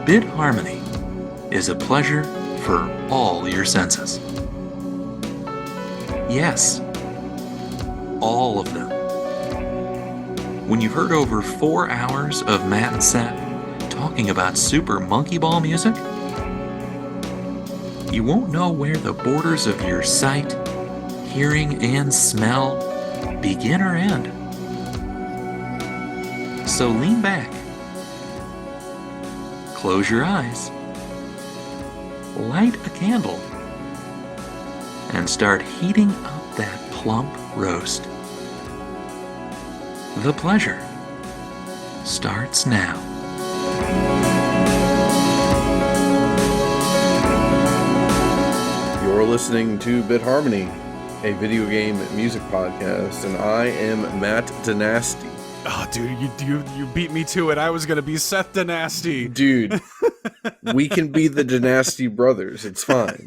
Bit Harmony is a pleasure for all your senses. Yes, all of them. When you've heard over 4 hours of Matt and Seth talking about Super Monkey Ball music, you won't know where the borders of your sight, hearing, and smell begin or end. So lean back, close your eyes, light a candle, and start heating up that plump roast. The pleasure starts now. You're listening to Bit Harmony, a video game music podcast, and I am Matt DaNasty. Oh, dude, you beat me to it. I was gonna be Seth DaNasty. Dude, we can be the DaNasty brothers. It's fine.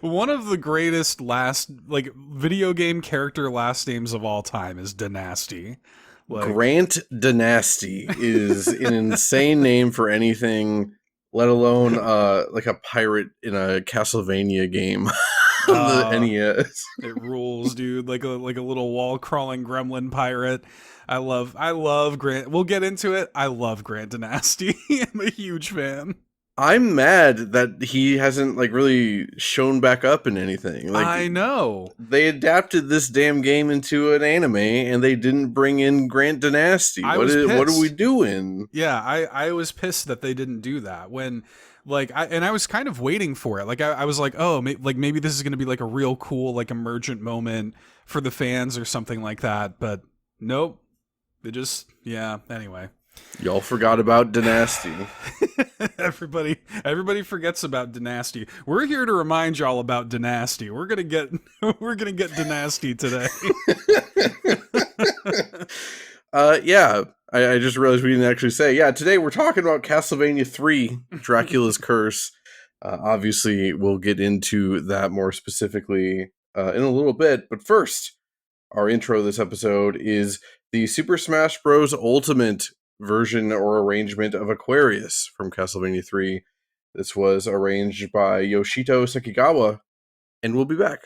One of the greatest video game character last names of all time is DaNasty. Grant DaNasty is an insane name for anything, let alone like a pirate in a Castlevania game on the NES. It rules, dude. Like a little wall crawling gremlin pirate. I love Grant. We'll get into it. I love Grant DaNasty. I'm a huge fan. I'm mad that he hasn't really shown back up in anything. I know. They adapted this damn game into an anime and they didn't bring in Grant DaNasty. What are we doing? Yeah, I was pissed that they didn't do that when I was kind of waiting for it. I was like, oh, maybe this is going to be a real cool emergent moment for the fans or something like that, but nope. They just anyway. Y'all forgot about DaNasty. Everybody forgets about DaNasty. We're here to remind y'all about DaNasty. We're gonna get DaNasty today. I just realized we didn't actually say. Yeah, today we're talking about Castlevania 3, Dracula's Curse. Obviously, we'll get into that more specifically in a little bit. But first, our intro this episode is the Super Smash Bros. Ultimate version or arrangement of Aquarius from Castlevania 3. This was arranged by Yoshito Sekigawa, and we'll be back.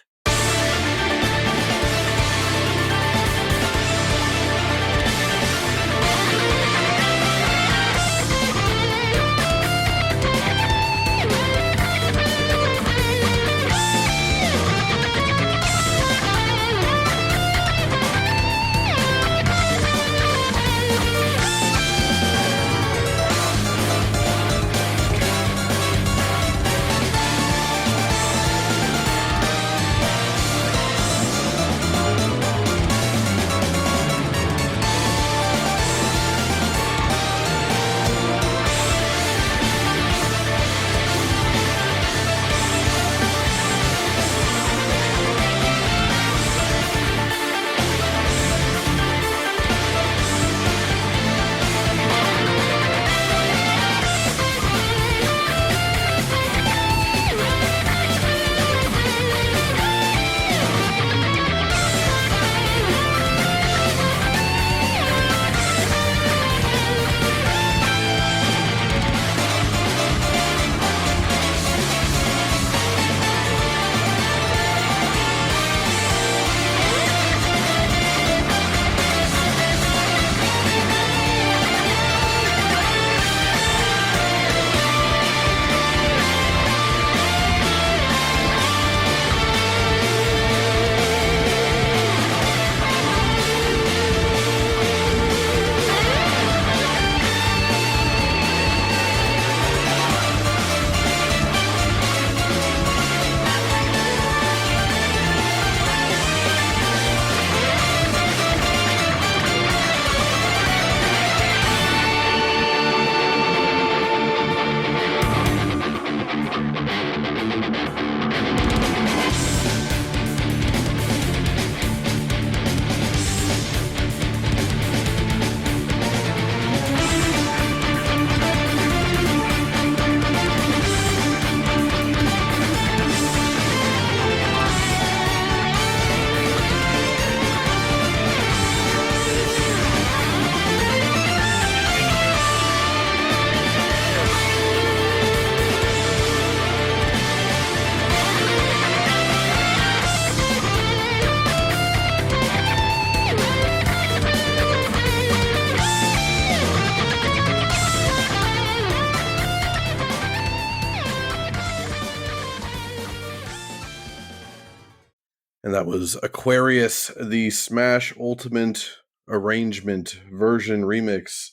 And that was Aquarius, the Smash Ultimate Arrangement version remix.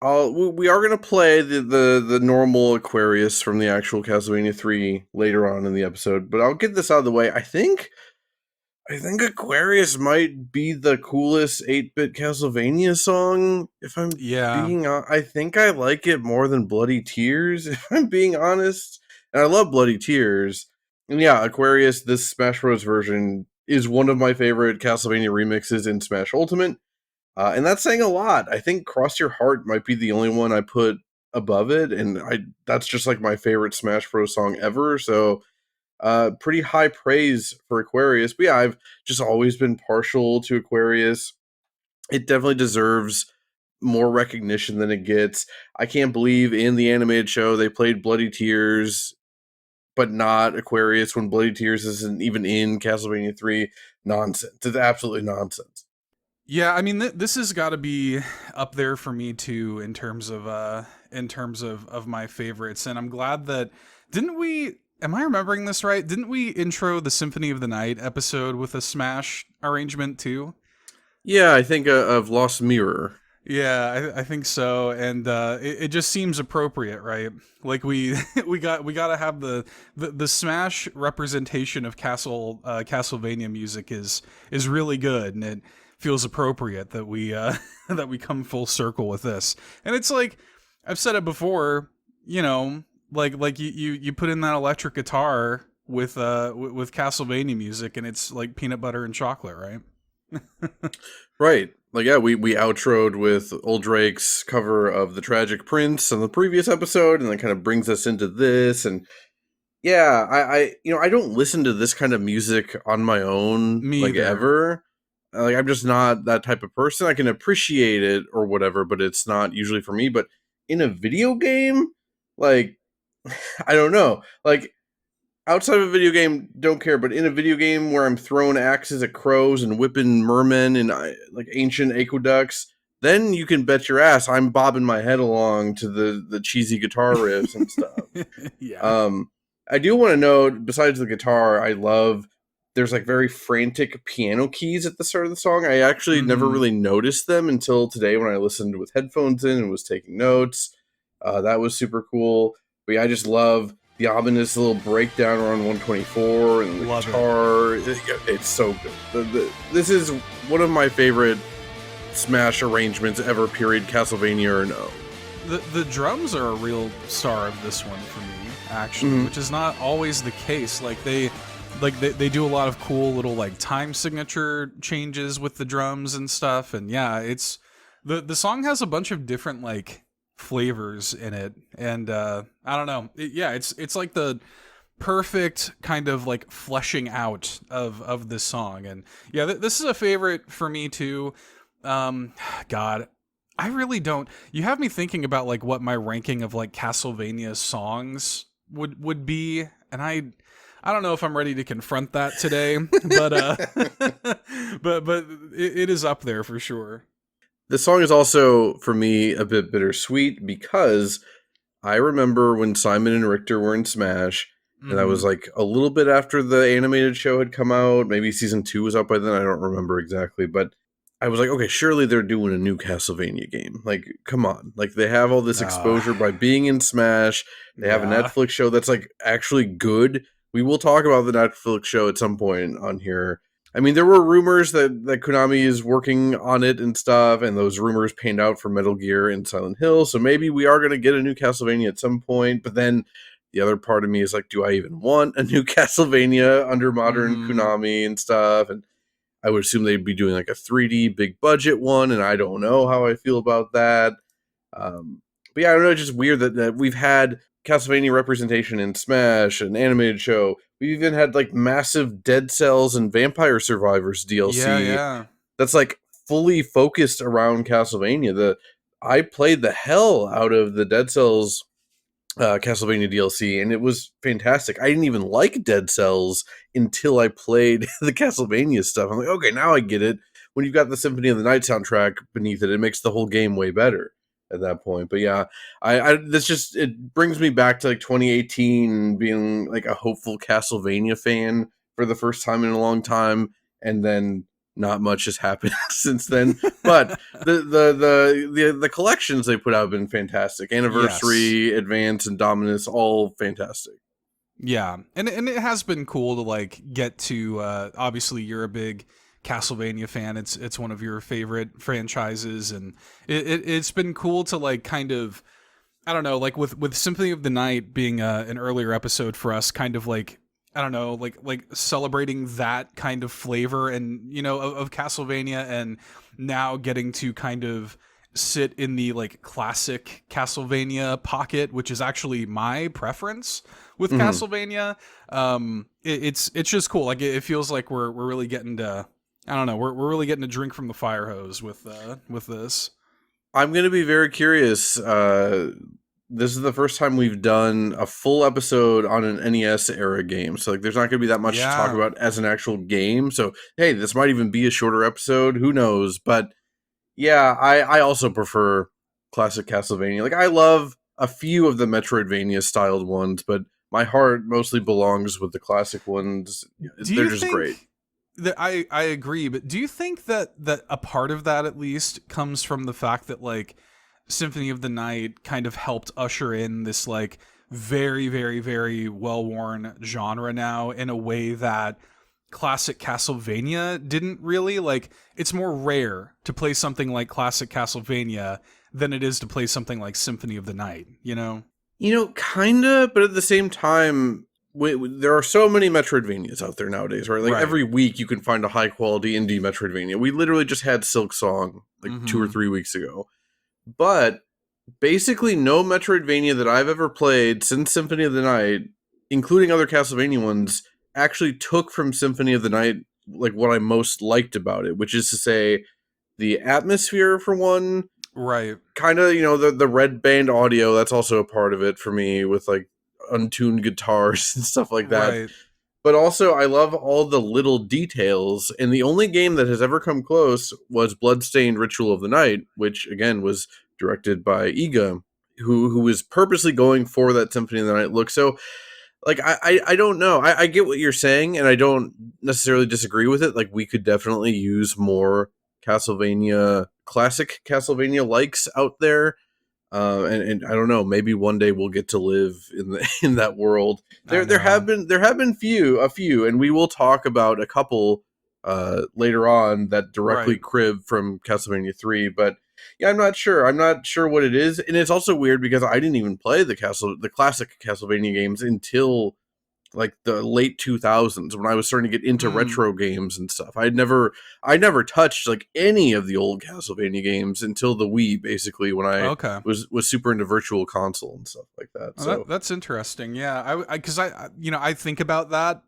We are going to play the normal Aquarius from the actual Castlevania 3 later on in the episode, but I'll get this out of the way. I think Aquarius might be the coolest 8-bit Castlevania song, if I'm being honest. I think I like it more than Bloody Tears, if I'm being honest. And I love Bloody Tears. And yeah, Aquarius, this Smash Bros. Version, is one of my favorite Castlevania remixes in Smash Ultimate. And that's saying a lot. I think Cross Your Heart might be the only one I put above it, and that's just like my favorite Smash Bros. Song ever, so pretty high praise for Aquarius. But yeah, I've just always been partial to Aquarius. It definitely deserves more recognition than it gets. I can't believe in the animated show they played Bloody Tears, but not Aquarius when Bloody Tears isn't even in Castlevania 3. Nonsense. It's absolutely nonsense. Yeah, I mean, this has got to be up there for me too in terms of my favorites, and I'm glad that didn't we? Am I remembering this right? Didn't we intro the Symphony of the Night episode with a Smash arrangement too? Yeah, I think of Lost Mirror. Yeah, I think so, and it just seems appropriate, right? Like we got to have the Smash representation of Castlevania music is really good, and it feels appropriate that we that we come full circle with this. And it's like I've said it before, you know, like you put in that electric guitar with Castlevania music, and it's like peanut butter and chocolate, right? Right. Like, yeah, we outroed with Old Drake's cover of The Tragic Prince on the previous episode, and then kind of brings us into this. And yeah, I don't listen to this kind of music on my own, Me like, either. ever. Like, I'm just not that type of person. I can appreciate it or whatever, but it's not usually for me. But in a video game, like, I don't know. Like, outside of a video game, don't care. But in a video game where I'm throwing axes at crows and whipping mermen and like ancient aqueducts, then you can bet your ass I'm bobbing my head along to the cheesy guitar riffs and stuff. Yeah. I do want to note, besides the guitar, I love there's like very frantic piano keys at the start of the song. I actually never really noticed them until today when I listened with headphones in and was taking notes. That was super cool. But yeah, I just love the ominous little breakdown around 124 and the guitar. It's so good. This is one of my favorite Smash arrangements ever, period, Castlevania or no. The drums are a real star of this one for me, actually, which is not always the case. Like they do a lot of cool little like time signature changes with the drums and stuff. And yeah, it's the song has a bunch of different like flavors in it, and I don't know. It's like the perfect kind of like fleshing out of this song. And yeah, this is a favorite for me too. God, I really don't. You have me thinking about like what my ranking of like Castlevania songs would be, and I don't know if I'm ready to confront that today, but but it is up there for sure. The song is also, for me, a bit bittersweet because I remember when Simon and Richter were in Smash, and that was like a little bit after the animated show had come out. Maybe season 2 was out by then. I don't remember exactly, but I was like, okay, surely they're doing a new Castlevania game. Like, come on. Like, they have all this exposure by being in Smash. They have a Netflix show that's like actually good. We will talk about the Netflix show at some point on here. I mean, there were rumors that Konami is working on it and stuff, and those rumors panned out for Metal Gear and Silent Hill, so maybe we are going to get a new Castlevania at some point, but then the other part of me is like, do I even want a new Castlevania under modern Konami and stuff? And I would assume they'd be doing like a 3D big budget one, and I don't know how I feel about that. But yeah, I don't know, it's just weird that we've had Castlevania representation in Smash, an animated show. We even had like massive Dead Cells and Vampire Survivors DLC. Yeah. That's like fully focused around Castlevania. I played the hell out of the Dead Cells Castlevania DLC, and it was fantastic. I didn't even like Dead Cells until I played the Castlevania stuff. I'm like, okay, now I get it. When you've got the Symphony of the Night soundtrack beneath it, it makes the whole game way better at that point. But yeah, it brings me back to like 2018 being like a hopeful Castlevania fan for the first time in a long time, and then not much has happened since then. But the collections they put out have been fantastic. Anniversary, Advance, and Dominus, all fantastic. Yeah, and it has been cool to like get to. Obviously, you're a big Castlevania fan. It's one of your favorite franchises, and it's been cool to like kind of, I don't know, like with Symphony of the Night being an earlier episode for us, kind of like, I don't know, like celebrating that kind of flavor and, you know, of Castlevania, and now getting to kind of sit in the like classic Castlevania pocket, which is actually my preference with Castlevania. It's just cool. Like it feels like we're really getting to, I don't know, we're really getting to drink from the fire hose with this. I'm going to be very curious. This is the first time we've done a full episode on an NES era game. So like there's not going to be that much to talk about as an actual game. So, hey, this might even be a shorter episode. Who knows? But yeah, I also prefer classic Castlevania. Like I love a few of the Metroidvania styled ones, but my heart mostly belongs with the classic ones. They're just great. I agree, but do you think that a part of that at least comes from the fact that like Symphony of the Night kind of helped usher in this like very, very, very well-worn genre now in a way that classic Castlevania didn't really? Like, it's more rare to play something like classic Castlevania than it is to play something like Symphony of the Night, you know? You know, kinda, but at the same time, there are so many Metroidvanias out there nowadays, right? Like every week you can find a high-quality indie Metroidvania. We literally just had Silk Song like 2 or 3 weeks ago. But basically no Metroidvania that I've ever played since Symphony of the Night, including other Castlevania ones, actually took from Symphony of the Night like what I most liked about it, which is to say the atmosphere for one. Right. Kind of, you know, the red band audio, that's also a part of it for me with like untuned guitars and stuff like that. Right. But also I love all the little details, and the only game that has ever come close was Bloodstained Ritual of the Night, which again was directed by Iga, who was purposely going for that Symphony of the Night look. So like I don't know. I get what you're saying, and I don't necessarily disagree with it. Like we could definitely use more Castlevania, classic Castlevania likes out there. And I don't know, maybe one day we'll get to live in that world. There have been a few, and we will talk about a couple later on that directly crib from Castlevania 3, but yeah, I'm not sure what it is. And it's also weird because I didn't even play the classic Castlevania games until like the late 2000s when I was starting to get into retro games and stuff. I never touched like any of the old Castlevania games until the Wii, basically, when I was super into Virtual Console and stuff like that. So that's interesting. Yeah, because I think about that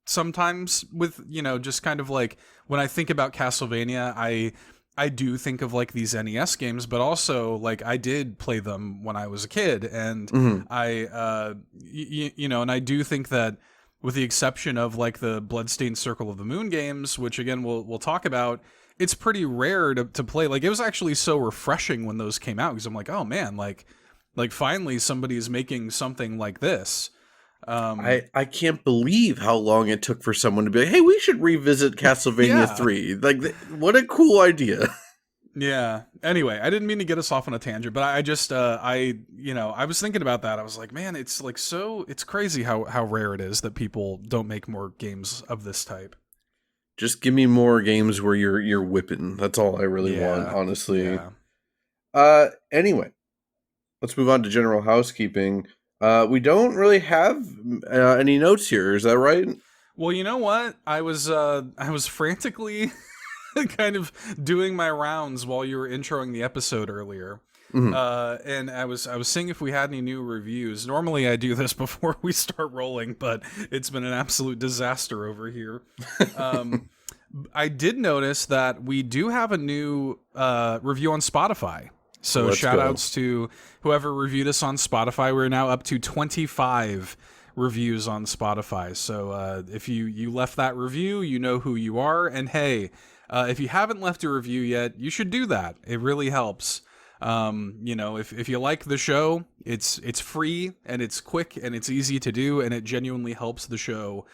sometimes with, you know, just kind of like when I think about Castlevania, I do think of like these NES games, but also like I did play them when I was a kid, and I you know, and I do think that with the exception of like the Bloodstained Circle of the Moon games, which again we'll talk about, it's pretty rare to play. Like it was actually so refreshing when those came out, because I'm like, oh man, like finally somebody is making something like this. I can't believe how long it took for someone to be like, hey, we should revisit Castlevania 3. Like, what a cool idea. Yeah. Anyway, I didn't mean to get us off on a tangent, but I just, I was thinking about that. I was like, man, it's like it's crazy how rare it is that people don't make more games of this type. Just give me more games where you're whipping. That's all I really want, honestly. Yeah. Anyway, let's move on to general housekeeping. We don't really have any notes here. Is that right? Well, you know what? I was frantically kind of doing my rounds while you were introing the episode earlier. And I was seeing if we had any new reviews. Normally I do this before we start rolling, but it's been an absolute disaster over here. I did notice that we do have a new review on Spotify. So shout outs to whoever reviewed us on Spotify. We're now up to 25 reviews on Spotify. So if you left that review, you know who you are. And hey, if you haven't left a review yet, you should do that. It really helps. You know, if you like the show, it's free and it's quick and it's easy to do, and it genuinely helps the show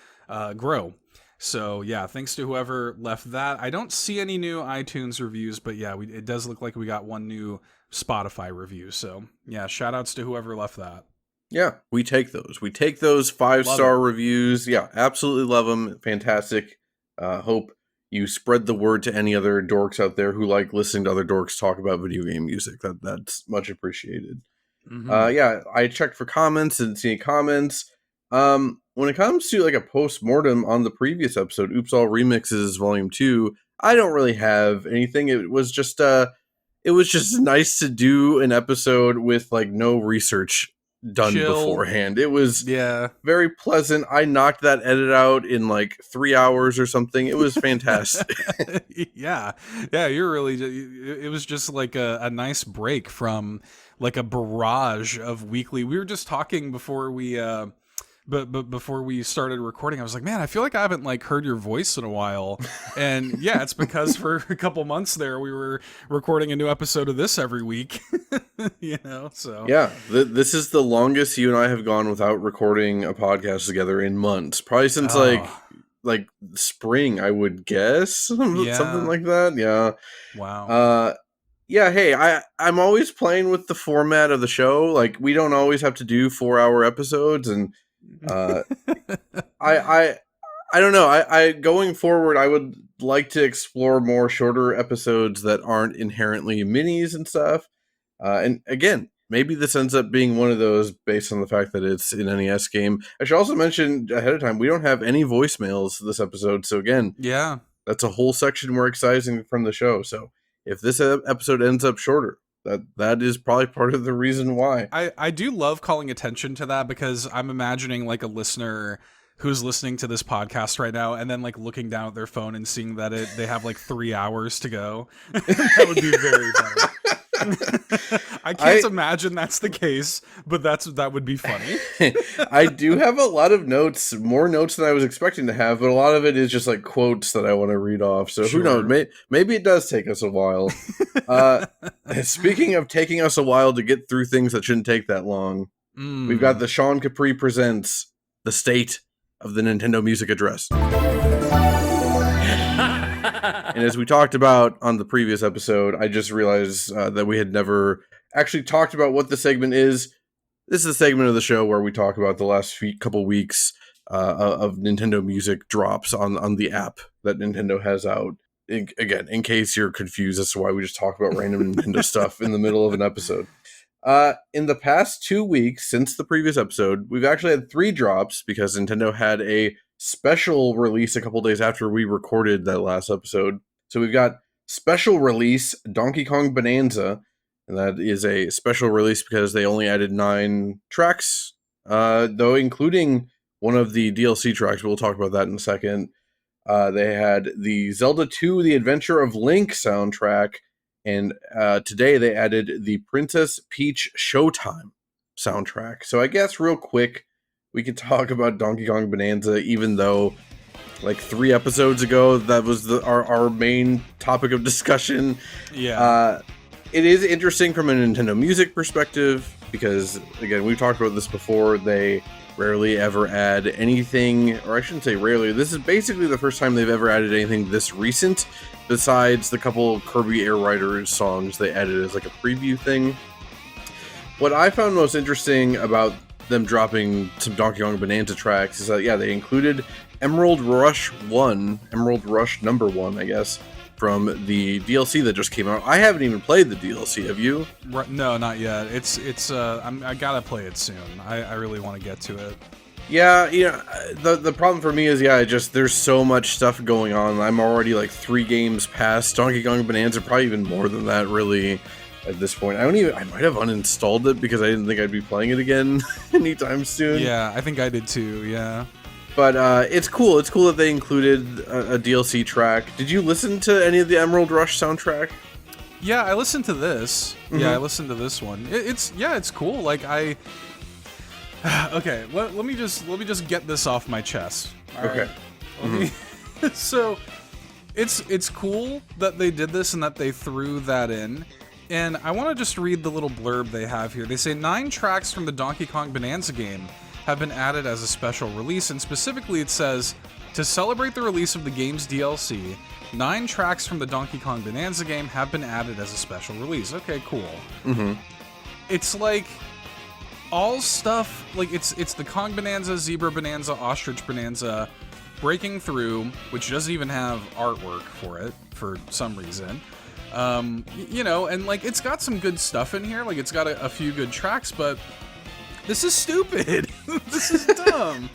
grow. So yeah, thanks to whoever left that. I don't see any new iTunes reviews, but yeah, it does look like we got one new Spotify review. So yeah, shout outs to whoever left that. Yeah, we take those. We take those 5-star reviews. Yeah, absolutely love them. Fantastic. Hope you spread the word to any other dorks out there who like listening to other dorks talk about video game music. That's much appreciated. Yeah, I checked for comments and see comments. When it comes to like a post-mortem on the previous episode, Oops All Remixes Volume 2, I don't really have anything. It was just nice to do an episode with like no research done beforehand. It was very pleasant. I knocked that edit out in like 3 hours or something. It was fantastic. yeah, you're really, it was just like a nice break from like a barrage of weekly. We were just talking before we but before we started recording, I was like, man, I feel like I haven't like heard your voice in a while. And yeah, it's because for a couple months there, we were recording a new episode of this every week, you know? So yeah, this is the longest you and I have gone without recording a podcast together in months, probably since like spring, I would guess, something like that. Yeah. Wow. Yeah, hey, I'm always playing with the format of the show. Like, we don't always have to do 4-hour episodes, and I don't know. I going forward, I would like to explore more shorter episodes that aren't inherently minis and stuff. And again, maybe this ends up being one of those based on the fact that it's an NES game. I should also mention ahead of time, we don't have any voicemails this episode. So again, yeah, that's a whole section we're excising from the show. So if this episode ends up shorter, that is probably part of the reason why. I do love calling attention to that, because I'm imagining like a listener who's listening to this podcast right now and then like looking down at their phone and seeing that they have like 3 hours to go. That would be very funny. I can't imagine that's the case, but that would be funny. I do have a lot of notes, more notes than I was expecting to have, but a lot of it is just like quotes that I want to read off. So Who knows? Maybe it does take us a while. Speaking of taking us a while to get through things that shouldn't take that long, we've got the Sean Capri presents the State of the Nintendo Music Address. And as we talked about on the previous episode, I just realized that we had never actually talked about what the segment is. This is a segment of the show where we talk about the last couple weeks of Nintendo music drops on the app that Nintendo has out. Again, in case you're confused as to why we just talk about random Nintendo stuff in the middle of an episode. In the past 2 weeks since the previous episode, we've actually had 3 drops because Nintendo had a special release a couple days after we recorded that last episode. So we've got special release Donkey Kong Bonanza, and that is a special release because they only added 9 tracks, though including one of the DLC tracks. We'll talk about that in a second. They had the Zelda 2 The Adventure of Link soundtrack, and today they added the Princess Peach Showtime soundtrack. So I guess real quick, we could talk about Donkey Kong Bonanza, even though like 3 episodes ago that was our main topic of discussion. Yeah. It is interesting from a Nintendo music perspective because, again, we've talked about this before. They rarely ever add anything, or I shouldn't say rarely. This is basically the first time they've ever added anything this recent, besides the couple Kirby Air Riders songs they added as like a preview thing. What I found most interesting about them dropping some Donkey Kong Bonanza tracks is that, yeah, they included Emerald Rush number 1, I guess, from the DLC that just came out. I haven't even played the DLC. Have you? No, not yet. I gotta play it soon. I really want to get to it. Yeah, the problem for me is, there's so much stuff going on. I'm already like 3 games past Donkey Kong Bonanza, probably even more than that, really. At this point, I might have uninstalled it because I didn't think I'd be playing it again anytime soon. Yeah, I think I did too. Yeah, but it's cool. It's cool that they included a DLC track. Did you listen to any of the Emerald Rush soundtrack? Yeah, I listened to this. Mm-hmm. Yeah, I listened to this one. It's cool. Like okay, let me just get this off my chest. Okay. So, it's cool that they did this and that they threw that in. And I want to just read the little blurb they have here. They say 9 tracks from the Donkey Kong Bonanza game have been added as a special release, and specifically it says, to celebrate the release of the game's DLC, 9 tracks from the Donkey Kong Bonanza game have been added as a special release. Okay, cool. Mm-hmm. It's like all stuff, like it's the Kong Bonanza, Zebra Bonanza, Ostrich Bonanza, Breaking Through, which doesn't even have artwork for it for some reason. You know, and like it's got some good stuff in here, like it's got a few good tracks, but this is stupid. This is dumb.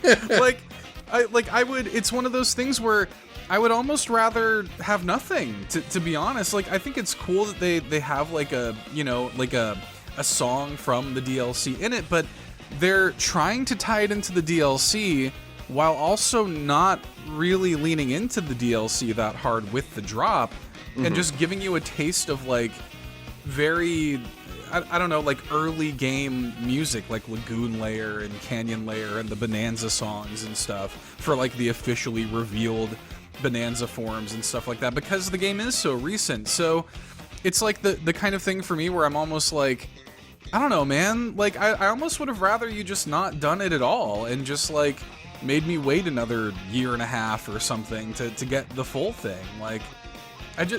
It's one of those things where I would almost rather have nothing, to be honest. Like, I think it's cool that they have like a, you know, like a song from the DLC in it, but they're trying to tie it into the DLC while also not really leaning into the DLC that hard with the drop, and just giving you a taste of like very, I don't know, like early game music, like Lagoon Layer and Canyon Layer and the Bonanza songs and stuff for like the officially revealed Bonanza forms and stuff like that, because the game is so recent. So it's like the kind of thing for me where I'm almost like, I don't know, man, like I almost would have rather you just not done it at all and just like made me wait another year and a half or something to get the full thing. Like,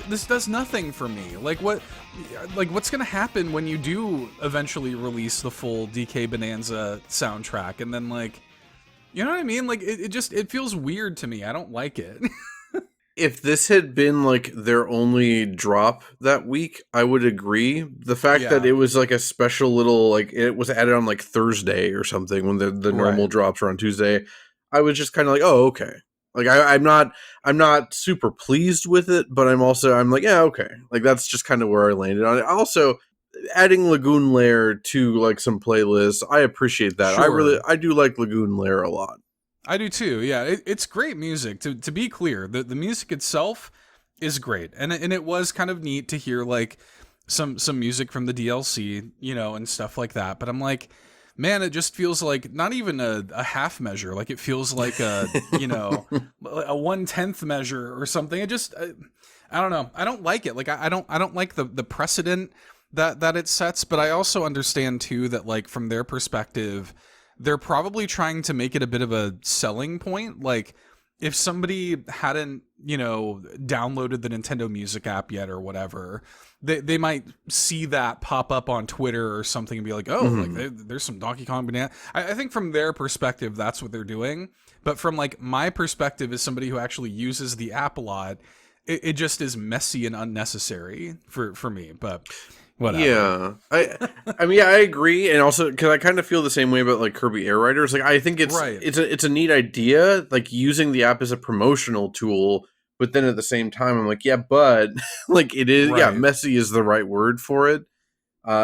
this does nothing for me. Like what's gonna happen when you do eventually release the full DK Bonanza soundtrack, and then like, you know what I mean? Like it feels weird to me. I don't like it. If this had been like their only drop that week, I would agree. The fact that it was like a special little, like it was added on like Thursday or something when the normal drops are on Tuesday, I was just kind of like, oh, okay. Like I'm not super pleased with it, but I'm like, yeah, okay. Like that's just kind of where I landed on it. Also, adding Lagoon Lair to like some playlists, I appreciate that. Sure. I do like Lagoon Lair a lot. I do too. Yeah, it's great music. To be clear, the music itself is great, and it was kind of neat to hear like some music from the DLC, you know, and stuff like that. But I'm like, man, it just feels like not even a half measure. Like it feels like a, you know, a 1/10 measure or something. It just, I don't know. I don't like it. Like I don't like the precedent that it sets. But I also understand too that like from their perspective, they're probably trying to make it a bit of a selling point. Like if somebody hadn't, you know, downloaded the Nintendo Music app yet or whatever, they might see that pop up on Twitter or something and be like, oh, like there's some Donkey Kong Banana. I think from their perspective, that's what they're doing. But from like my perspective as somebody who actually uses the app a lot, it just is messy and unnecessary for me. But whatever. Yeah, I mean, yeah, I agree, and also because I kind of feel the same way about like Kirby Air Riders. Like, I think it's a neat idea, like using the app as a promotional tool. But then at the same time, I'm like, yeah, but like it is, yeah, messy is the right word for it.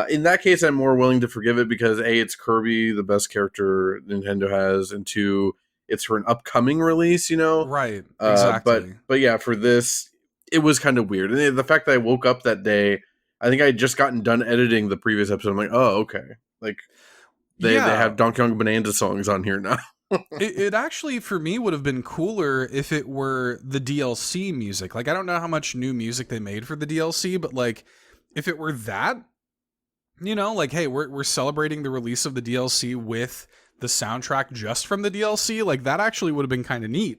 In that case, I'm more willing to forgive it because A, it's Kirby, the best character Nintendo has, and 2, it's for an upcoming release, you know? Right. Exactly. But yeah, for this, it was kind of weird, and the fact that I woke up that day. I think I had just gotten done editing the previous episode. I'm like, oh, okay. Like, they have Donkey Kong Bonanza songs on here now. it actually, for me, would have been cooler if it were the DLC music. Like, I don't know how much new music they made for the DLC, but, like, if it were that, you know, like, hey, we're celebrating the release of the DLC with the soundtrack just from the DLC, like, that actually would have been kind of neat.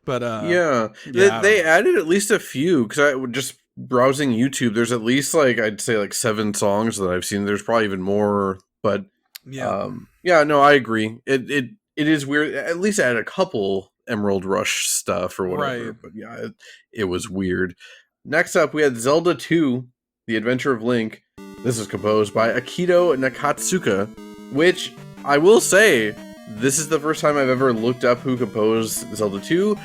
But, they added at least a few, because I would just... browsing YouTube, there's at least like I'd say like 7 songs that I've seen. There's probably even more, but no, I agree. It is weird. At least add a couple Emerald Rush stuff or whatever. Right. But yeah, it was weird. Next up, we had Zelda 2: The Adventure of Link. This is composed by Akito Nakatsuka, which I will say, this is the first time I've ever looked up who composed Zelda 2.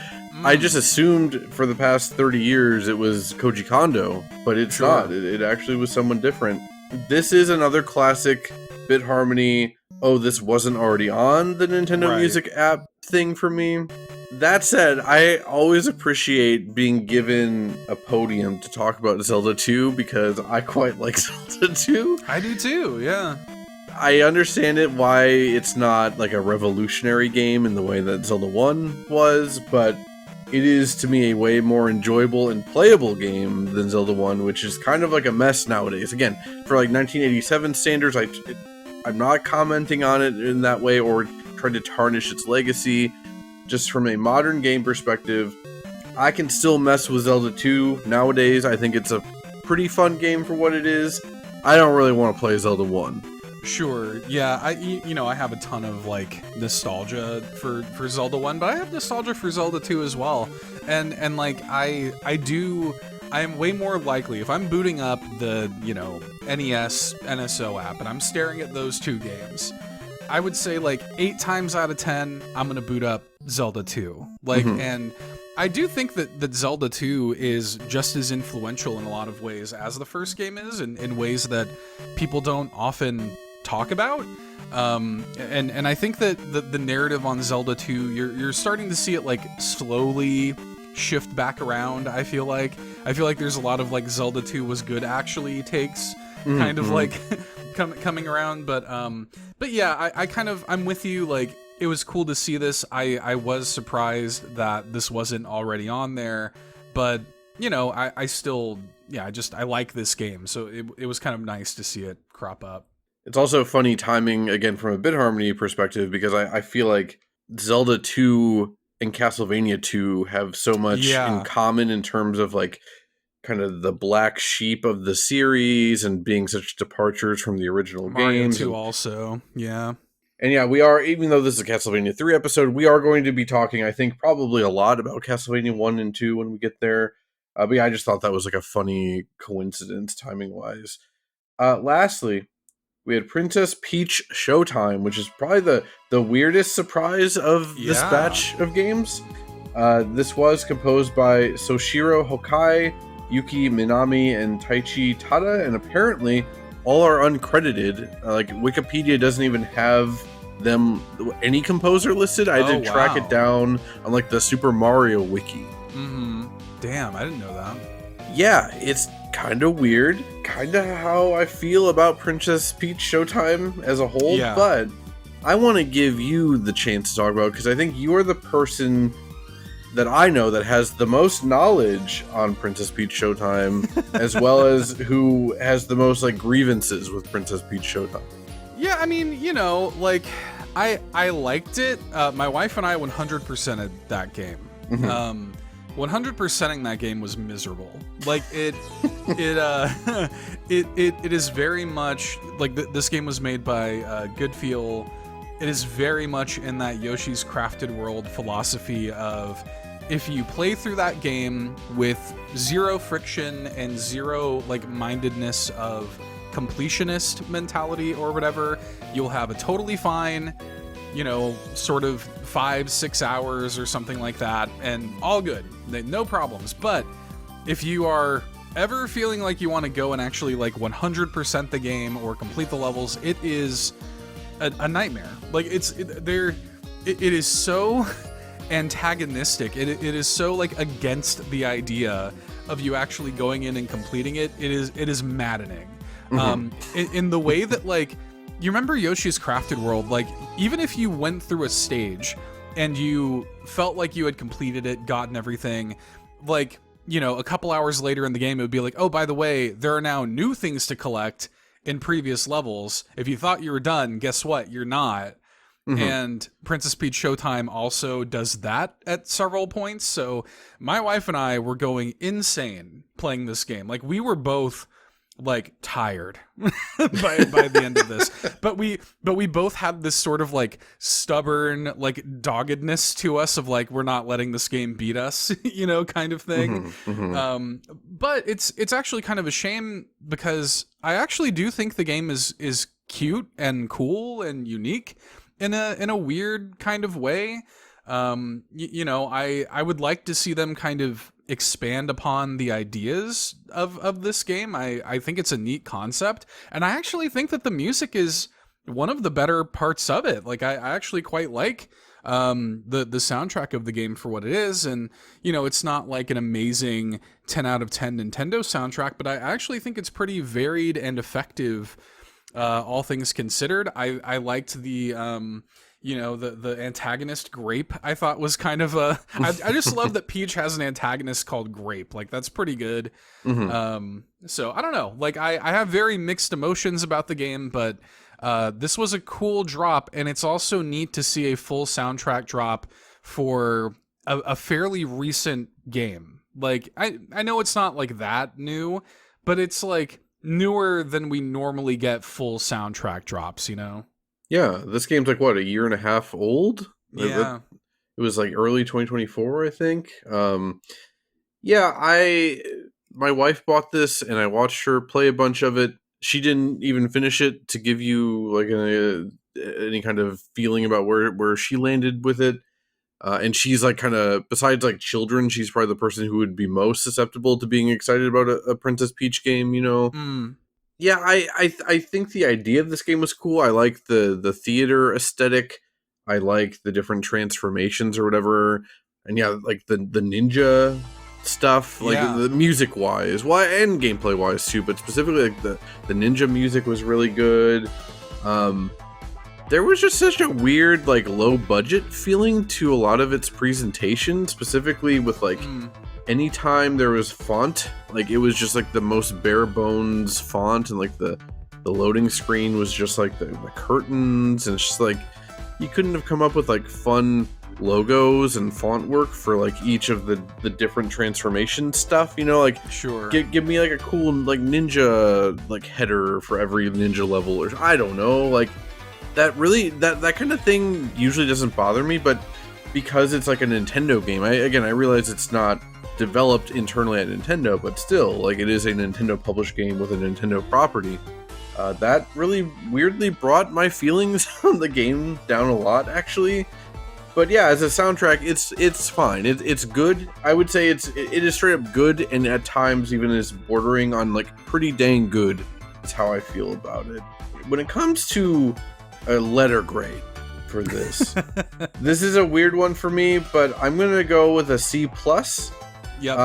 I just assumed for the past 30 years it was Koji Kondo, but it's not. It actually was someone different. This is another classic Bit Harmony, oh, this wasn't already on the Nintendo Music app thing for me. That said, I always appreciate being given a podium to talk about Zelda 2 because I quite like Zelda 2. I do too, yeah. I understand it why it's not like a revolutionary game in the way that Zelda 1 was, but it is, to me, a way more enjoyable and playable game than Zelda 1, which is kind of like a mess nowadays. Again, for like 1987 standards, I'm not commenting on it in that way or tried to tarnish its legacy. Just from a modern game perspective, I can still mess with Zelda 2 nowadays. I think it's a pretty fun game for what it is. I don't really want to play Zelda 1. Sure. Yeah, I have a ton of like nostalgia for Zelda 1, but I have nostalgia for Zelda 2 as well. And like I am way more likely, if I'm booting up the, NES NSO app and I'm staring at those two games, I would say like 8 times out of 10 I'm going to boot up Zelda 2. Like and I do think that Zelda 2 is just as influential in a lot of ways as the first game is, in ways that people don't often talk about. And I think that the narrative on Zelda 2, you're starting to see it like slowly shift back around. I feel like there's a lot of like Zelda 2 was good actually takes kind of like coming around, but yeah, I'm with you. Like, it was cool to see this. I was surprised that this wasn't already on there, but I still, I like this game, so it was kind of nice to see it crop up. It's also funny timing, again, from a bit harmony perspective, because I feel like Zelda 2 and Castlevania 2 have so much in common in terms of like kind of the black sheep of the series and being such departures from the original games. Mario 2 also, yeah. And yeah, we are, even though this is a Castlevania 3 episode, we are going to be talking, I think, probably a lot about Castlevania 1 and 2 when we get there. But yeah, I just thought that was like a funny coincidence timing-wise. Lastly, we had Princess Peach Showtime, which is probably the weirdest surprise of this batch of games. This was composed by Soshiro Hokkai, Yuki, Minami, and Taichi Tada, and apparently all are uncredited. Like, Wikipedia doesn't even have any composer listed. I had to track it down on like the Super Mario wiki. Damn, I didn't know that. Yeah, it's kind of weird. Kind of how I feel about Princess Peach Showtime as a whole, but I want to give you the chance to talk about it, because I think you are the person that I know that has the most knowledge on Princess Peach Showtime, as well as who has the most like grievances with Princess Peach Showtime. Yeah, I mean, like, I liked it. My wife and I 100%ed that game. 100%ing that game was miserable. Like, it is very much like this game was made by Goodfeel. It is very much in that Yoshi's Crafted World philosophy of, if you play through that game with zero friction and zero like mindedness of completionist mentality or whatever, you'll have a totally fine, sort of 5-6 hours or something like that, and all good, no problems. But if you are ever feeling like you want to go and actually like 100% the game or complete the levels, it is a nightmare. Like, it is so antagonistic. It is so like against the idea of you actually going in and completing it. It is maddening. In the way that, like, you remember Yoshi's Crafted World, like, even if you went through a stage and you felt like you had completed it, gotten everything, like, a couple hours later in the game, it would be like, oh, by the way, there are now new things to collect in previous levels. If you thought you were done, guess what? You're not. And Princess Peach Showtime also does that at several points. So my wife and I were going insane playing this game. Like, we were both like tired by the end of this, but we both had this sort of like stubborn like doggedness to us of like, we're not letting this game beat us, kind of thing. But it's actually kind of a shame, because I actually do think the game is cute and cool and unique in a weird kind of way. I would like to see them kind of expand upon the ideas of this game. I think it's a neat concept, and I actually think that the music is one of the better parts of it. Like, I actually quite like the soundtrack of the game for what it is, and it's not like an amazing 10 out of 10 Nintendo soundtrack, but I actually think it's pretty varied and effective, all things considered. I liked the the antagonist Grape. I thought was kind of I just love that Peach has an antagonist called Grape. Like, that's pretty good. So I don't know. Like, I have very mixed emotions about the game, but This was a cool drop, and it's also neat to see a full soundtrack drop for a fairly recent game. Like, I know it's not like that new, but it's like newer than we normally get full soundtrack drops, you know? Yeah, this game's like what, a year and a half old? Yeah. It was like early 2024, I think. Yeah, my wife bought this and I watched her play a bunch of it. She didn't even finish it to give you like any kind of feeling about where she landed with it. And she's like kind of, besides like children, she's probably the person who would be most susceptible to being excited about a Princess Peach game, you know? Mm. Yeah, I think the idea of this game was cool. I like the theater aesthetic. I like the different transformations or whatever. And yeah, like the ninja stuff, like Yeah. the music wise, and gameplay wise too, but specifically like the ninja music was really good. There was just such a weird, like, low budget feeling to a lot of its presentation, specifically with like anytime there was font, like it was just like the most bare bones font, and like the loading screen was just like the curtains, and it's just like you couldn't have come up with like fun logos and font work for like each of the different transformation stuff, you know? Like, Sure. give me like a cool like ninja like header for every ninja level, or I don't know, like that really that kind of thing usually doesn't bother me, but because it's like a Nintendo game, I realize it's not developed internally at Nintendo, but still, like, it is a Nintendo published game with a Nintendo property. That really weirdly brought my feelings on the game down a lot, actually. But yeah, as a soundtrack, it's fine. It's good. I would say it is straight up good, and at times even is bordering on like pretty dang good. Is how I feel about it. When it comes to a letter grade for this, this is a weird one for me, but I'm gonna go with a C plus. Yep.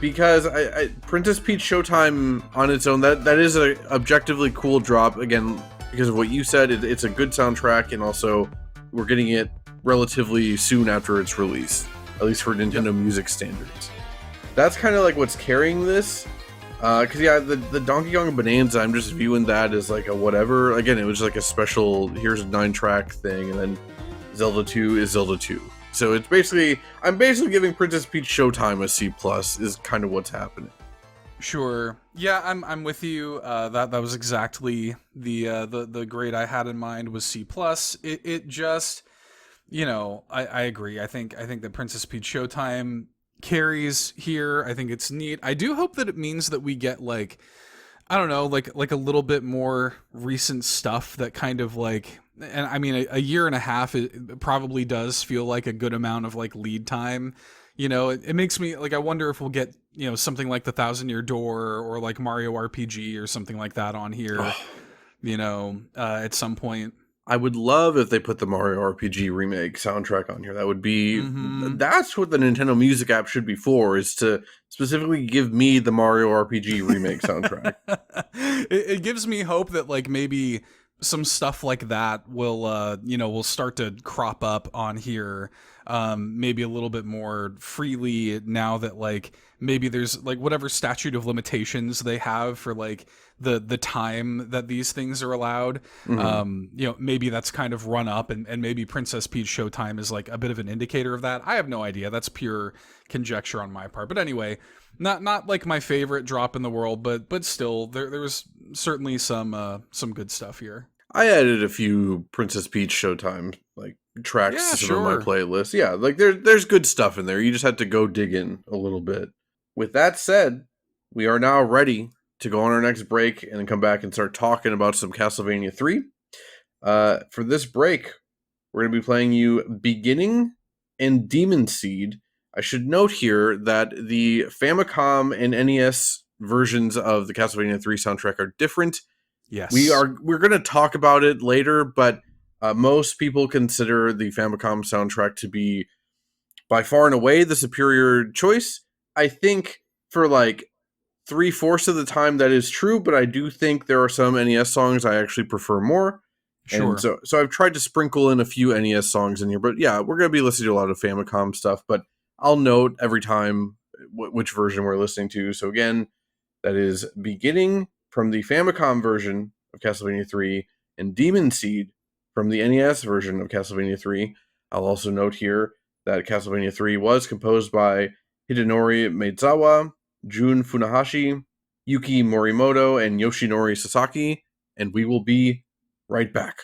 Because I Princess Peach Showtime on its own, that is a objectively cool drop, again because of what you said. It's a good soundtrack, and also we're getting it relatively soon after its release, at least for Nintendo Music standards. That's kind of like what's carrying this, because yeah, the Donkey Kong Bonanza, I'm just viewing that as like a whatever. Again, it was like a special, here's a 9-track thing, and then Zelda 2 is Zelda 2. So it's basically, I'm basically giving Princess Peach Showtime a C plus is kind of what's happening. Sure. Yeah, I'm with you. That was exactly the grade I had in mind was C plus. It just, you know, I agree. I think that Princess Peach Showtime carries here. I think it's neat. I do hope that it means that we get like, I don't know, like a little bit more recent stuff that kind of like, and I mean a year and a half it probably does feel like a good amount of like lead time. You know, it makes me like, I wonder if we'll get, you know, something like the 1,000-Year Door or like Mario RPG or something like that on here, you know, at some point. I would love if they put the Mario RPG remake soundtrack on here. That would be, that's what the Nintendo Music app should be for, is to specifically give me the Mario RPG remake soundtrack. It gives me hope that like maybe some stuff like that will, you know, will start to crop up on here, maybe a little bit more freely now that like maybe there's like whatever statute of limitations they have for like the time that these things are allowed. You know, maybe that's kind of run up, and maybe Princess Peach Showtime is like a bit of an indicator of that. I have no idea. That's pure conjecture on my part. But anyway, not like my favorite drop in the world, but still there was certainly some good stuff here. I added a few Princess Peach Showtime like tracks to some of my playlists. Yeah, like there's good stuff in there. You just had to go dig in a little bit. With that said, we are now ready to go on our next break and then come back and start talking about some Castlevania 3. For this break, we're going to be playing you Beginning and Demon Seed. I should note here that the Famicom and NES versions of the Castlevania 3 soundtrack are different. Yes. We're going to talk about it later, but most people consider the Famicom soundtrack to be by far and away the superior choice. I think for like 3/4 of the time that is true, but I do think there are some NES songs I actually prefer more. Sure. And so I've tried to sprinkle in a few NES songs in here, but yeah, we're going to be listening to a lot of Famicom stuff, but I'll note every time which version we're listening to. So again, that is Beginning from the Famicom version of Castlevania 3, and Demon Seed from the NES version of Castlevania 3. I'll also note here that Castlevania 3 was composed by Hidenori Maezawa, Jun Funahashi, Yuki Morimoto, and Yoshinori Sasaki, and we will be right back.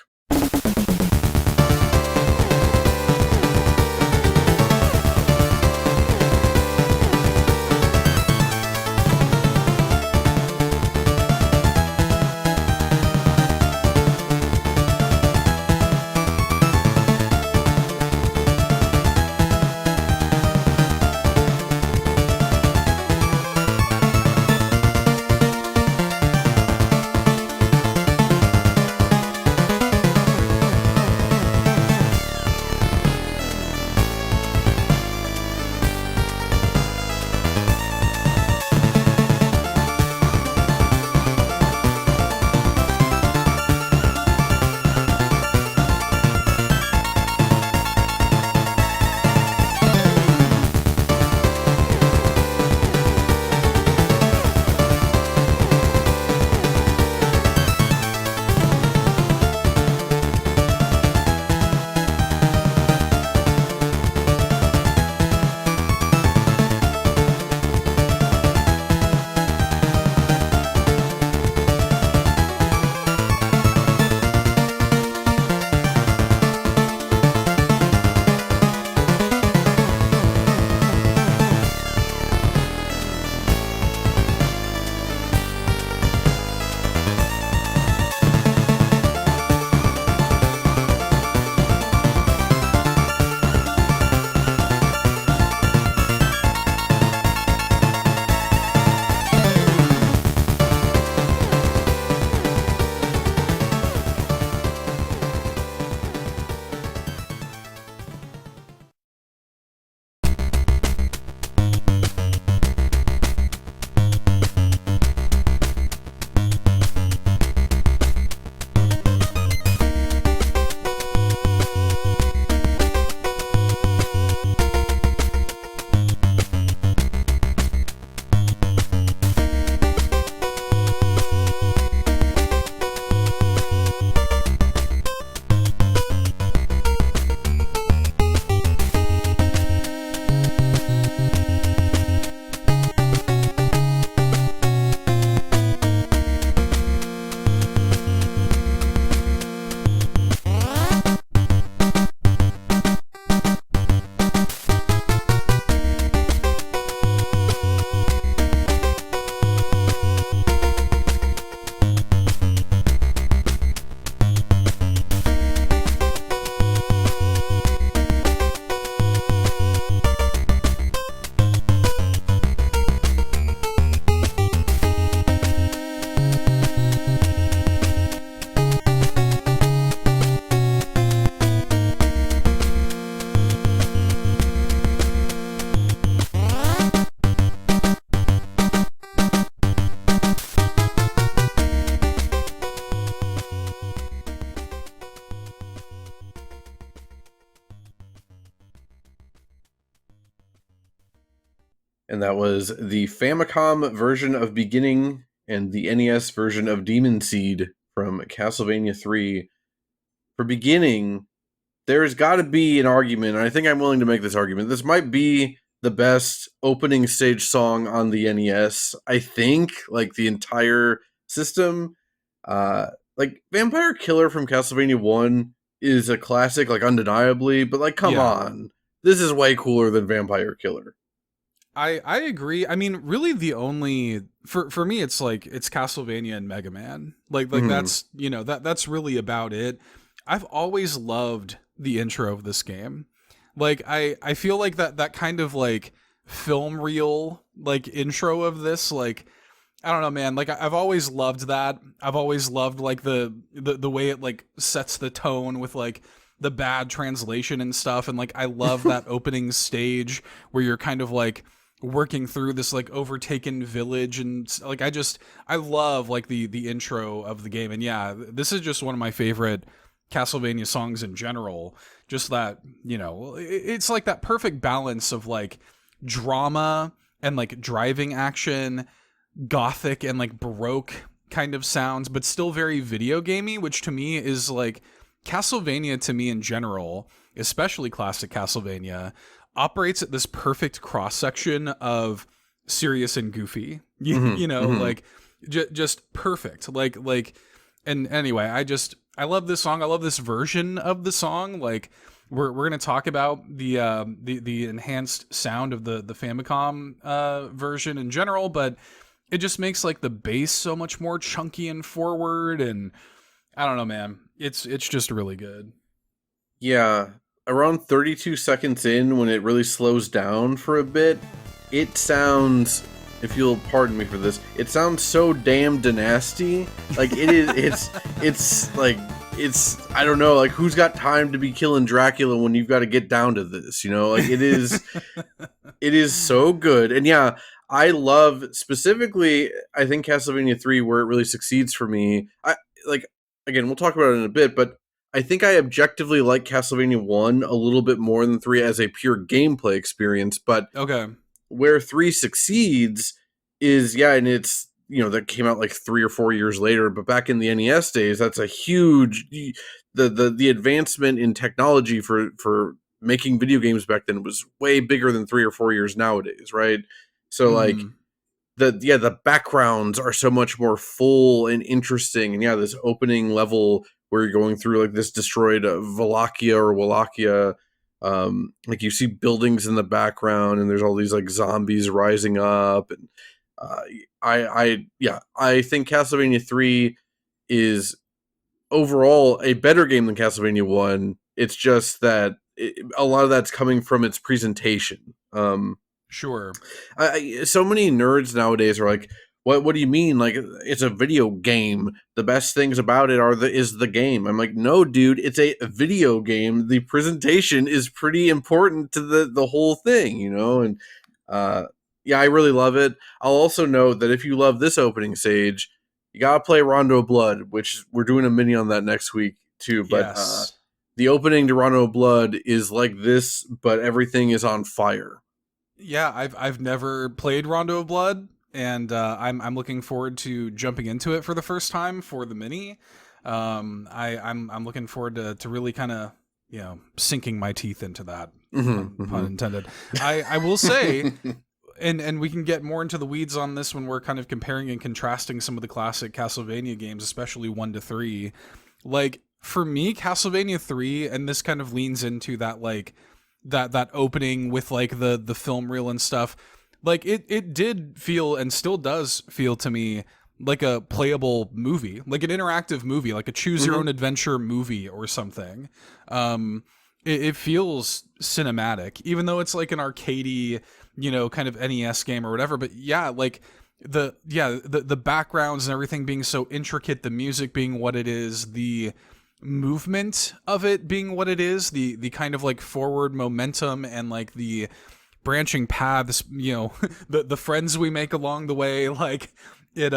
And that was the Famicom version of Beginning and the NES version of Demon Seed from Castlevania 3. For Beginning, there's got to be an argument, and I think I'm willing to make this argument. This might be the best opening stage song on the NES, I think, like the entire system. Like Vampire Killer from Castlevania 1 is a classic, like undeniably, but like come on. This is way cooler than Vampire Killer. I agree. I mean, really the only for me it's like it's Castlevania and Mega Man. Like that's, you know, that's really about it. I've always loved the intro of this game. Like I feel like that kind of like film reel like intro of this, like I don't know, man. Like I've always loved that. I've always loved like the way it like sets the tone with like the bad translation and stuff, and like I love that opening stage where you're kind of like working through this like overtaken village, and like I love like the intro of the game. And yeah, this is just one of my favorite Castlevania songs in general. Just that, you know, it's like that perfect balance of like drama and like driving action, gothic and like baroque kind of sounds, but still very video gamey, which to me is like Castlevania to me in general, especially classic Castlevania, operates at this perfect cross section of serious and goofy. You know, like just perfect. Like, and anyway, I love this song. I love this version of the song. Like, we're gonna talk about the enhanced sound of the Famicom version in general, but it just makes like the bass so much more chunky and forward, and I don't know, man. It's just really good. Yeah, around 32 seconds in, when it really slows down for a bit, it sounds, if you'll pardon me for this, it sounds so damn DaNasty. Like, it is, it's like, it's, I don't know, like, who's got time to be killing Dracula when you've got to get down to this, you know? Like, it is so good. And yeah, I love, specifically, I think Castlevania 3, where it really succeeds for me, again, we'll talk about it in a bit, but I think I objectively like Castlevania 1 a little bit more than 3 as a pure gameplay experience, but Okay. where 3 succeeds is, yeah, and it's, you know, that came out like 3 or 4 years later, but back in the NES days, that's a huge, the advancement in technology for making video games back then was way bigger than 3 or 4 years nowadays, right? So like, the backgrounds are so much more full and interesting, and yeah, this opening level where you're going through like this destroyed Wallachia, like you see buildings in the background, and there's all these like zombies rising up, and I think Castlevania 3 is overall a better game than Castlevania 1. It's just that a lot of that's coming from its presentation. Sure. So many nerds nowadays are like, what do you mean? Like, it's a video game. The best things about it is the game. I'm like, no, dude, it's a video game. The presentation is pretty important to the whole thing, you know? And yeah, I really love it. I'll also note that if you love this opening stage, you gotta play Rondo of Blood, which we're doing a mini on that next week too. But Yes. the opening to Rondo of Blood is like this, but everything is on fire. Yeah, I've never played Rondo of Blood, and I'm looking forward to jumping into it for the first time for the mini. I'm looking forward to really kind of, you know, sinking my teeth into that. Pun intended. I will say, and we can get more into the weeds on this when we're kind of comparing and contrasting some of the classic Castlevania games, especially 1 to 3. Like, for me, Castlevania 3, and this kind of leans into that, like, that opening with like the film reel and stuff, like it did feel, and still does feel to me, like a playable movie, like an interactive movie, like a choose your own adventure movie or something. It feels cinematic, even though it's like an arcadey, you know, kind of NES game or whatever. But yeah, like the backgrounds and everything being so intricate, the music being what it is, the movement of it being what it is, the kind of like forward momentum and like the branching paths, you know, the friends we make along the way, like it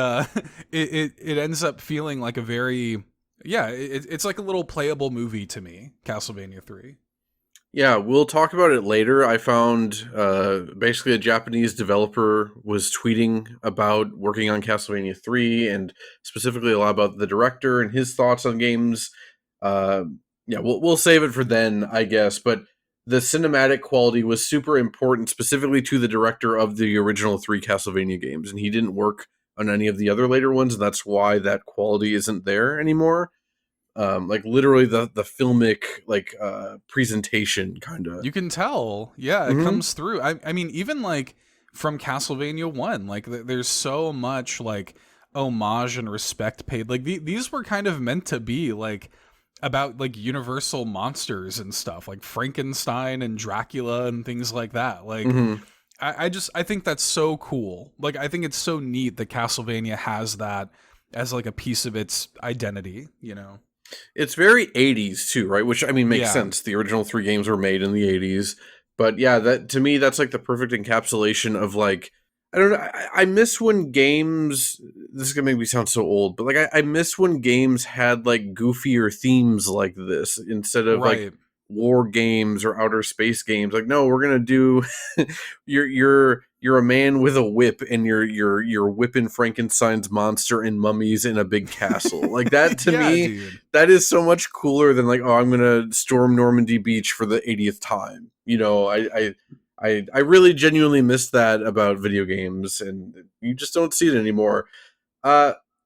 ends up feeling like a very, yeah, it's like a little playable movie to me, Castlevania 3. Yeah, we'll talk about it later. I found basically a Japanese developer was tweeting about working on Castlevania 3, and specifically a lot about the director and his thoughts on games. Yeah, we'll save it for then, I guess. But the cinematic quality was super important, specifically to the director of the original 3 Castlevania games, and he didn't work on any of the other later ones, and that's why that quality isn't there anymore. Like literally the filmic like presentation kind of. You can tell, yeah, it comes through. I mean, even like from Castlevania 1, like there's so much like homage and respect paid. Like these were kind of meant to be like about like universal monsters and stuff, like Frankenstein and Dracula and things like that. Like I think that's so cool. Like I think it's so neat that Castlevania has that as like a piece of its identity, you know. It's very 80s too, right? Which I mean makes sense. The original 3 games were made in the 80s. But yeah, that to me that's like the perfect encapsulation of like, I don't know, I miss when games, this is gonna make me sound so old, but like I miss when games had like goofier themes like this instead of like war games or outer space games. Like, no, we're gonna do your you're a man with a whip and you're whipping Frankenstein's monster and mummies in a big castle. Like that to Yeah, me, dude. that is so much cooler than like, oh, I'm gonna storm Normandy Beach for the 80th time. You know, I really genuinely miss that about video games, and you just don't see it anymore.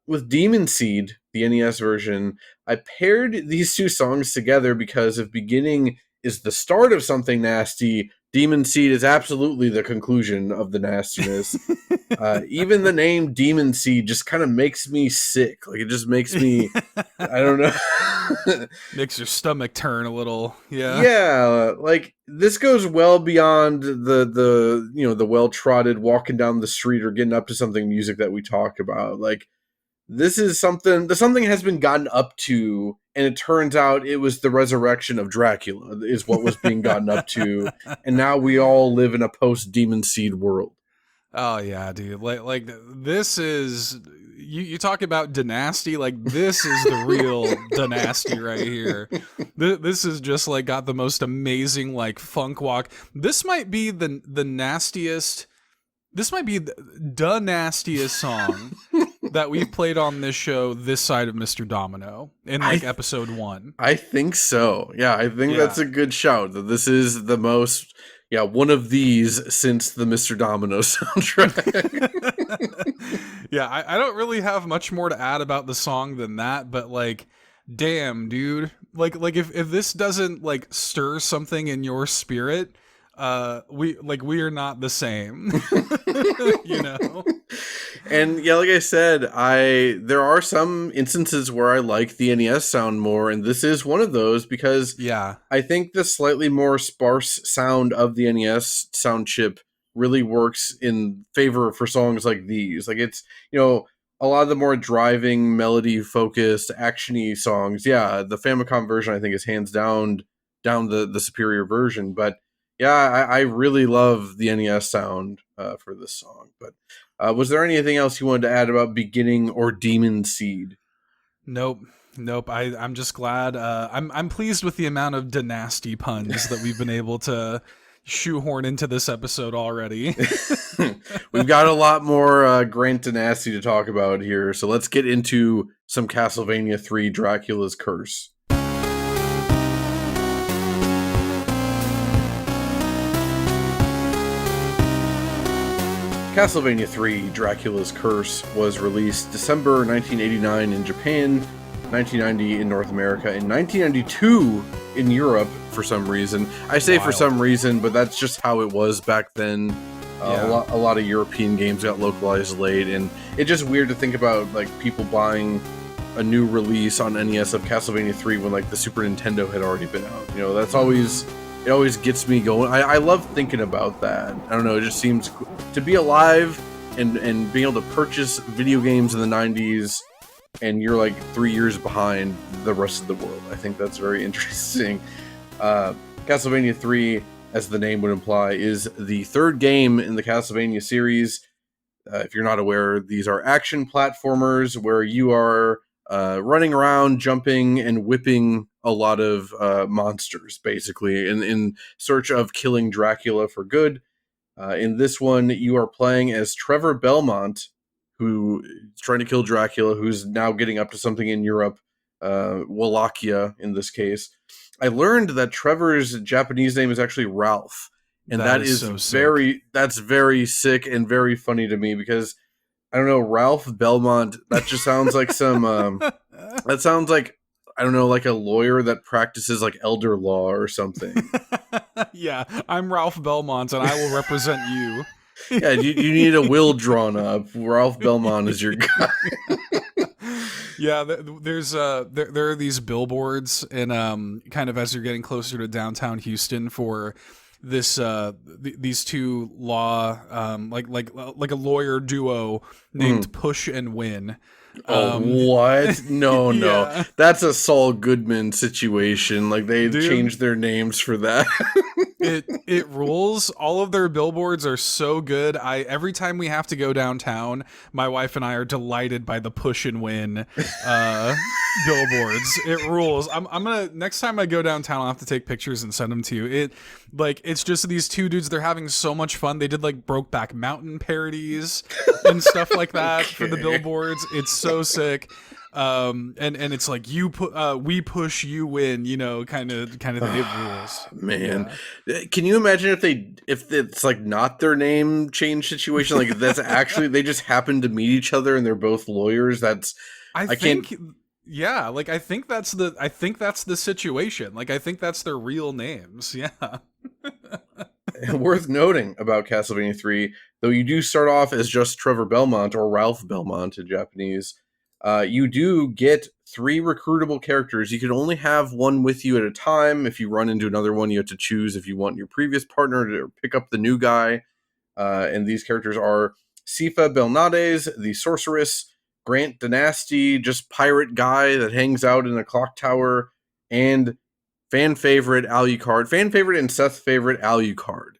With Demon Seed, the NES version, I paired these two songs together because if beginning is the start of something nasty, Demon Seed is absolutely the conclusion of the nastiness. Even the name Demon Seed just kind of makes me sick. Like it just makes me, I don't know. Makes your stomach turn a little. Yeah. Yeah, like this goes well beyond the you know the well trotted walking down the street or getting up to something music that we talk about. Like this is something has been gotten up to, and it turns out it was the resurrection of Dracula is what was being gotten up to, and now we all live in a post Demon Seed world. Oh yeah, dude. Like this is you talk about DaNasty, like this is the real DaNasty right here. This is just like got the most amazing like funk walk. This might be the nastiest. This might be the nastiest song that we've played on this show this side of Mr. Domino in like episode 1. I think so. Yeah, I think that's a good shout. That this is the most, one of these since the Mr. Domino soundtrack. Yeah, I don't really have much more to add about the song than that, but like, damn, dude. Like if this doesn't like stir something in your spirit, we are not the same. You know. And yeah, like I said, there are some instances where I like the NES sound more, and this is one of those because I think the slightly more sparse sound of the NES sound chip really works in favor for songs like these. Like it's, a lot of the more driving, melody focused, actiony songs. Yeah, the Famicom version I think is hands down the superior version, but yeah, I really love the NES sound for this song. But was there anything else you wanted to add about Beginning or Demon Seed? Nope. I'm just glad. I'm pleased with the amount of DaNasty puns that we've been able to shoehorn into this episode already. We've got a lot more Grant DaNasty to talk about here, so let's get into some Castlevania 3 Dracula's Curse. Castlevania 3 Dracula's Curse was released December 1989 in Japan, 1990 in North America, and 1992 in Europe for some reason. I say for some reason, but that's just how it was back then. A lot of European games got localized late, and it's just weird to think about like people buying a new release on NES of Castlevania 3 when like the Super Nintendo had already been out. That's always... It always gets me going. I love thinking about that. I don't know, it just seems cool. To be alive and being able to purchase video games in the 90s and you're like 3 years behind the rest of the world. I think that's very interesting. Castlevania 3, as the name would imply, is the third game in the Castlevania series. If you're not aware, these are action platformers where you are running around, jumping, and whipping a lot of monsters, basically, in search of killing Dracula for good. In this one, you are playing as Trevor Belmont, who is trying to kill Dracula, who's now getting up to something in Europe, Wallachia in this case. I learned that Trevor's Japanese name is actually Ralph, and that is so that's very sick and very funny to me because I don't know, Ralph Belmont, that just sounds like some that sounds like, I don't know, like a lawyer that practices like elder law or something. Yeah, I'm Ralph Belmont and I will represent you. Yeah, you need a will drawn up. Ralph Belmont is your guy. Yeah, there are these billboards, and kind of as you're getting closer to downtown Houston for this these two law like a lawyer duo named Push and Win. What? No, Yeah. that's a Saul Goodman situation. Like they changed their names for that. It rules. All of their billboards are so good. Every time we have to go downtown, my wife and I are delighted by the push and win billboards. It rules. I'm gonna, next time I go downtown, I'll have to take pictures and send them to you. It's just these two dudes, they're having so much fun. They did like Brokeback Mountain parodies and stuff like that for the billboards. It's so sick. And it's like we push, you win, kind of thing. It rules. Man, can you imagine if it's like not their name change situation? Like that's actually they just happen to meet each other and they're both lawyers. I think yeah, like I think that's the situation. Like I think that's their real names. Yeah. Worth noting about Castlevania 3, though you do start off as just Trevor Belmont or Ralph Belmont in Japanese. You do get 3 recruitable characters. You can only have one with you at a time. If you run into another one, you have to choose if you want your previous partner to pick up the new guy. And these characters are Sifa Belnades, the sorceress, Grant DaNasty, just pirate guy that hangs out in a clock tower, and fan favorite Alucard. Fan favorite and Seth favorite Alucard.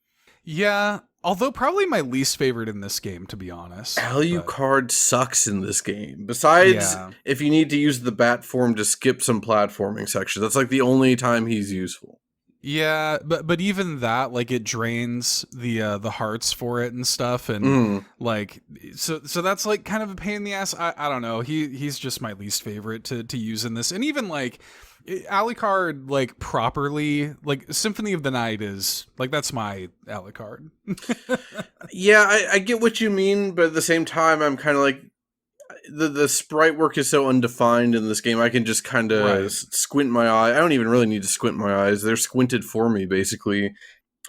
Yeah. Although probably my least favorite in this game, to be honest. Alucard sucks in this game. Besides, if you need to use the bat form to skip some platforming sections, that's like the only time he's useful. Yeah, but even that, like, it drains the hearts for it and stuff, and like so that's like kind of a pain in the ass. I don't know. He's just my least favorite to use in this, and even like. Alucard, like, properly, like, Symphony of the Night is, like, that's my Alucard. Yeah, I get what you mean, but at the same time, I'm kind of like, the sprite work is so undefined in this game, I can just kind of squint my eye. I don't even really need to squint my eyes. They're squinted for me, basically.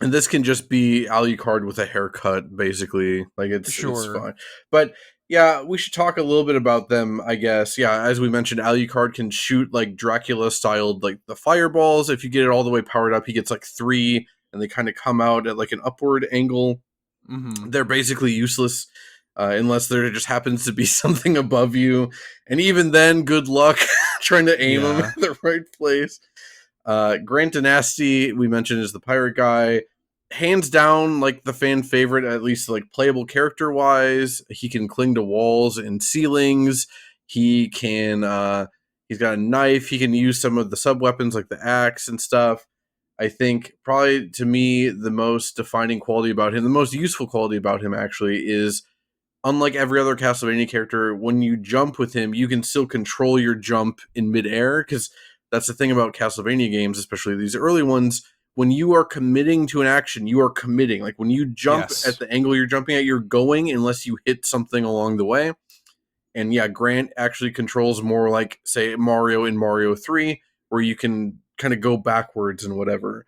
And this can just be Alucard with a haircut, basically. Like, it's fine. But... yeah, we should talk a little bit about them, I guess. Yeah, as we mentioned, Alucard can shoot, like, Dracula-styled, like, the fireballs. If you get it all the way powered up, he gets, like, 3, and they kind of come out at, like, an upward angle. Mm-hmm. They're basically useless, unless there just happens to be something above you. And even then, good luck trying to aim them at the right place. Grant DaNasty, we mentioned, is the pirate guy. Hands down, like, the fan favorite, at least, like, playable character-wise. He can cling to walls and ceilings. He can, he's got a knife. He can use some of the sub-weapons, like the axe and stuff. I think, probably, to me, the most defining quality about him, the most useful quality about him, actually, is, unlike every other Castlevania character, when you jump with him, you can still control your jump in midair, because that's the thing about Castlevania games, especially these early ones. When you are committing to an action, you are committing. Like, when you jump at the angle you're jumping at, you're going unless you hit something along the way. And yeah, Grant actually controls more like, say, Mario in Mario 3, where you can kind of go backwards and whatever.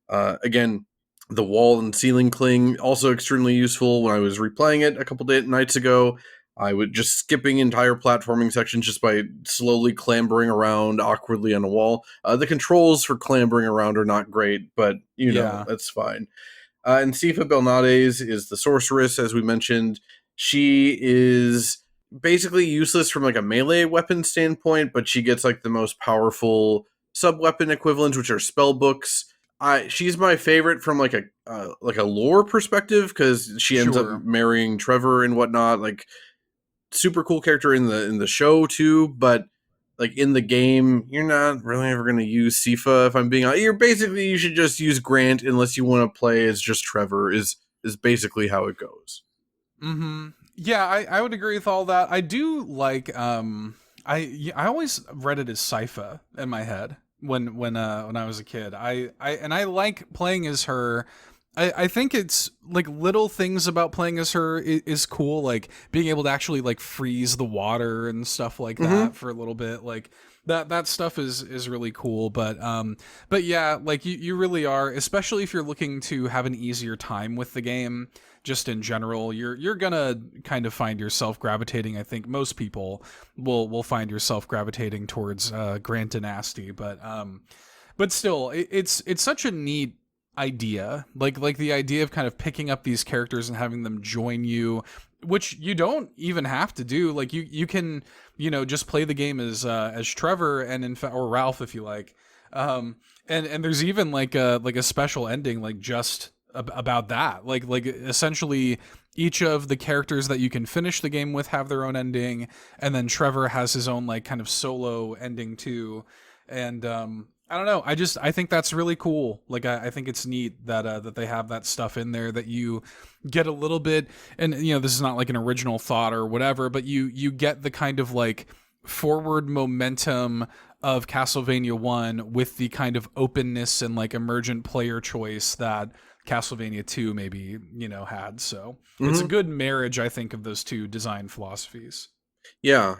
Again, the wall and ceiling cling, also extremely useful. When I was replaying it a couple nights ago, I would just skipping entire platforming sections just by slowly clambering around awkwardly on a wall. The controls for clambering around are not great, but, that's fine. And Sifa Belnades is the sorceress, as we mentioned. She is basically useless from, like, a melee weapon standpoint, but she gets, like, the most powerful sub-weapon equivalents, which are spell books. She's my favorite from, like, a lore perspective, because she ends up marrying Trevor and whatnot, like... super cool character in the show too, but like in the game, you're not really ever going to use Sifa. If I'm being honest, you should just use Grant unless you want to play as just Trevor. Is basically how it goes. Mm-hmm. Yeah, I would agree with all that. I do like I always read it as Sypha in my head when I was a kid. I like playing as her. I think it's like little things about playing as her is cool, like being able to actually like freeze the water and stuff like that for a little bit. Like that stuff is really cool. But yeah, like you really are, especially if you're looking to have an easier time with the game, just in general, you're gonna kind of find yourself gravitating. I think most people will find yourself gravitating towards Grant DaNasty, but still, it's such a neat idea, like the idea of kind of picking up these characters and having them join you, which you don't even have to do. Like you can just play the game as Trevor and or Ralph if you like, And there's even like a special ending like just about that. Like essentially each of the characters that you can finish the game with have their own ending, and then Trevor has his own like kind of solo ending too. And I don't know. I think that's really cool. Like I think it's neat that that they have that stuff in there, that you get a little bit, and you know, this is not like an original thought or whatever, but you get the kind of like forward momentum of Castlevania 1 with the kind of openness and like emergent player choice that Castlevania 2 maybe, you know, had. So it's a good marriage, I think, of those two design philosophies. Yeah,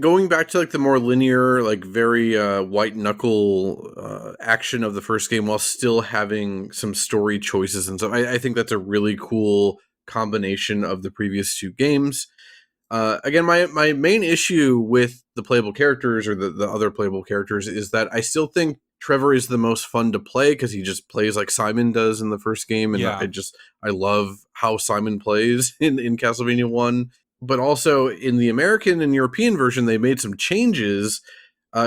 going back to like the more linear, like very white knuckle action of the first game while still having some story choices and stuff. I think that's a really cool combination of the previous two games. Again, my main issue with the playable characters, or the other playable characters, is that I still think Trevor is the most fun to play because he just plays like Simon does in the first game, and Yeah. I love how Simon plays in Castlevania 1. But also in the American and European version, they made some changes.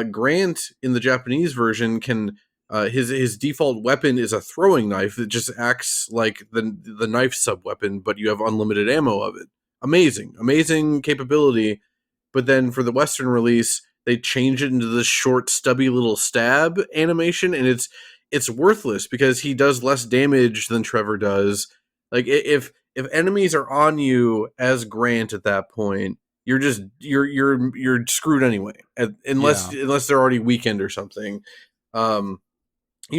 Grant in the Japanese version can his default weapon is a throwing knife that just acts like the knife sub weapon, but you have unlimited ammo of it. Amazing capability. But then for the Western release, they change it into this short, stubby little stab animation, and it's worthless because he does less damage than Trevor does. Like if enemies are on you as Grant at that point, you're screwed anyway, unless they're already weakened or something. You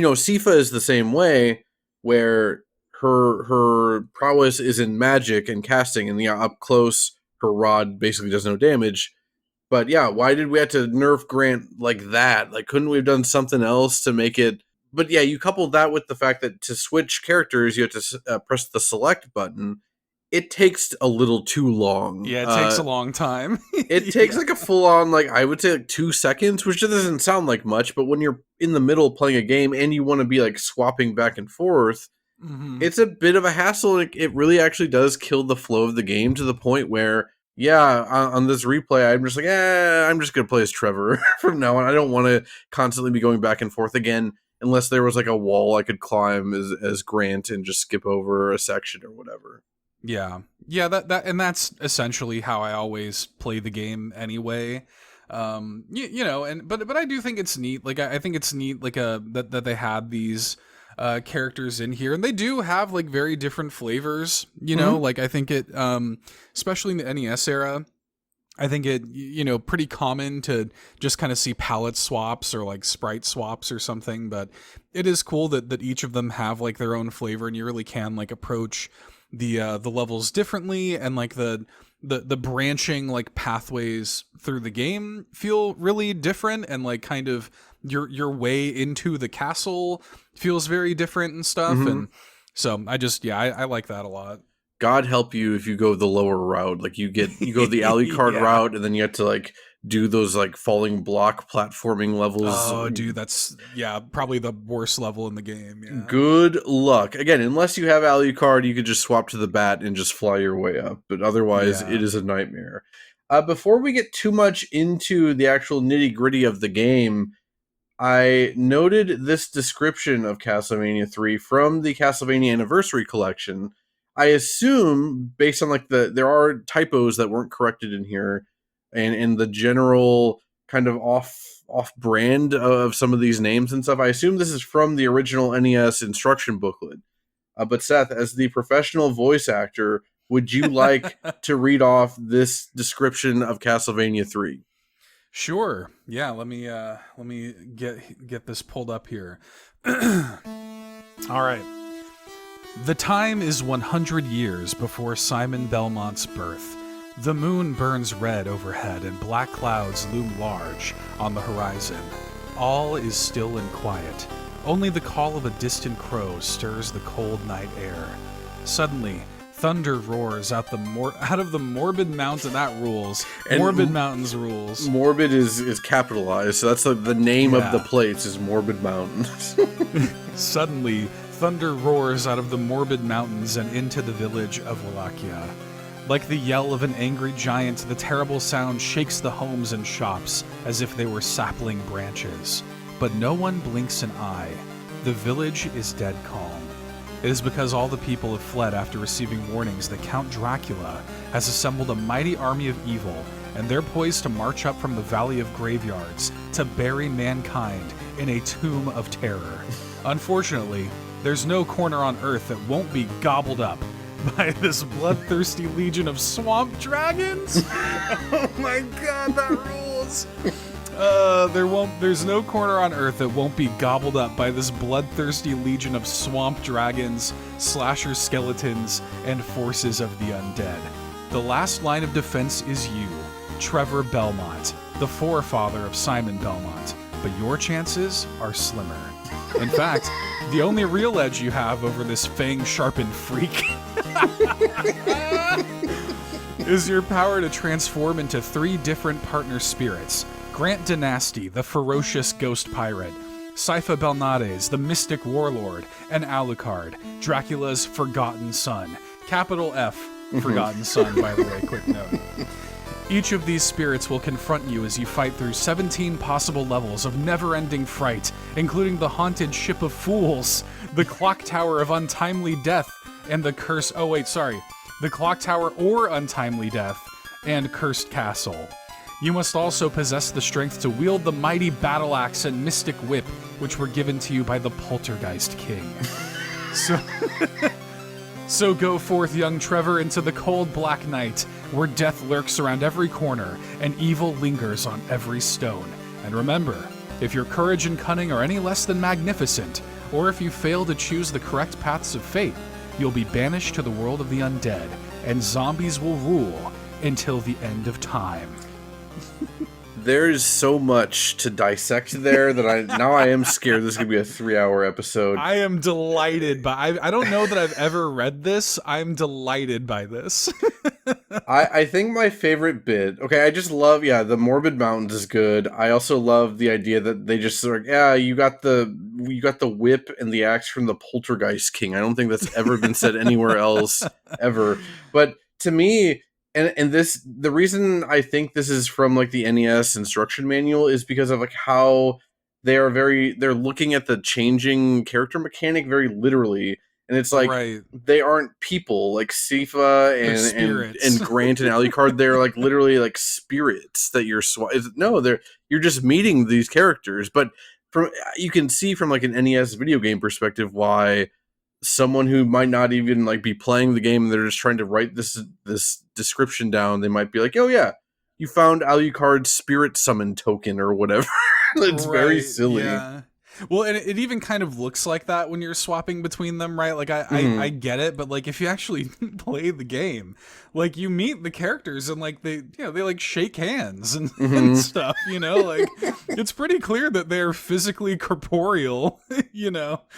know, Sifa is the same way, where her prowess is in magic and casting, and up close her rod basically does no damage. But yeah, why did we have to nerf Grant like that? Like, couldn't we have done something else to make it? But yeah, you couple that with the fact that to switch characters, you have to press the select button. It takes a little too long. Yeah, it takes a long time. It takes like a full-on, like, I would say like 2 seconds, which doesn't sound like much, but when you're in the middle playing a game and you want to be like swapping back and forth, it's a bit of a hassle. It really actually does kill the flow of the game to the point where, yeah, on this replay, I'm just like, I'm just going to play as Trevor from now on. I don't want to constantly be going back and forth again, unless there was like a wall I could climb as Grant and just skip over a section or whatever. Yeah, and that's essentially how I always play the game anyway. You know, and but I do think it's neat. Like I think it's neat, like that they had these characters in here, and they do have like very different flavors. You know, like I think it, especially in the NES era, I think it, you know, pretty common to just kind of see palette swaps or like sprite swaps or something. But it is cool that each of them have like their own flavor, and you really can like approach the levels differently, and like the branching like pathways through the game feel really different, and like kind of your way into the castle feels very different and stuff. And so I like that a lot. God help you if you go the lower route. Like you go the Alucard route, and then you have to like do those like falling block platforming levels. Oh, dude, that's probably the worst level in the game. Yeah. Good luck. Again, unless you have Alucard, you could just swap to the bat and just fly your way up. But otherwise, it is a nightmare. Before we get too much into the actual nitty gritty of the game, I noted this description of Castlevania 3 from the Castlevania Anniversary Collection. I assume, based on like there are typos that weren't corrected in here, and the general kind of off brand of some of these names and stuff, I assume this is from the original NES instruction booklet. But Seth, as the professional voice actor, would you like to read off this description of Castlevania 3? Sure. Yeah, let me get this pulled up here. All right. The time is 100 years before Simon Belmont's birth. The moon burns red overhead, and black clouds loom large on the horizon. All is still and quiet. Only the call of a distant crow stirs the cold night air. Suddenly, thunder roars out of the Morbid Mountain. That rules. And Morbid Mountains rules. Morbid is capitalized, so that's the name of the place is Morbid Mountains. Suddenly, thunder roars out of the Morbid Mountains and into the village of Wallachia. Like the yell of an angry giant, the terrible sound shakes the homes and shops as if they were sapling branches. but no one blinks an eye. The village is dead calm. It is because all the people have fled after receiving warnings that Count Dracula has assembled a mighty army of evil, and they're poised to march up from the Valley of Graveyards to bury mankind in a tomb of terror. Unfortunately, there's no corner on Earth that won't be gobbled up by this bloodthirsty legion of swamp dragons. Oh my god, that rules! There's no corner on Earth that won't be gobbled up by this bloodthirsty legion of swamp dragons, slasher skeletons, and forces of the undead. The last line of defense is you, Trevor Belmont, the forefather of Simon Belmont, but your chances are slimmer. In fact, the only real edge you have over this fang-sharpened freak is your power to transform into 3 different partner spirits. Grant DaNasty, the ferocious ghost pirate, Sypha Belnades, the mystic warlord, and Alucard, Dracula's forgotten son. Capital F, forgotten son, by the way, quick note. Each of these spirits will confront you as you fight through 17 possible levels of never-ending fright, including the haunted Ship of Fools, the Clock Tower of Untimely Death, and the the Clock Tower or Untimely Death, and Cursed Castle. You must also possess the strength to wield the mighty battle axe and mystic whip, which were given to you by the Poltergeist King. So go forth, young Trevor, into the cold black night, where death lurks around every corner and evil lingers on every stone. And remember, if your courage and cunning are any less than magnificent, or if you fail to choose the correct paths of fate, you'll be banished to the world of the undead, and zombies will rule until the end of time. There's so much to dissect there that I am scared this is going to be a 3-hour episode. I am delighted by... I don't know that I've ever read this. I'm delighted by this. I think my favorite bit... Okay, I just love... the Morbid Mountains is good. I also love the idea that they just sort of... you got the whip and the axe from the Poltergeist King. I don't think that's ever been said anywhere else, ever. But to me... And this, the reason I think this is from like the NES instruction manual is because of like how they're looking at the changing character mechanic very literally. And it's like, They aren't people like Sypha and Grant and Alucard. They're like literally like spirits that you're you're just meeting these characters. But you can see from like an NES video game perspective why someone who might not even like be playing the game and they're just trying to write this description down, they might be like, oh yeah, you found Alucard's spirit summon token or whatever. It's very silly. Yeah. Well, and it even kind of looks like that when you're swapping between them, right? Like, I get it, but, like, if you actually play the game, like, you meet the characters and, like, they like, shake hands and stuff, Like, it's pretty clear that they're physically corporeal, And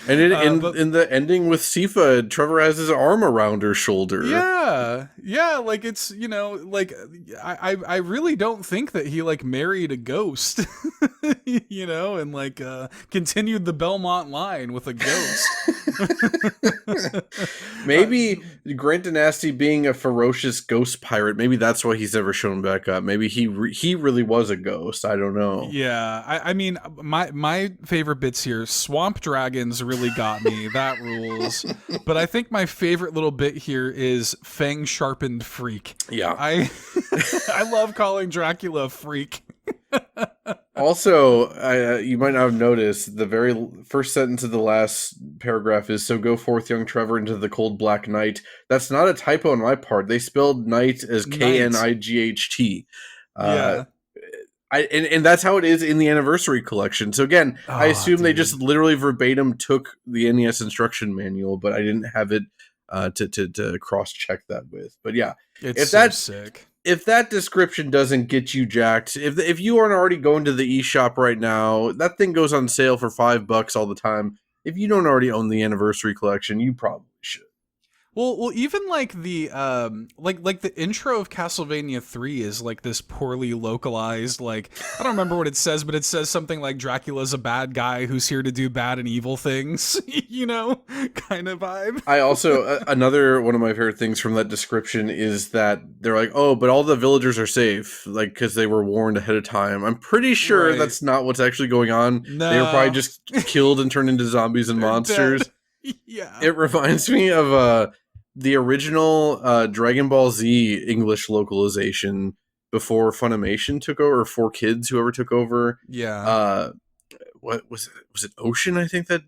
in the ending with Sypha, Trevor has his arm around her shoulder. Yeah, like, it's, like, I really don't think that he, like, married a ghost, and, like, continued the Belmont line with a ghost. Maybe Grant DaNasty being a ferocious ghost pirate, maybe that's why he's never shown back up. Maybe he really was a ghost. I don't know. Yeah, I mean, my favorite bits here, swamp dragons really got me. That rules. But I think my favorite little bit here is fang sharpened freak. Yeah. I love calling Dracula a freak. Also, you might not have noticed, the very first sentence of the last paragraph is, so go forth, young Trevor, into the cold black night. That's not a typo on my part. They spelled night as Knight. And that's how it is in the Anniversary Collection. So again, I assume they just literally verbatim took the NES instruction manual, but I didn't have it to cross-check that with. But yeah, it's so sick. If that description doesn't get you jacked, if you aren't already going to the eShop right now, that thing goes on sale for $5 all the time. If you don't already own the Anniversary Collection, you probably should. Well, even like the like the intro of Castlevania 3 is like this poorly localized, like, I don't remember what it says, but it says something like Dracula's a bad guy who's here to do bad and evil things, you know, kind of vibe. I also, another one of my favorite things from that description is that they're like, oh, but all the villagers are safe, like, because they were warned ahead of time. I'm pretty sure Right. that's not what's actually going on. No. They were probably just killed and turned into zombies and They're monsters. dead. Yeah. It reminds me of the original Dragon Ball Z English localization before Funimation took over, or 4Kids, whoever took over. Yeah. What was it? Was it Ocean? I think that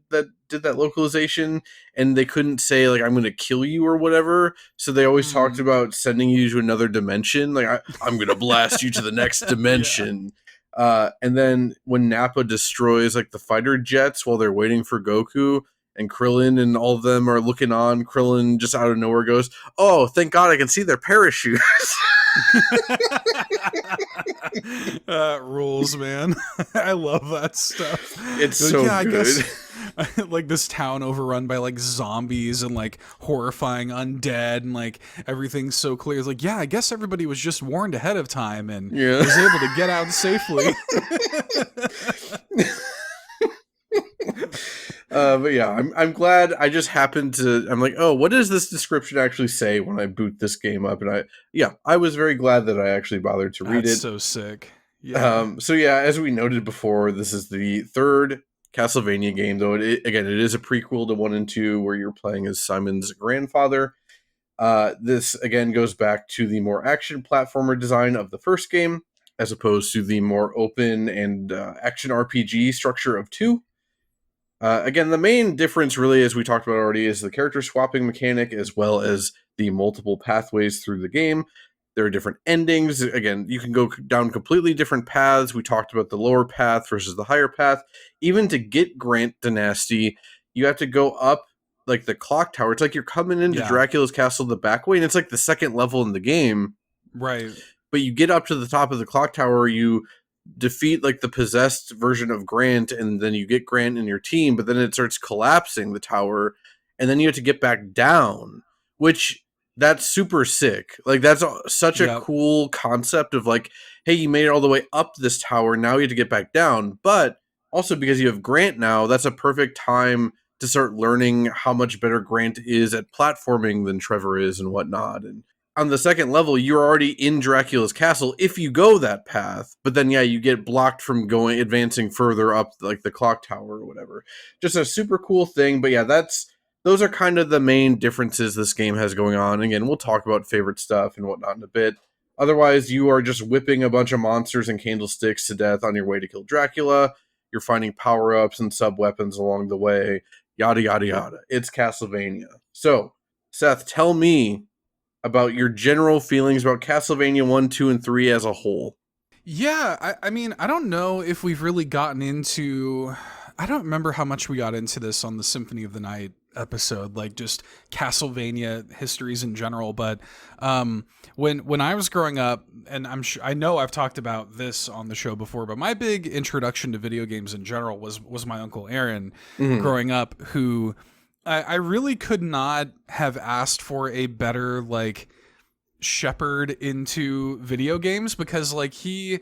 did that localization, and they couldn't say like, "I'm going to kill you" or whatever. So they always talked about sending you to another dimension. Like, I'm going to blast you to the next dimension. And then when Nappa destroys like the fighter jets while they're waiting for Goku, and Krillin and all of them are looking on, Krillin just out of nowhere goes, "Oh, thank God I can see their parachutes." Rules, man. I love that stuff. It's so good. I guess like this town overrun by like zombies and like horrifying undead and like everything's so clear. It's like, yeah, I guess everybody was just warned ahead of time and was able to get out safely. But yeah, I'm glad. I just happened to. I'm like, oh, what does this description actually say when I boot this game up? And I was very glad that I actually bothered to read That's it. so sick. Yeah. So yeah, as we noted before, this is the third Castlevania game, though it is a prequel to 1 and 2, where you're playing as Simon's grandfather. This again goes back to the more action platformer design of the first game, as opposed to the more open and action RPG structure of 2. Again, the main difference really, as we talked about already, is the character swapping mechanic, as well as the multiple pathways through the game. There are different endings. Again, you can go down completely different paths. We talked about the lower path versus the higher path. Even to get Grant DaNasty, you have to go up like the clock tower. It's like you're coming into Dracula's castle the back way, and it's like the second level in the game. Right. But you get up to the top of the clock tower, you defeat like the possessed version of Grant, and then you get Grant in your team, but then it starts collapsing the tower, and then you have to get back down, which that's super sick. Like, that's such a cool concept of like, hey, you made it all the way up this tower, now you have to get back down. But also because you have Grant now, that's a perfect time to start learning how much better Grant is at platforming than Trevor is and whatnot. And on the second level, you're already in Dracula's castle if you go that path, but then you get blocked from advancing further up like the clock tower or whatever. Just a super cool thing. But yeah, those are kind of the main differences this game has going on. Again, we'll talk about favorite stuff and whatnot in a bit. Otherwise, you are just whipping a bunch of monsters and candlesticks to death on your way to kill Dracula. You're finding power-ups and sub-weapons along the way. Yada, yada, yada. It's Castlevania. So, Seth, tell me about your general feelings about Castlevania 1, 2, and 3 as a whole. Yeah, I mean, I don't know if we've really gotten into... I don't remember how much we got into this on the Symphony of the Night episode, like just Castlevania histories in general. But when I was growing up, and I know I've talked about this on the show before, but my big introduction to video games in general was my Uncle Aaron growing up, who... I really could not have asked for a better like shepherd into video games, because like he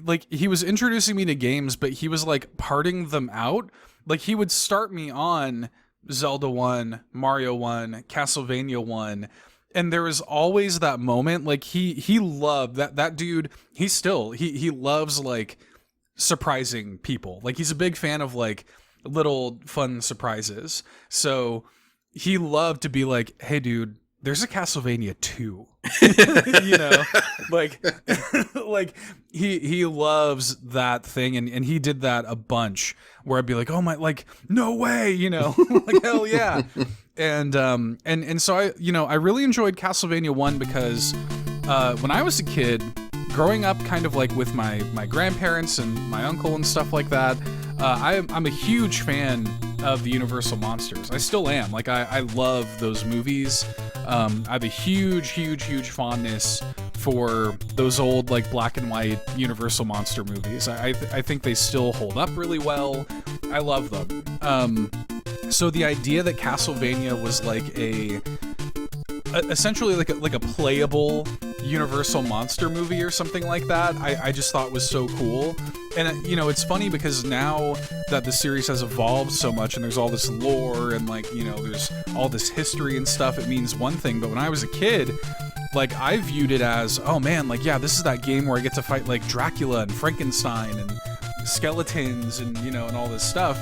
was introducing me to games, but he was like parting them out. Like, he would start me on Zelda 1, Mario 1, Castlevania 1, and there was always that moment. Like, he loved that dude. He loves like surprising people. Like, he's a big fan of like little fun surprises. So he loved to be like, hey dude, there's a Castlevania 2. You know, like like he loves that thing, and he did that a bunch, where I'd be like, oh my, like, no way, you know. Like, hell yeah. And so I really enjoyed Castlevania 1 because when I was a kid, growing up kind of like with my grandparents and my uncle and stuff like that, I'm a huge fan of the Universal monsters. I still am. Like, I love those movies. I have a huge fondness for those old like black and white Universal monster movies. I think they still hold up really well. I love them. So the idea that Castlevania was like essentially like a playable Universal monster movie or something like that, I just thought was so cool. And you know, it's funny because now that the series has evolved so much and there's all this lore and like, you know, there's all this history and stuff, it means one thing. But when I was a kid, like I viewed it as, oh man, like yeah, this is that game where I get to fight like Dracula and Frankenstein and skeletons and, you know, and all this stuff,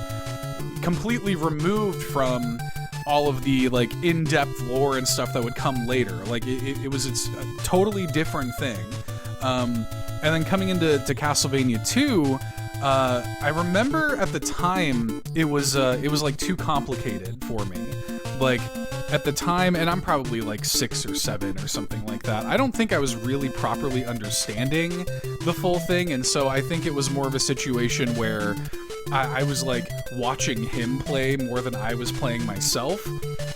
completely removed from all of the like in-depth lore and stuff that would come later. Like it was a totally different thing. And then coming into Castlevania 2, I remember at the time it was like too complicated for me. Like at the time, and I'm probably like 6 or 7 or something like that, I don't think I was really properly understanding the full thing, and so I think it was more of a situation where I was like watching him play more than I was playing myself.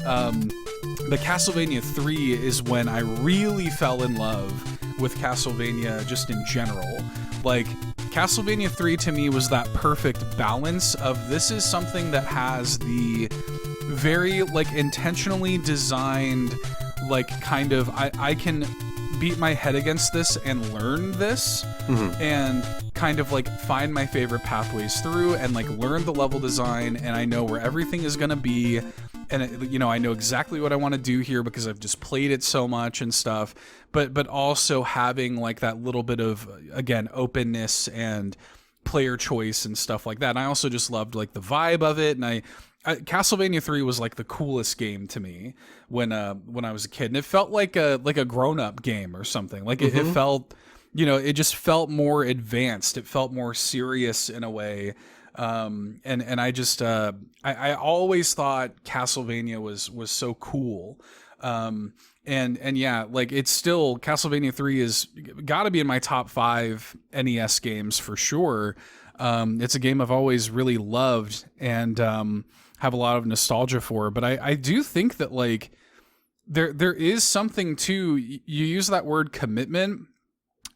But Castlevania 3 is when I really fell in love with Castlevania just in general. Like, Castlevania 3 to me was that perfect balance of this is something that has the very, like, intentionally designed, like, kind of, I can beat my head against this and learn this, and kind of, like, find my favorite pathways through and, like, learn the level design, and I know where everything is gonna be, and it, you know, I know exactly what I want to do here because I've just played it so much and stuff, but also having like that little bit of, again, openness and player choice and stuff like that. And I also just loved like the vibe of it, and Castlevania 3 was like the coolest game to me when I was a kid, and it felt like a grown-up game or something. Like it felt, you know, it just felt more advanced. It felt more serious in a way. And I just I always thought Castlevania was so cool. And yeah, like it's still, Castlevania 3 is got to be in my top 5 NES games for sure. It's a game I've always really loved and have a lot of nostalgia for. But I do think that like there is something to, you use that word commitment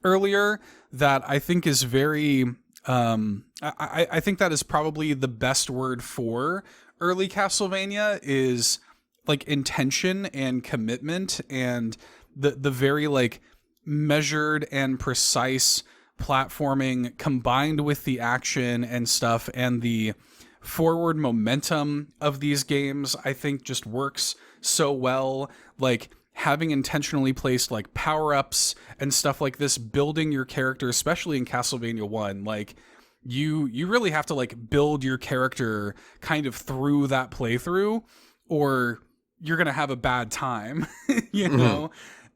earlier that I think is very I think that is probably the best word for early Castlevania, is like intention and commitment, and the very like measured and precise platforming combined with the action and stuff, and the forward momentum of these games I think just works so well. Like having intentionally placed like power-ups and stuff like this, building your character, especially in Castlevania 1, like you really have to like build your character kind of through that playthrough, or you're gonna have a bad time, you know.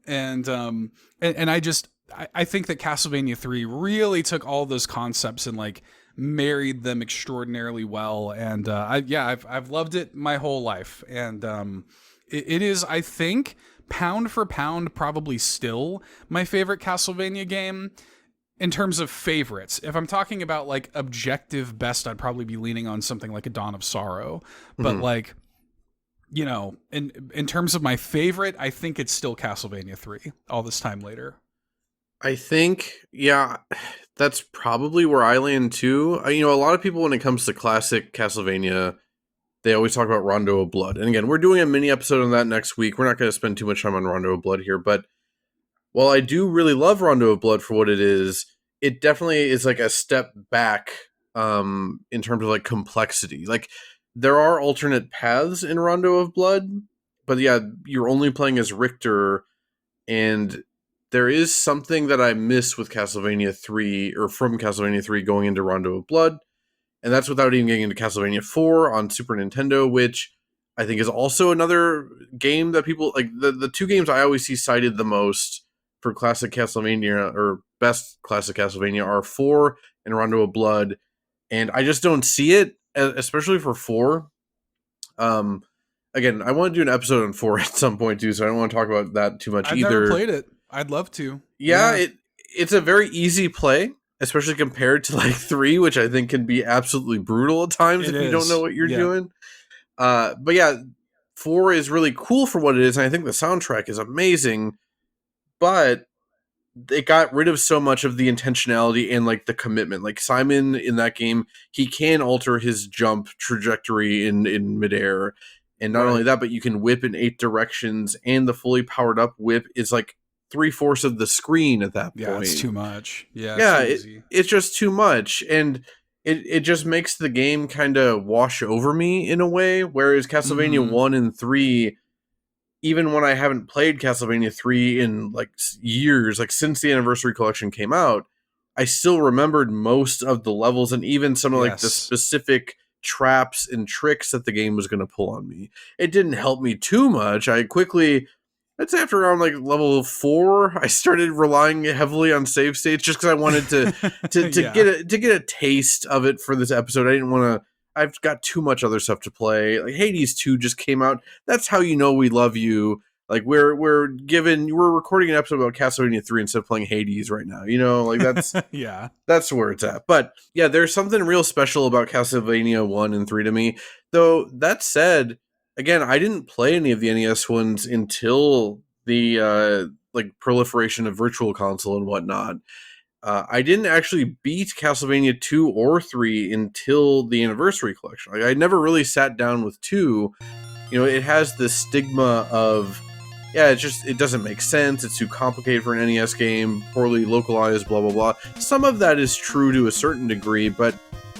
And I think that Castlevania 3 really took all those concepts and like married them extraordinarily well. And I've loved it my whole life, and it is, I think, pound for pound, probably still my favorite Castlevania game. In terms of favorites, if I'm talking about like objective best, I'd probably be leaning on something like a Dawn of Sorrow. But like, you know, in terms of my favorite, I think it's still Castlevania 3 all this time later. I think, yeah, that's probably where I land too. You know, a lot of people, when it comes to classic Castlevania, they always talk about Rondo of Blood. And again, we're doing a mini episode on that next week. We're not going to spend too much time on Rondo of Blood here, but while I do really love Rondo of Blood for what it definitely is like a step back in terms of like complexity. Like there are alternate paths in Rondo of Blood, but yeah, you're only playing as Richter, and there is something that I miss with Castlevania 3, or from Castlevania 3 going into Rondo of Blood, and that's without even getting into Castlevania 4 on Super Nintendo, which I think is also another game that people like. The two games I always see cited the most for classic Castlevania, or best classic Castlevania, are 4 and Rondo of Blood, and I just don't see it, especially for 4. Again, I want to do an episode on 4 at some point too, so I don't want to talk about that too much either. I've never played it. I'd love to. Yeah. It's a very easy play, especially compared to like 3, which I think can be absolutely brutal at times if you don't know what you're doing. But yeah, 4 is really cool for what it is, and I think the soundtrack is amazing. But it got rid of so much of the intentionality and like the commitment. Like Simon in that game, he can alter his jump trajectory in midair. And not only that, but you can whip in 8 directions, and the fully powered up whip is like 3/4 of the screen at that point. Yeah, it's too much. Yeah, it's just too much. And it just makes the game kind of wash over me in a way. Whereas Castlevania 1 and 3, even when I haven't played Castlevania 3 in like years, like since the Anniversary Collection came out, I still remembered most of the levels and even some of like the specific traps and tricks that the game was going to pull on me. It didn't help me too much. I'd say after around like level 4, I started relying heavily on save states just because I wanted to get a taste of it for this episode. I didn't want to. I've got too much other stuff to play. Like Hades 2 just came out. That's how you know we love you. Like we're recording an episode about Castlevania 3 instead of playing Hades right now. You know, like that's that's where it's at. But yeah, there's something real special about Castlevania 1 and 3 to me. Though that said, again, I didn't play any of the NES ones until the like proliferation of Virtual Console and whatnot. I didn't actually beat Castlevania 2 or 3 until the Anniversary Collection. Like I never really sat down with 2. You know, it has the stigma of, it doesn't make sense. It's too complicated for an NES game, poorly localized, blah, blah, blah. Some of that is true to a certain degree, but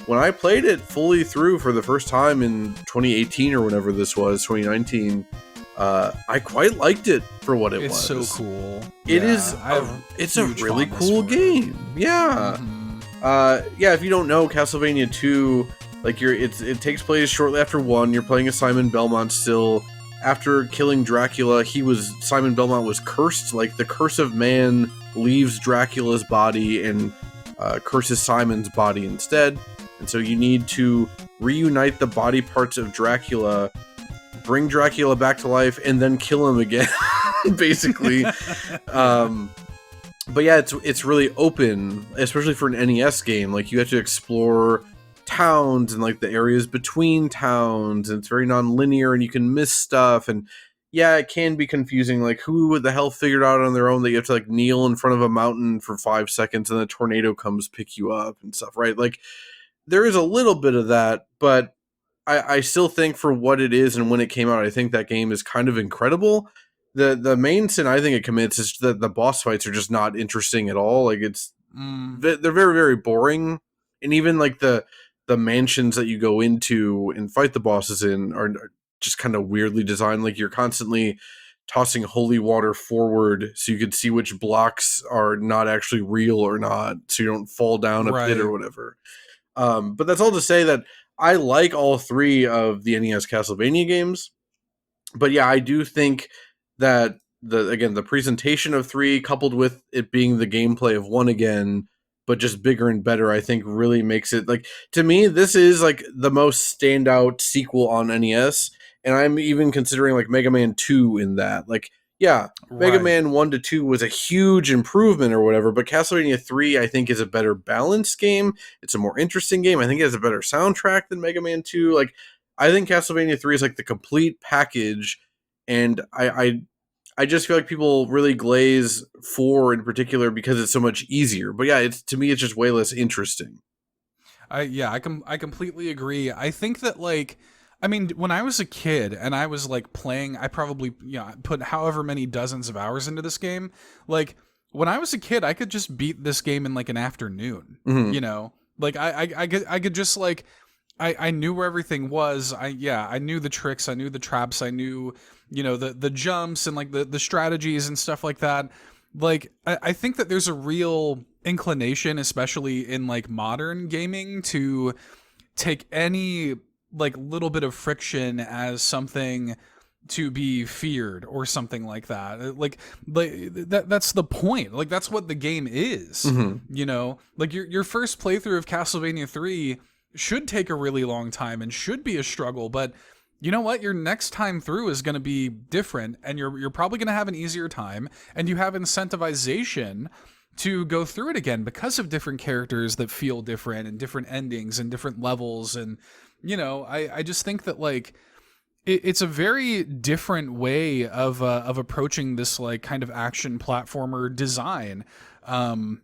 when I played it fully through for the first time in 2018 or whenever this was, 2019, I quite liked it for what it was. It's so cool. It's a really cool game. Yeah. If you don't know, Castlevania 2, like it takes place shortly after 1. You're playing as Simon Belmont still. After killing Dracula, Simon Belmont was cursed. Like the curse of man leaves Dracula's body and curses Simon's body instead. And so you need to reunite the body parts of Dracula, bring Dracula back to life, and then kill him again, basically. But yeah, it's really open, especially for an NES game. Like you have to explore towns and like the areas between towns, and it's very non-linear, and you can miss stuff. And yeah, it can be confusing. Like who the hell figured out on their own that you have to like kneel in front of a mountain for 5 seconds and a tornado comes pick you up and stuff, right? Like there is a little bit of that, but I still think for what it is and when it came out, I think that game is kind of incredible. The main sin I think it commits is that the boss fights are just not interesting at all. Like they're very, very boring. And even like the mansions that you go into and fight the bosses in are just kind of weirdly designed. Like you're constantly tossing holy water forward so you can see which blocks are not actually real or not, so you don't fall down a pit or whatever. But that's all to say that I like all 3 of the NES Castlevania games. But yeah, I do think that the presentation of 3 coupled with it being the gameplay of 1 again, but just bigger and better, I think really makes it, like, to me, this is like the most standout sequel on NES. And I'm even considering like Mega Man 2 in that. Like, yeah, Mega Man 1 to 2 was a huge improvement or whatever, but Castlevania 3, I think, is a better balanced game. It's a more interesting game. I think it has a better soundtrack than Mega Man 2. Like, I think Castlevania 3 is like the complete package, and I just feel like people really glaze 4 in particular because it's so much easier. But yeah, to me, it's just way less interesting. I completely agree. I think that, like, I mean, when I was a kid and I was like playing, I probably put however many dozens of hours into this game. Like when I was a kid, I could just beat this game in like an afternoon. You know, like I could just like I knew where everything was. I knew the tricks, I knew the traps, I knew the jumps and like the strategies and stuff like that. Like I think that there's a real inclination, especially in like modern gaming, to take any like little bit of friction as something to be feared or something like that. Like that's the point. Like that's what the game is. Like your first playthrough of Castlevania 3 should take a really long time and should be a struggle, but you know what? Your next time through is going to be different, and you're probably going to have an easier time, and you have incentivization to go through it again because of different characters that feel different and different endings and different levels. And I just think that like it's a very different way of approaching this like kind of action platformer design. And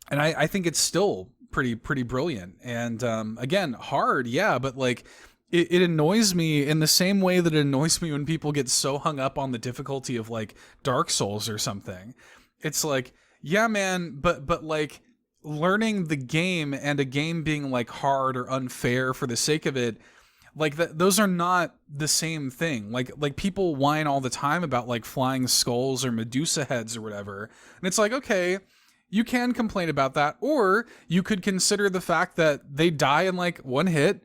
I think it's still pretty brilliant. And again, hard, yeah, but like it annoys me in the same way that it annoys me when people get so hung up on the difficulty of like Dark Souls or something. It's like, yeah, man, but like learning the game and a game being like hard or unfair for the sake of it, like those are not the same thing. Like people whine all the time about like flying skulls or Medusa heads or whatever, and it's like, okay, you can complain about that, or you could consider the fact that they die in like one hit.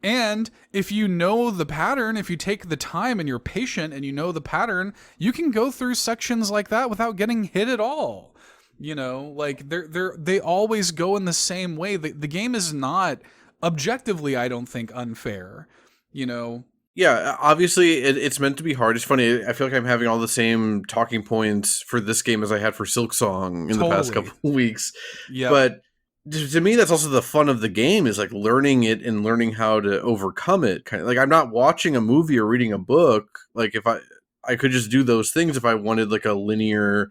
And if you know the pattern, if you take the time and you're patient and you know the pattern, you can go through sections like that without getting hit at all. You know, like they always go in the same way. The game is not objectively, I don't think, unfair. You know. Yeah, obviously it's meant to be hard. It's funny. I feel like I'm having all the same talking points for this game as I had for Silksong in the past couple of weeks. Yeah. But to me, that's also the fun of the game, is like learning it and learning how to overcome it. Kind of like, I'm not watching a movie or reading a book. Like, if I could just do those things if I wanted like a linear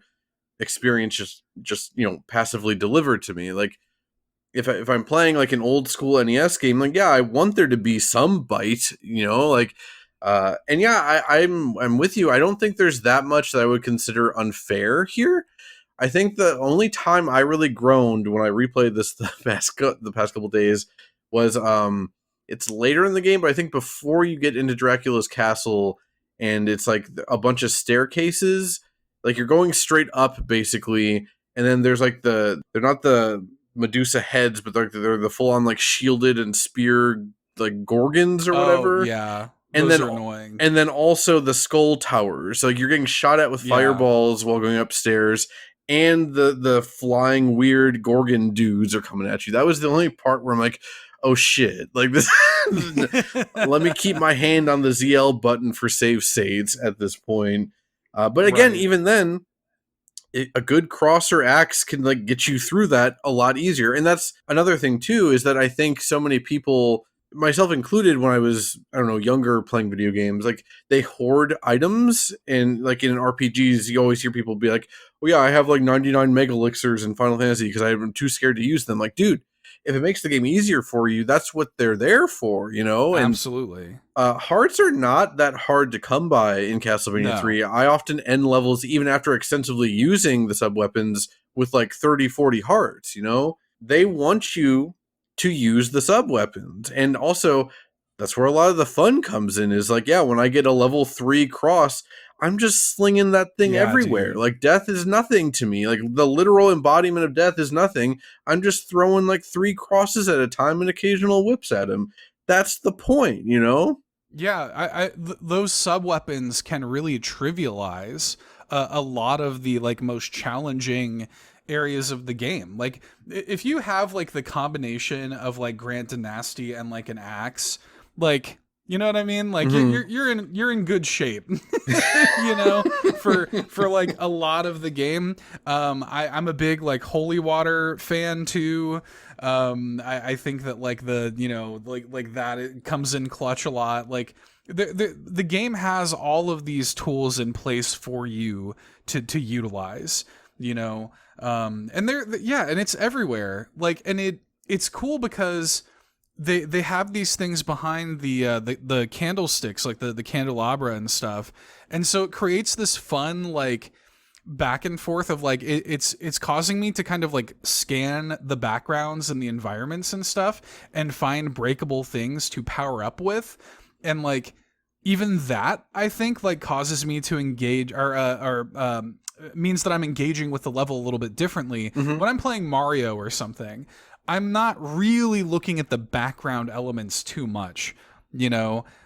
experience just passively delivered to me. Like, if I'm playing like an old school NES game, like, yeah, I want there to be some bite, like, and yeah, I'm with you. I don't think there's that much that I would consider unfair here. I think the only time I really groaned when I replayed this the past couple days was it's later in the game, but I think before you get into Dracula's castle, and it's like a bunch of staircases, like you're going straight up basically, and then there's like they're not the Medusa heads, but they're the full on like shielded and spear like gorgons or whatever. Yeah. And those then are annoying. And then also the skull towers. Like you're getting shot at with fireballs while going upstairs, and the flying weird gorgon dudes are coming at you. That was the only part where I'm like, oh shit. Like this let me keep my hand on the ZL button for save states at this point. But again, even then, a good cross or axe can like get you through that a lot easier. And that's another thing too, is that I think so many people, myself included, when I was, I don't know, younger playing video games, like they hoard items. And like in RPGs, you always hear people be like, well, yeah, I have like 99 mega elixirs in Final Fantasy because I'm too scared to use them. Like, dude, if it makes the game easier for you, that's what they're there for, And absolutely. Hearts are not that hard to come by in Castlevania 3. I often end levels, even after extensively using the sub-weapons, with like 30, 40 hearts, They want you to use the sub-weapons. And also, that's where a lot of the fun comes in, is like, yeah, when I get a level 3 cross, I'm just slinging that thing everywhere. Dude. Like, death is nothing to me. Like, the literal embodiment of death is nothing. I'm just throwing like 3 crosses at a time and occasional whips at him. That's the point, Yeah, those sub-weapons can really trivialize a lot of the like most challenging areas of the game. Like, if you have like the combination of like DaNasty and like an axe, like, you know what I mean? Like you're in good shape, for like a lot of the game. I'm a big like holy water fan too. I think that like like that, it comes in clutch a lot. Like the game has all of these tools in place for you to utilize, and and it's everywhere. Like, and it's cool because they have these things behind the candlesticks, like the candelabra and stuff, and so it creates this fun like back and forth of like it's causing me to kind of like scan the backgrounds and the environments and stuff and find breakable things to power up with, and like even that I think like causes me to engage or means that I'm engaging with the level a little bit differently. When I'm playing Mario or something, I'm not really looking at the background elements too much,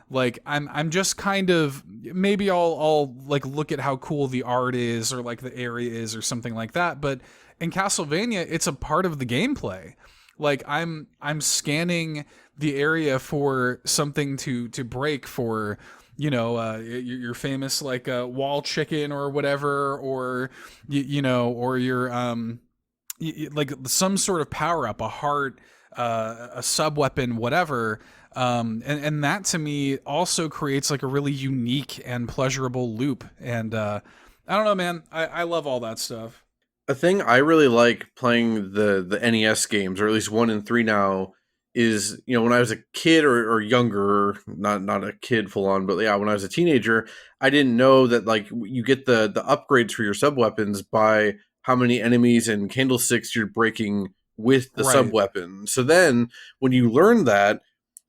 like I'm just kind of, maybe I'll like look at how cool the art is or like the area is or something like that. But in Castlevania, it's a part of the gameplay. Like I'm scanning the area for something to break, for, your famous like wall chicken or whatever, or, or your, like some sort of power up, a heart, a sub weapon, whatever. And that to me also creates like a really unique and pleasurable loop. And I don't know, man. I love all that stuff. A thing I really like playing the NES games, or at least 1 and 3 now, is, you know, when I was a kid or younger, not a kid full on, but yeah, when I was a teenager, I didn't know that like you get the upgrades for your sub weapons by how many enemies and candlesticks you're breaking with the sub Right. weapon. So then when you learn that,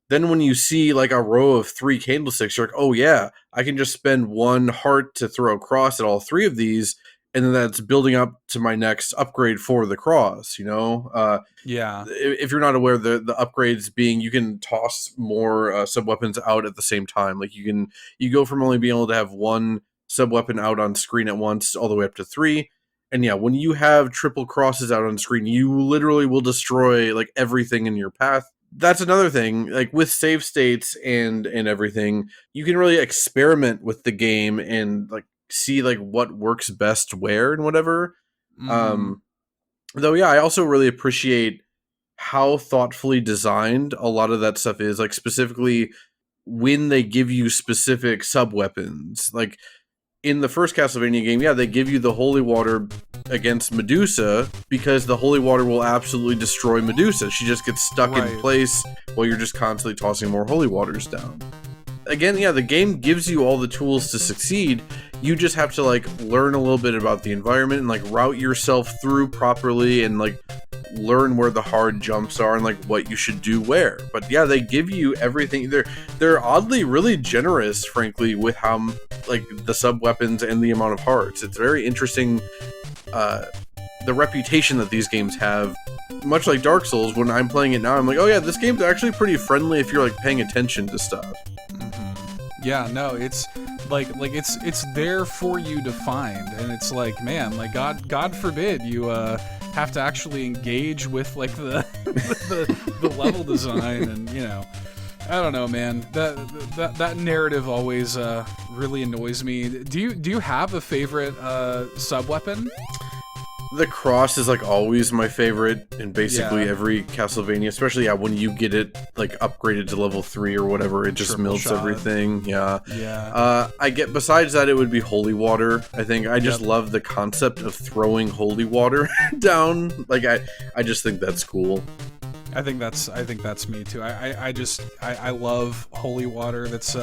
then when you see like a row of 3 candlesticks, you're like, oh yeah, I can just spend 1 heart to throw across at all 3 of these, and then that's building up to my next upgrade for the cross, you know? Yeah. If you're not aware, the upgrades being you can toss more sub weapons out at the same time. Like you go from only being able to have 1 sub weapon out on screen at once all the way up to 3. And yeah, when you have triple crosses out on screen, you literally will destroy like everything in your path. That's another thing. Like with save states and everything, you can really experiment with the game and like see like what works best where and whatever. Mm-hmm. Um, though, yeah, I also really appreciate how thoughtfully designed a lot of that stuff is. Like specifically when they give you specific sub weapons. Like in the first Castlevania game, yeah, they give you the holy water against Medusa because the holy water will absolutely destroy Medusa. She just gets stuck in Right. place while you're just constantly tossing more holy waters down. Again, yeah, the game gives you all the tools to succeed. You just have to like learn a little bit about the environment and like route yourself through properly and like learn where the hard jumps are and like what you should do where. But yeah, they give you everything. They're oddly really generous, frankly, with how like the sub weapons and the amount of hearts. It's very interesting. The reputation that these games have, much like Dark Souls. When I'm playing it now, I'm like, oh yeah, this game's actually pretty friendly if you're like paying attention to stuff. Yeah, no, it's like it's there for you to find, and it's like, man, like God forbid you have to actually engage with like the the level design, and you know, I don't know, man. That narrative always really annoys me. Do you have a favorite sub weapon? The cross is like always my favorite in basically Yeah. every Castlevania, especially yeah, when you get it like upgraded to level 3 or whatever, it just Triple melts shot. everything. Yeah. Yeah. I get besides that it would be holy water. I think I just Yep. love the concept of throwing holy water down. Like I just think that's cool. I think that's me too. I love holy water. That's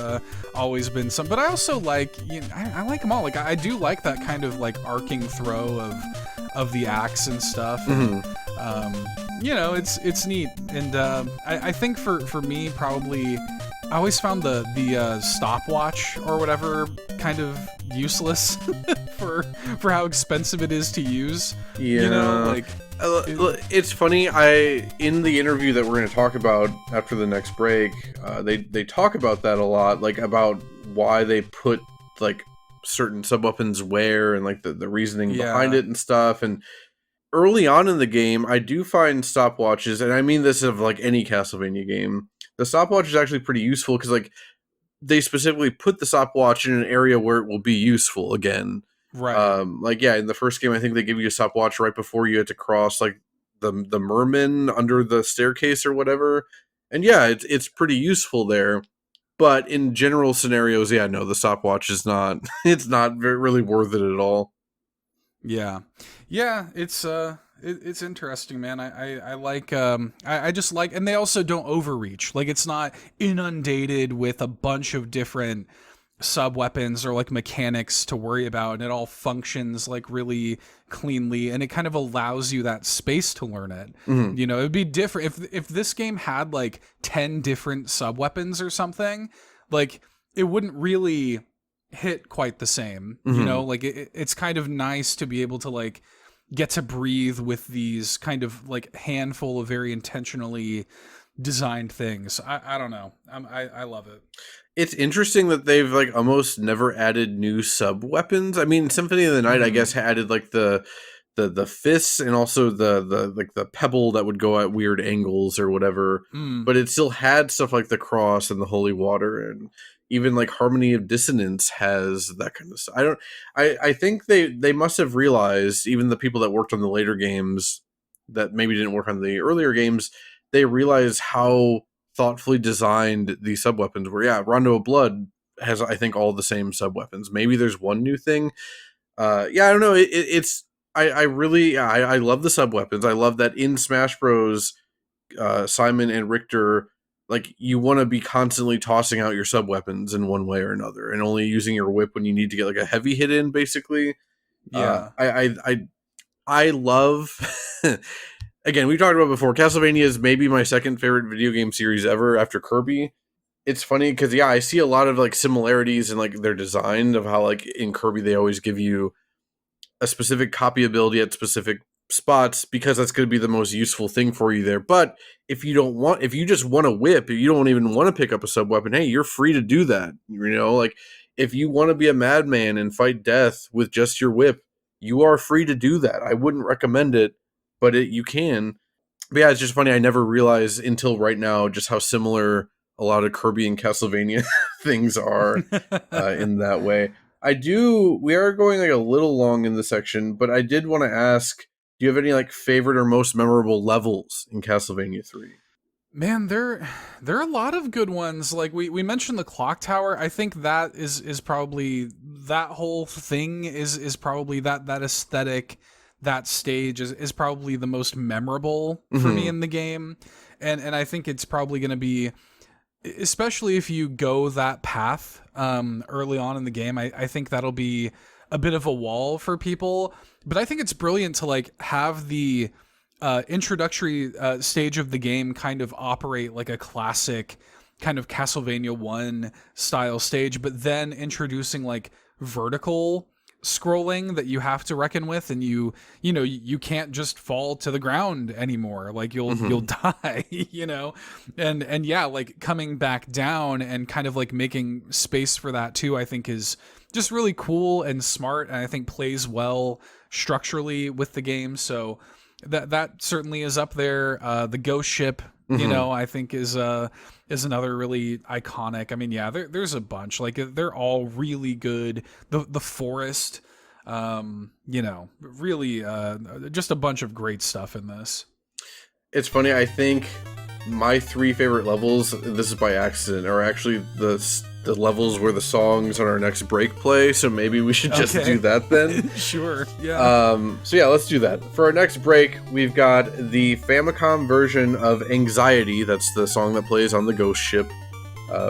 always been some, but I also like, you know, I like them all. Like I do like that kind of like arcing throw of the axe and stuff. And, you know, it's neat. And I think for me probably, I always found the stopwatch or whatever kind of useless for how expensive it is to use. Yeah. You know, like. It's funny. In the interview that we're going to talk about after the next break, they talk about that a lot, like about why they put like certain sub weapons where and like the reasoning behind it and stuff. And early on in the game, I do find stopwatches, and I mean this of like any Castlevania game. The stopwatch is actually pretty useful because like they specifically put the stopwatch in an area where it will be useful again. Right. Like yeah, in the first game, I think they give you a stopwatch right before you had to cross like the merman under the staircase or whatever, and yeah, it's pretty useful there. But in general scenarios, yeah, no, the stopwatch is not. It's not really worth it at all. Yeah, it's interesting, man. I like I just like, and they also don't overreach. Like it's not inundated with a bunch of different sub weapons or like mechanics to worry about, and it all functions like really cleanly, and it kind of allows you that space to learn it. You know, it'd be different if this game had like 10 different sub weapons or something. Like it wouldn't really hit quite the same. You know, like it's kind of nice to be able to like get to breathe with these kind of like handful of very intentionally designed things. I don't know. I love it. It's interesting that they've like almost never added new sub weapons. I mean, Symphony of the Night, I guess, added like the fists and also the like the pebble that would go at weird angles or whatever. But it still had stuff like the cross and the holy water, and even like Harmony of Dissonance has that kind of stuff. I think they must have realized, even the people that worked on the later games, that maybe didn't work on the earlier games, they realize how thoughtfully designed these sub-weapons were. Yeah, Rondo of Blood has, I think, all the same sub-weapons. Maybe there's one new thing. I don't know. I really, I love the sub-weapons. I love that in Smash Bros, Simon and Richter, like, you want to be constantly tossing out your sub-weapons in one way or another, and only using your whip when you need to get like a heavy hit in, basically. Yeah. I love again, we've talked about before, Castlevania is maybe my second favorite video game series ever after Kirby. It's funny because I see a lot of like similarities in like their design of how like in Kirby they always give you a specific copy ability at specific spots because that's going to be the most useful thing for you there. But if you just want to whip, if you don't even want to pick up a sub weapon, hey, you're free to do that. You know, like if you want to be a madman and fight death with just your whip, you are free to do that. I wouldn't recommend it, but you can. But yeah, it's just funny. I never realized until right now just how similar a lot of Kirby and Castlevania things are in that way. We are going like a little long in this section, but I did want to ask, do you have any like favorite or most memorable levels in Castlevania 3? Man, there are a lot of good ones. Like we mentioned the clock tower. I think that is probably, that whole thing is probably that aesthetic, that stage is probably the most memorable for me in the game. And I think it's probably going to be, especially if you go that path early on in the game, I think that'll be a bit of a wall for people. But I think it's brilliant to like have the introductory stage of the game kind of operate like a classic kind of Castlevania 1 style stage, but then introducing like vertical scrolling that you have to reckon with, and you can't just fall to the ground anymore, like you'll die, and yeah, like coming back down and kind of like making space for that too, I think is just really cool and smart, and I think plays well structurally with the game. So that certainly is up there. The ghost ship, I think is another really iconic. I mean, yeah, there's a bunch. Like they're all really good. The forest, really just a bunch of great stuff in this. It's funny. I think my 3 favorite levels, this is by accident, are actually the levels where the songs on our next break play, so maybe we should just do that then. Sure, yeah. So yeah, let's do that. For our next break, we've got the Famicom version of Anxiety, that's the song that plays on the ghost ship.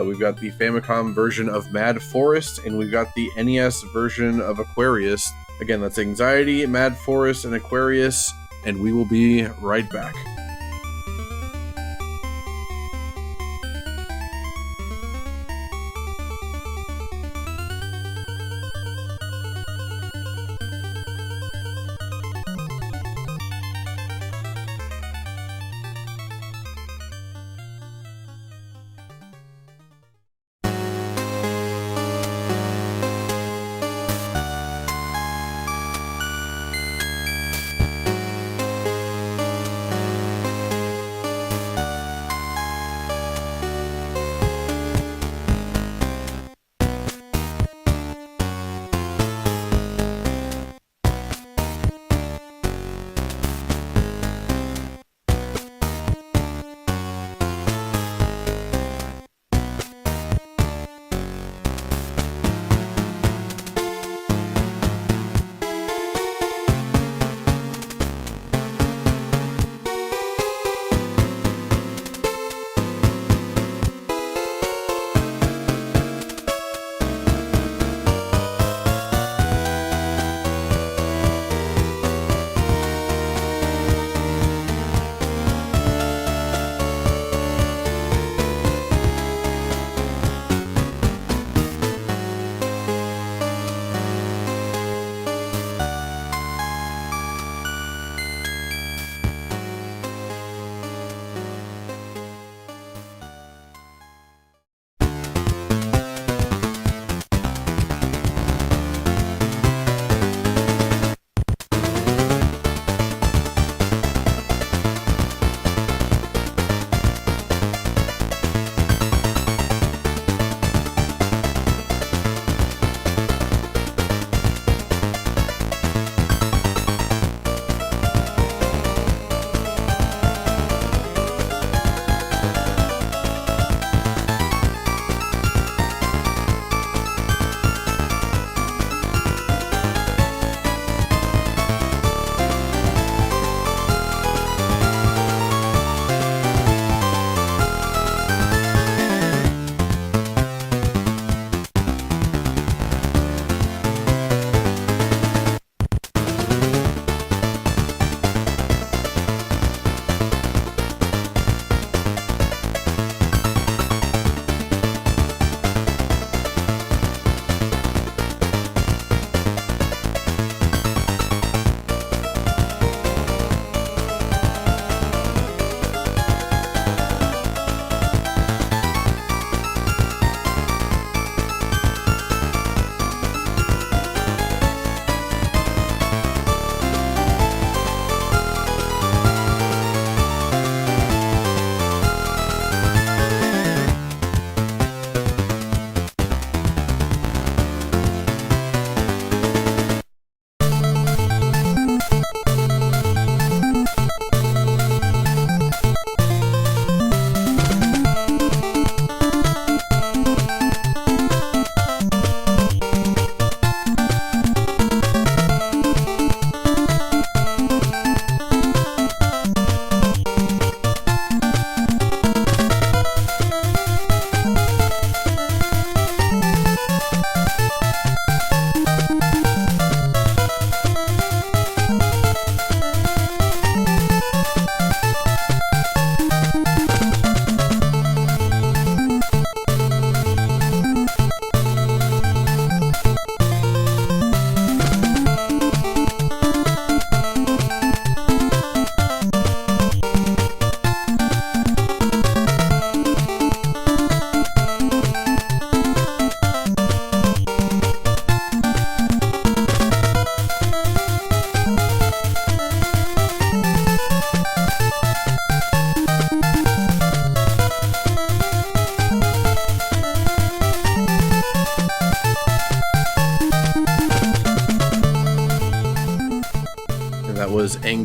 We've got the Famicom version of Mad Forest, and we've got the NES version of Aquarius. Again, that's Anxiety, Mad Forest, and Aquarius, and we will be right back.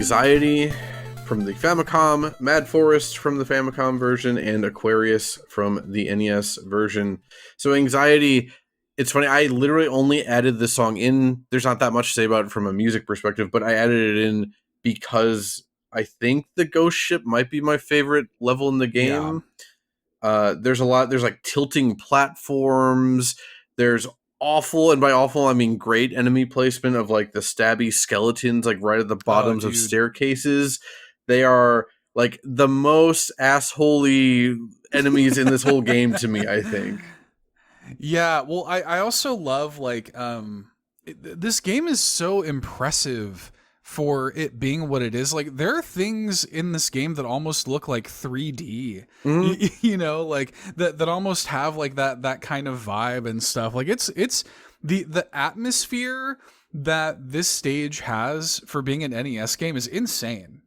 Anxiety from the Famicom, Mad Forest from the Famicom version, and Aquarius from the NES version. So Anxiety, it's funny, I literally only added this song in. There's not that much to say about it from a music perspective, but I added it in because I think the ghost ship might be my favorite level in the game. There's like tilting platforms. There's awful, and by awful I mean great enemy placement of like the stabby skeletons like right at the bottoms of staircases. They are like the most assholey enemies in this whole game to me, I think. Yeah, well, I also love like this game is so impressive for it being what it is. Like there are things in this game that almost look like 3D. You know, like that almost have like that kind of vibe and stuff. Like it's the atmosphere that this stage has for being an NES game is insane.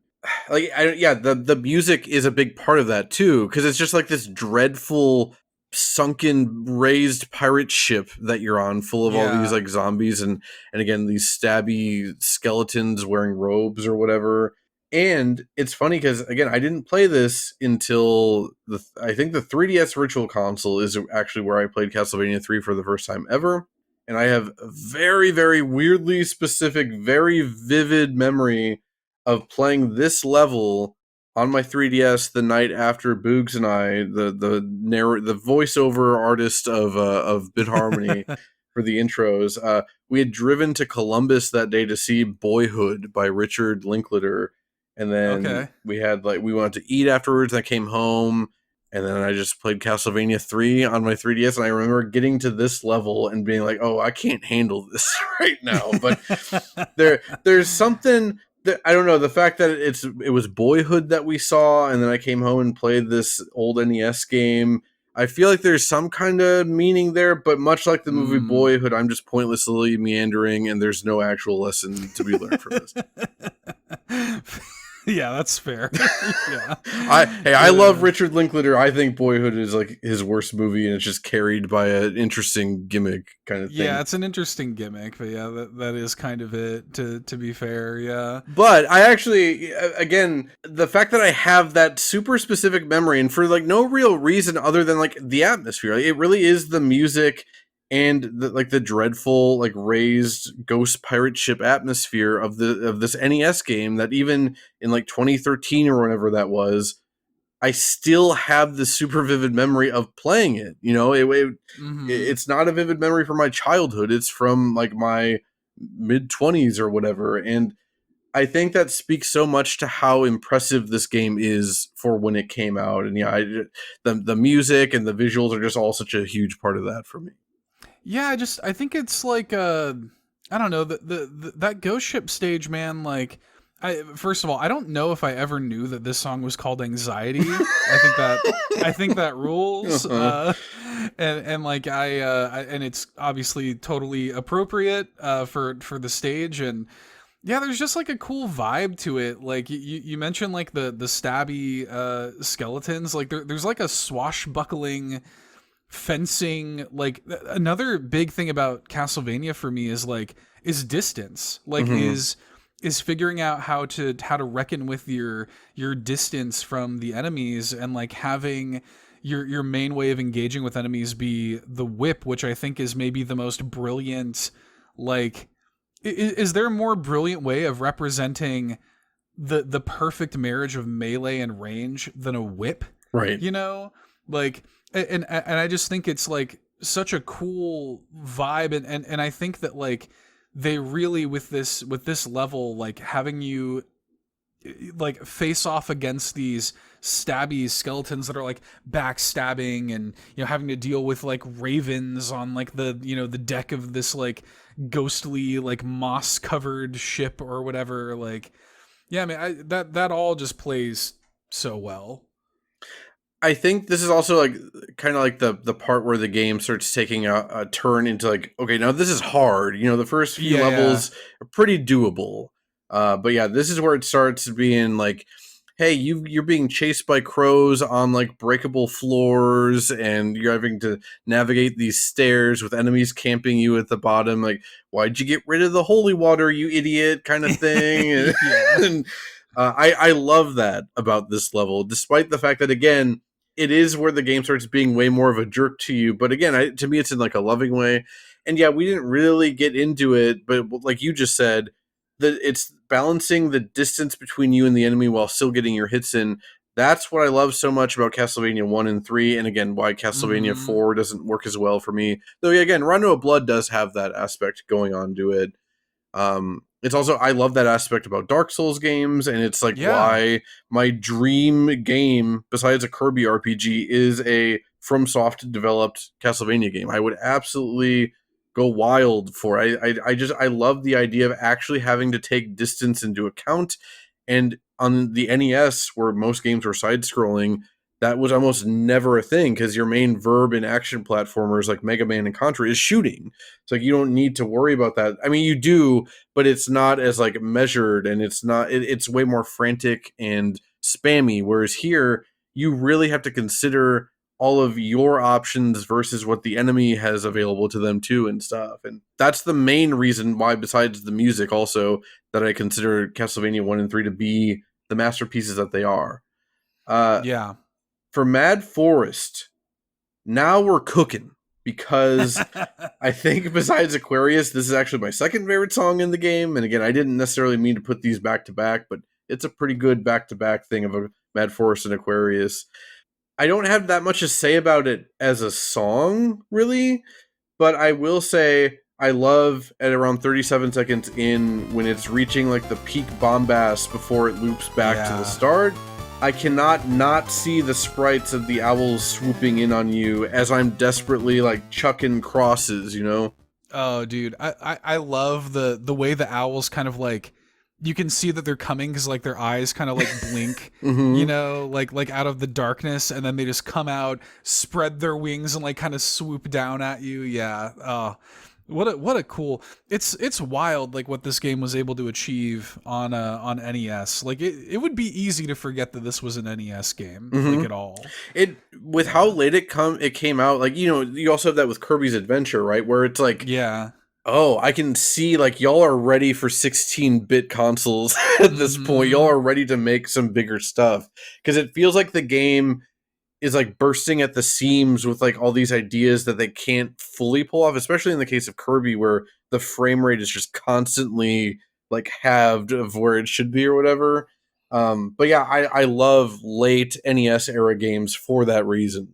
Like the music is a big part of that too, because it's just like this dreadful sunken raised pirate ship that you're on, full of all these like zombies and again these stabby skeletons wearing robes or whatever. And it's funny because again, I didn't play this until I think the 3DS Virtual Console is actually where I played Castlevania 3 for the first time ever. And I have a very, very weirdly specific, very vivid memory of playing this level on my 3DS the night after Boogs and I, the voiceover artist of Bit Harmony for the intros, we had driven to Columbus that day to see Boyhood by Richard Linklater, and then we wanted to eat afterwards. And I came home, and then I just played Castlevania 3 on my 3DS, and I remember getting to this level and being like, "Oh, I can't handle this right now." But there's something. I don't know, the fact that it was Boyhood that we saw, and then I came home and played this old NES game. I feel like there's some kind of meaning there, but much like the movie Boyhood, I'm just pointlessly meandering, and there's no actual lesson to be learned from this. Yeah, that's fair. Yeah. I love Richard Linklater. I think Boyhood is like his worst movie, and it's just carried by an interesting gimmick kind of thing. Yeah, it's an interesting gimmick, but yeah, that is kind of it, to be fair, yeah. But I actually, again, the fact that I have that super specific memory, and for like no real reason other than like the atmosphere, like, it really is the music and the dreadful like raised ghost pirate ship atmosphere of this NES game that even in like 2013 or whenever that was, I still have the super vivid memory of playing it. You know, it's not a vivid memory from my childhood. It's from like my mid-20s or whatever. And I think that speaks so much to how impressive this game is for when it came out. And yeah, the music and the visuals are just all such a huge part of that for me. Yeah, I think it's like I don't know, that ghost ship stage, man, like first of all, I don't know if I ever knew that this song was called Anxiety. I think that rules. And like and it's obviously totally appropriate for the stage. And yeah, there's just like a cool vibe to it. Like you mentioned like the stabby skeletons, like there's like a swashbuckling fencing. Like another big thing about Castlevania for me is distance, like is figuring out how to reckon with your distance from the enemies, and like having your main way of engaging with enemies be the whip, which I think is maybe the most brilliant. Like is there a more brilliant way of representing the perfect marriage of melee and range than a whip? Right. You know, like and I just think it's like such a cool vibe, and I think that like they really with this level, like having you like face off against these stabby skeletons that are like backstabbing, and you know having to deal with like ravens on like the deck of this like ghostly like moss covered ship or whatever. Like yeah, I mean that all just plays so well. I think this is also like kind of like the part where the game starts taking a turn into like, okay, now this is hard. You know, the first few levels are pretty doable. But yeah, this is where it starts being like, hey, you're being chased by crows on like breakable floors, and you're having to navigate these stairs with enemies camping you at the bottom. Like, why'd you get rid of the holy water, you idiot? Kind of thing. Yeah. And I love that about this level, despite the fact that again, it is where the game starts being way more of a jerk to you. But again, to me, it's in like a loving way. And yeah, we didn't really get into it, but like you just said, that it's balancing the distance between you and the enemy while still getting your hits in. That's what I love so much about Castlevania 1 and 3, and again, why Castlevania 4 doesn't work as well for me. Though, yeah, again, Rondo of Blood does have that aspect going on to it. It's also, I love that aspect about Dark Souls games, and it's like why my dream game, besides a Kirby RPG, is a FromSoft developed Castlevania game. I would absolutely go wild for. I love the idea of actually having to take distance into account. And on the NES, where most games were side-scrolling, that was almost never a thing because your main verb in action platformers like Mega Man and Contra is shooting. It's like you don't need to worry about that. I mean, you do, but it's not as like measured, and it's not. It's way more frantic and spammy. Whereas here, you really have to consider all of your options versus what the enemy has available to them too and stuff. And that's the main reason why, besides the music also, that I consider Castlevania 1 and 3 to be the masterpieces that they are. For Mad Forest, now we're cooking, because I think besides Aquarius, this is actually my second favorite song in the game. And again, I didn't necessarily mean to put these back to back, but it's a pretty good back to back thing of a Mad Forest and Aquarius. I don't have that much to say about it as a song, really, but I will say I love at around 37 seconds in, when it's reaching like the peak bombast before it loops back to the start. I cannot not see the sprites of the owls swooping in on you as I'm desperately like chucking crosses, you know? Oh, dude, I love the way the owls kind of like, you can see that they're coming because like their eyes kind of like blink, you know, like out of the darkness, and then they just come out, spread their wings, and like kind of swoop down at you. Yeah. Oh, what a cool. It's wild like what this game was able to achieve on NES. Like it would be easy to forget that this was an NES game, like at all. It, with how late it came out, like, you know, you also have that with Kirby's Adventure, right? Where it's like, oh, I can see, like, y'all are ready for 16-bit consoles at this point. Y'all are ready to make some bigger stuff. Because it feels like the game is, like, bursting at the seams with, like, all these ideas that they can't fully pull off, especially in the case of Kirby, where the frame rate is just constantly, like, halved of where it should be or whatever. But yeah, I love late NES-era games for that reason.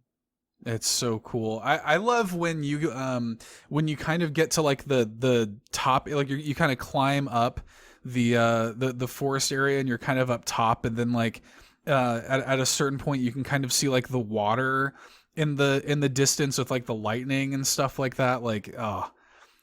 It's so cool. I love when you kind of get to like the top, like you kind of climb up the forest area, and you're kind of up top, and then like at a certain point you can kind of see like the water in the distance with like the lightning and stuff like that. Like, oh,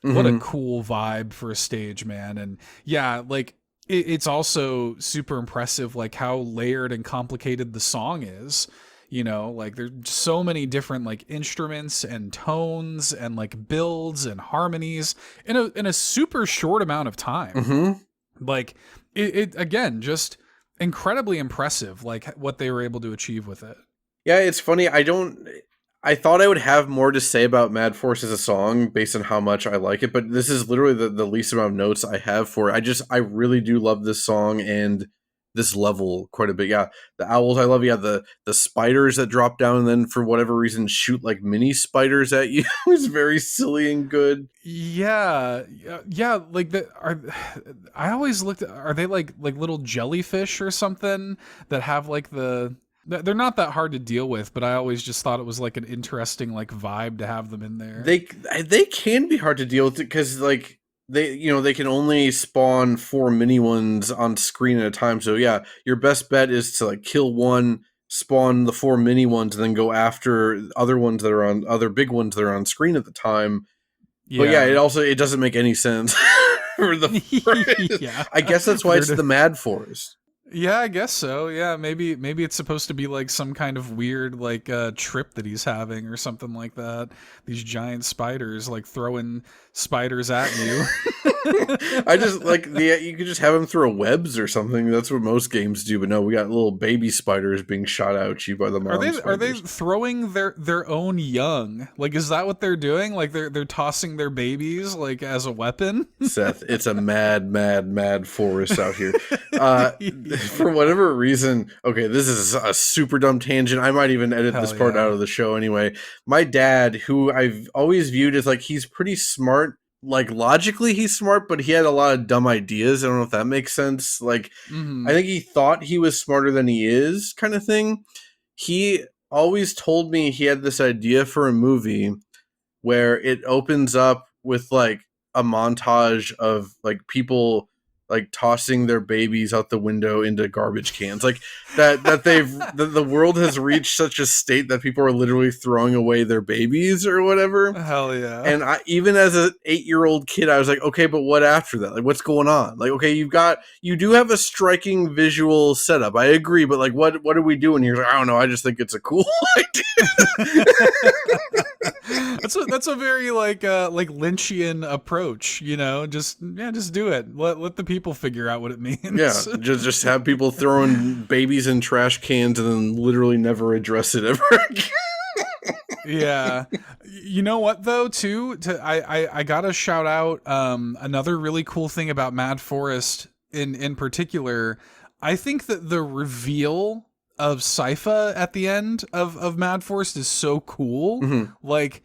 what a cool vibe for a stage, man. And yeah, like it's also super impressive like how layered and complicated the song is. You know, like there's so many different like instruments and tones and like builds and harmonies in a super short amount of time. Like it again, just incredibly impressive, like what they were able to achieve with it. Yeah, it's funny. I thought I would have more to say about Mad Force as a song based on how much I like it, but this is literally the least amount of notes I have for it. I really do love this song and this level quite a bit. Yeah, the owls I love. Yeah, the spiders that drop down and then for whatever reason shoot like mini spiders at you is very silly and good. Yeah, like I always looked at, are they like little jellyfish or something that have like they're not that hard to deal with, but I always just thought it was like an interesting like vibe to have them in there. They can be hard to deal with because like they can only spawn 4 mini ones on screen at a time. So yeah, your best bet is to like kill one, spawn the 4 mini ones, and then go after other big ones that are on screen at the time. Yeah. But yeah, it doesn't make any sense for the yeah. I guess that's why it's the Mad Forest. Yeah, I guess so. Yeah, maybe it's supposed to be like some kind of weird like trip that he's having or something like that. These giant spiders like throwing spiders at you. I just like you could just have him throw webs or something. That's what most games do. But no, we got little baby spiders being shot out you by the mom Are they spiders. throwing their own young? Like, is that what they're doing? Like they're tossing their babies like as a weapon? Seth, it's a mad forest out here. For whatever reason, okay, this is a super dumb tangent. I might even edit this part out of the show anyway. My dad, who I've always viewed as like he's pretty smart, like logically he's smart, but he had a lot of dumb ideas. I don't know if that makes sense. Like, I think he thought he was smarter than he is, kind of thing. He always told me he had this idea for a movie where it opens up with like a montage of like people like tossing their babies out the window into garbage cans, like that the world has reached such a state that people are literally throwing away their babies or whatever. Hell yeah. And I, even as an 8-year-old kid, I was like, okay, but what after that? Like, what's going on? Like, okay, you do have a striking visual setup. I agree, but like, what are we doing here? Like, I don't know. I just think it's a cool idea. That's a very like Lynchian approach, you know. Just do it. Let the people figure out what it means. Yeah, just have people throwing babies in trash cans and then literally never address it ever again. Yeah, you know what though? Too, I gotta shout out another really cool thing about Mad Forest in particular. I think that the reveal of Sypha at the end of Mad Forest is so cool. Mm-hmm. Like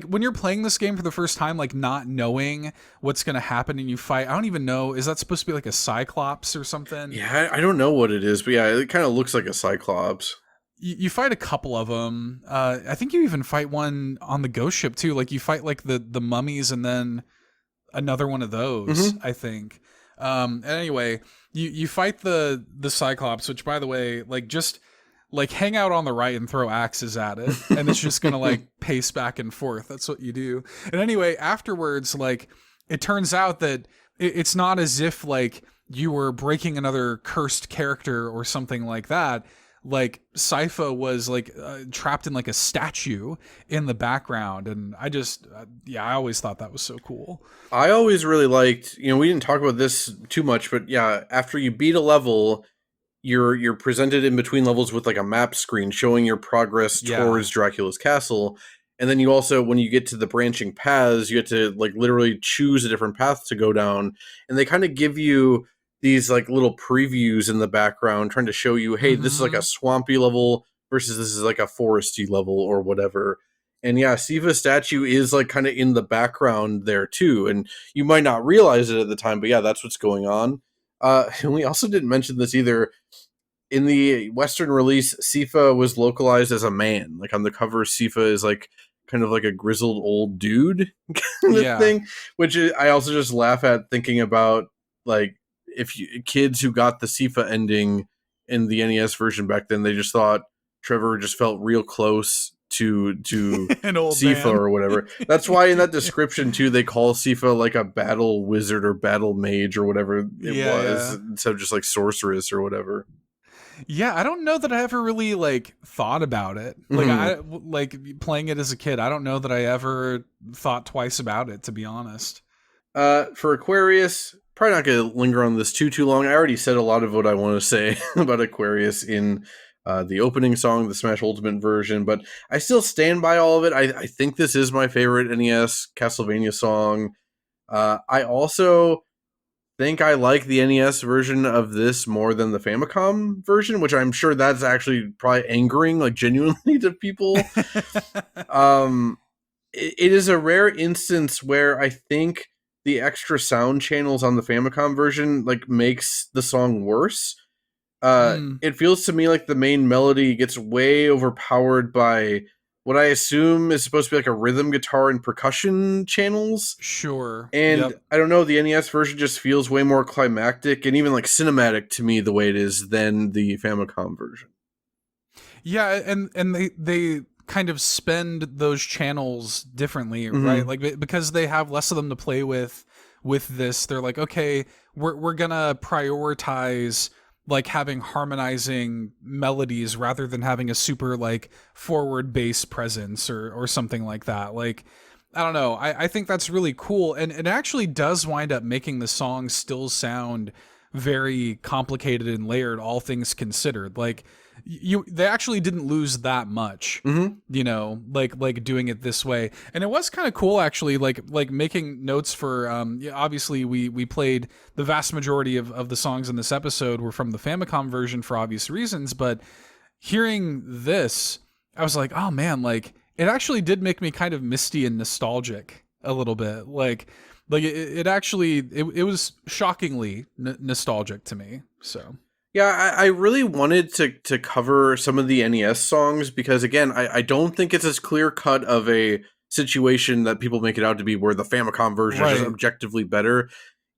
when you're playing this game for the first time, like not knowing what's going to happen and you fight, I don't even know, is that supposed to be like a Cyclops or something? Yeah, I don't know what it is, but yeah, it kind of looks like a Cyclops. You fight a couple of them. I think you even fight one on the ghost ship too. Like you fight like the mummies and then another one of those, I think. And anyway, you fight the Cyclops, which by the way, like just like hang out on the right and throw axes at it, and it's just gonna like pace back and forth. That's what you do. And anyway, afterwards, like it turns out that it's not as if like you were breaking another cursed character or something like that. Like Sypha was like trapped in like a statue in the background, and I just I always thought that was so cool. I always really liked, we didn't talk about this too much, but yeah, after you beat a level, you're presented in between levels with like a map screen showing your progress towards Dracula's castle. And then you also, when you get to the branching paths, you get to like literally choose a different path to go down. And they kind of give you these like little previews in the background trying to show you, hey, this is like a swampy level versus this is like a foresty level or whatever. And yeah, Sypha's statue is like kind of in the background there too. And you might not realize it at the time, but yeah, that's what's going on. And we also didn't mention this either. In the Western release, Sypha was localized as a man. Like on the cover, Sypha is like kind of like a grizzled old dude kind of thing, which I also just laugh at thinking about like kids who got the Sypha ending in the NES version back then, they just thought Trevor just felt real close to an old Sypha man. Or whatever. That's why in that description too, they call Sypha like a battle wizard or battle mage or whatever it was, instead of just like sorceress or whatever. Yeah, I don't know that I ever really like thought about it. Like I like playing it as a kid. I don't know that I ever thought twice about it, to be honest. For Aquarius, probably not going to linger on this too long. I already said a lot of what I want to say about Aquarius in the opening song, the Smash Ultimate version, but I still stand by all of it. I think this is my favorite NES Castlevania song. I also think I like the NES version of this more than the Famicom version, which I'm sure that's actually probably angering, like genuinely to people. It is a rare instance where I think the extra sound channels on the Famicom version like makes the song worse. It feels to me like the main melody gets way overpowered by what I assume is supposed to be like a rhythm guitar and percussion channels. Sure. And I don't know, the NES version just feels way more climactic and even like cinematic to me the way it is than the Famicom version. Yeah, and they kind of spend those channels differently, right? Like because they have less of them to play with this, they're like, okay, we're gonna prioritize like having harmonizing melodies rather than having a super like forward bass presence or something like that. Like, I don't know. I think that's really cool. And it actually does wind up making the song still sound very complicated and layered, all things considered. Like, they actually didn't lose that much, you know, like doing it this way. And it was kind of cool actually, like making notes for obviously we played the vast majority of the songs in this episode were from the Famicom version for obvious reasons, but hearing this, I was like, oh man, like it actually did make me kind of misty and nostalgic a little bit. Like it actually it was shockingly nostalgic to me. So Yeah, I really wanted to cover some of the NES songs because, again, I don't think it's as clear cut of a situation that people make it out to be where the Famicom version is Right. objectively better.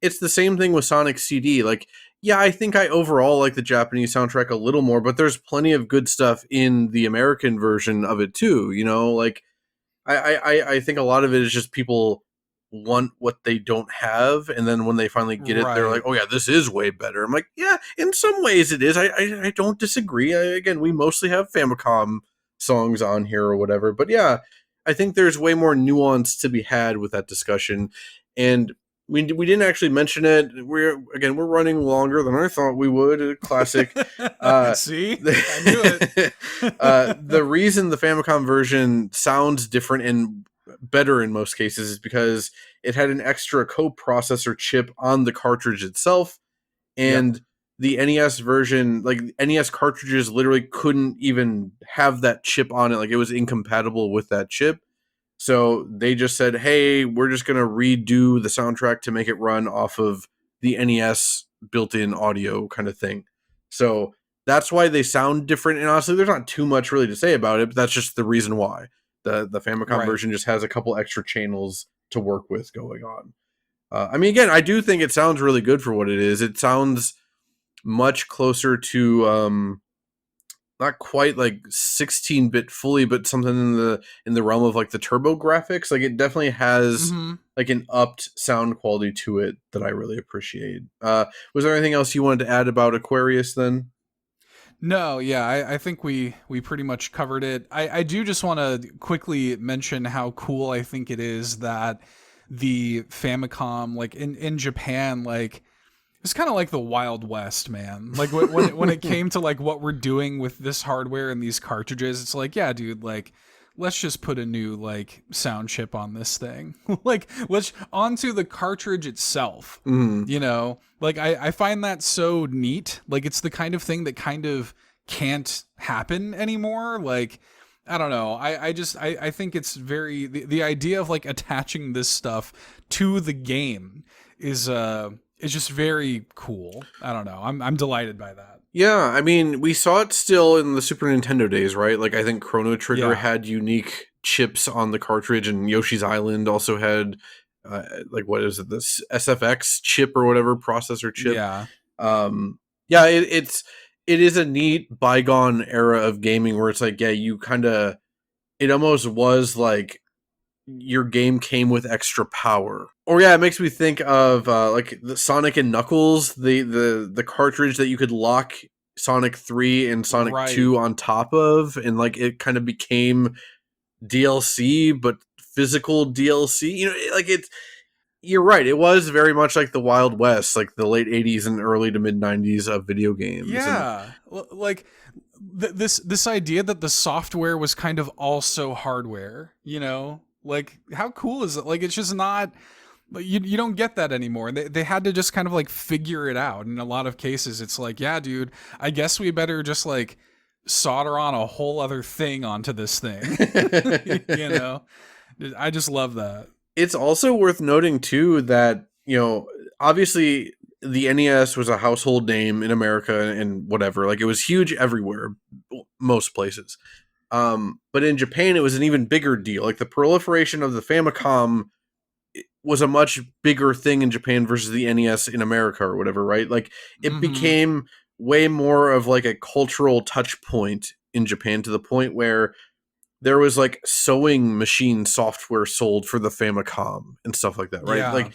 It's the same thing with Sonic CD. Like, yeah, I think I overall like the Japanese soundtrack a little more, but there's plenty of good stuff in the American version of it too. You know, like I think a lot of it is just people want what they don't have, and then when they finally get it, they're Right. like, "Oh yeah, this is way better." I'm like, "Yeah, in some ways it is." I don't disagree. Again, we mostly have Famicom songs on here or whatever, but yeah, I think there's way more nuance to be had with that discussion, and we didn't actually mention it. We're running longer than I thought we would. Classic. See, I knew it. The reason the Famicom version sounds different and better in most cases is because it had an extra coprocessor chip on the cartridge itself, and the NES version, like NES cartridges literally couldn't even have that chip on it. Like it was incompatible with that chip. So they just said, hey, we're just going to redo the soundtrack to make it run off of the NES built-in audio kind of thing. So that's why they sound different. And honestly, there's not too much really to say about it, but that's just the reason why. The Famicom version just has a couple extra channels to work with going on. I mean, again, I do think it sounds really good for what it is. It sounds much closer to not quite like 16-bit fully, but something in the realm of like the Turbo graphics. Like it definitely has like an upped sound quality to it that I really appreciate. Was there anything else you wanted to add about Aquarius then? No, yeah, I think we pretty much covered it. I do just want to quickly mention how cool I think it is that the Famicom, like in Japan, like it's kind of like the Wild West, man. Like when it came to like what we're doing with this hardware and these cartridges, it's like, yeah, dude, like let's just put a new like sound chip on this thing. Like let's onto the cartridge itself. You know, like I find that so neat. Like it's the kind of thing that kind of can't happen anymore. Like I don't know. I think it's very the idea of like attaching this stuff to the game is just very cool. I don't know. I'm delighted by that. Yeah, I mean, we saw it still in the Super Nintendo days, right? Like, I think Chrono Trigger Yeah. had unique chips on the cartridge, and Yoshi's Island also had, like, what is it, this SFX chip or whatever, processor chip. Yeah. Yeah, it is a neat bygone era of gaming where it's like, yeah, you kind of, it almost was like your game came with extra power. Or yeah, it makes me think of like the Sonic and Knuckles, the cartridge that you could lock Sonic 3 and Sonic 2 on top of, and like it kind of became DLC, but physical DLC. You know, like it's, you're right, it was very much like the Wild West, like the late 80s and early to mid 90s of video games. Yeah. Like this idea that the software was kind of also hardware, you know? Like how cool is it? Like it's just not like you don't get that anymore. They had to just kind of like figure it out. In a lot of cases it's like, yeah, dude, I guess we better just like solder on a whole other thing onto this thing. You know? I just love that. It's also worth noting too that, you know, obviously the NES was a household name in America and whatever. Like it was huge everywhere, most places. But in Japan, it was an even bigger deal. Like the proliferation of the Famicom was a much bigger thing in Japan versus the NES in America or whatever, right? Like it became way more of like a cultural touch point in Japan, to the point where there was like sewing machine software sold for the Famicom and stuff like that, right? Yeah. Like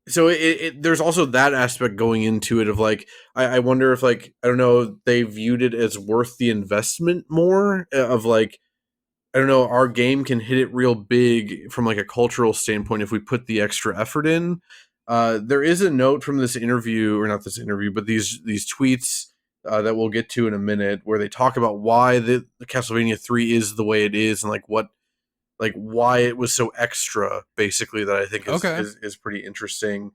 so there's also that aspect going into it of like, I wonder if like, I don't know, they viewed it as worth the investment more of like, I don't know, our game can hit it real big from like a cultural standpoint if we put the extra effort in. There is a note from this interview, or not this interview, but these tweets that we'll get to in a minute, where they talk about why the Castlevania 3 is the way it is, and like what, like why it was so extra, basically, that I think Okay. is pretty interesting.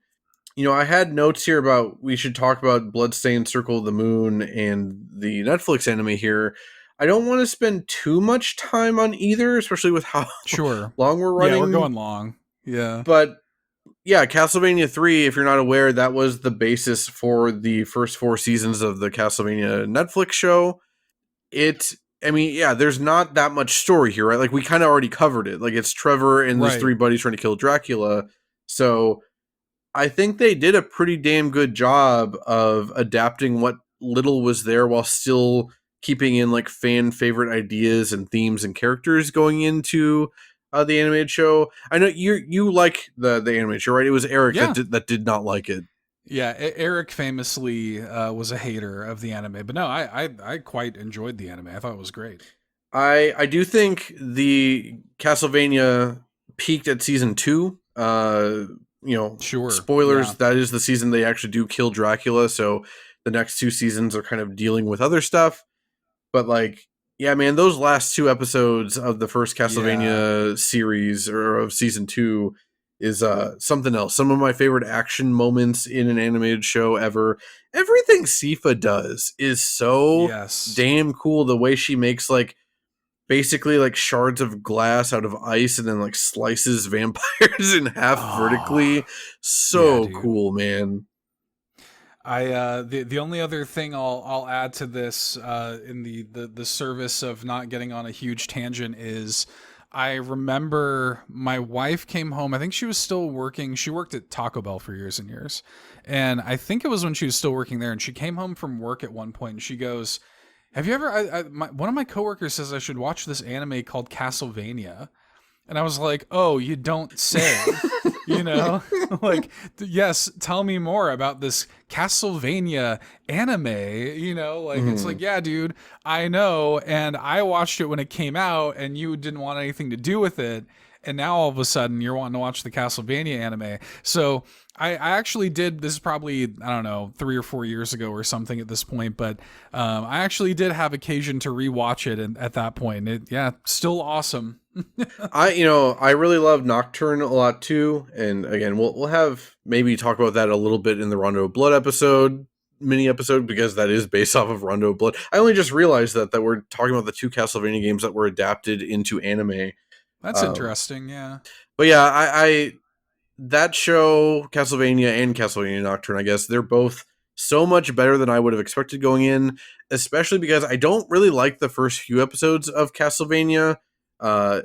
You know, I had notes here about we should talk about Bloodstained Circle of the Moon and the Netflix anime here. I don't want to spend too much time on either, especially with how Sure. long we're running. Yeah, we're going long. Yeah. But yeah, Castlevania 3, if you're not aware, that was the basis for the first 4 seasons of the Castlevania Netflix show. I mean, yeah, there's not that much story here, right? Like, we kind of already covered it. Like, it's Trevor and his Right. 3 buddies trying to kill Dracula. So I think they did a pretty damn good job of adapting what little was there while still keeping in like fan favorite ideas and themes and characters going into the animated show. I know you like the animated show, right? It was Eric Yeah. that did not like it. Yeah, Eric famously was a hater of the anime, but no, I quite enjoyed the anime. I thought it was great. I do think the Castlevania peaked at season 2. You know, Sure. spoilers, Yeah. that is the season they actually do kill Dracula, so the next 2 seasons are kind of dealing with other stuff. But like, yeah, man, those last 2 episodes of the first Castlevania series, or of season 2, is something else. Some of my favorite action moments in an animated show ever. Everything Sifa does is so Yes. damn cool. The way she makes like basically like shards of glass out of ice and then like slices vampires in half vertically. So yeah, dude. cool, man. The only other thing I'll add to this in the service of not getting on a huge tangent is I remember my wife came home. I think she was still working. She worked at Taco Bell for years and years. And I think it was when she was still working there. And she came home from work at one point and she goes, have you ever, one of my coworkers says I should watch this anime called Castlevania. And I was like, oh, you don't say, you know, like, yes, tell me more about this Castlevania anime, you know, like, it's like, yeah, dude, I know. And I watched it when it came out and you didn't want anything to do with it. And now all of a sudden you're wanting to watch the Castlevania anime. So I actually did, this is probably, I don't know, 3 or 4 years ago or something at this point, but I actually did have occasion to rewatch it at that point. Yeah, still awesome. I really love Nocturne a lot too. And again, we'll have maybe talk about that a little bit in the Rondo of Blood mini episode, because that is based off of Rondo of Blood. I only just realized that we're talking about the 2 Castlevania games that were adapted into anime. That's interesting, yeah. But yeah, I that show, Castlevania and Castlevania Nocturne, I guess, they're both so much better than I would have expected going in, especially because I don't really like the first few episodes of Castlevania.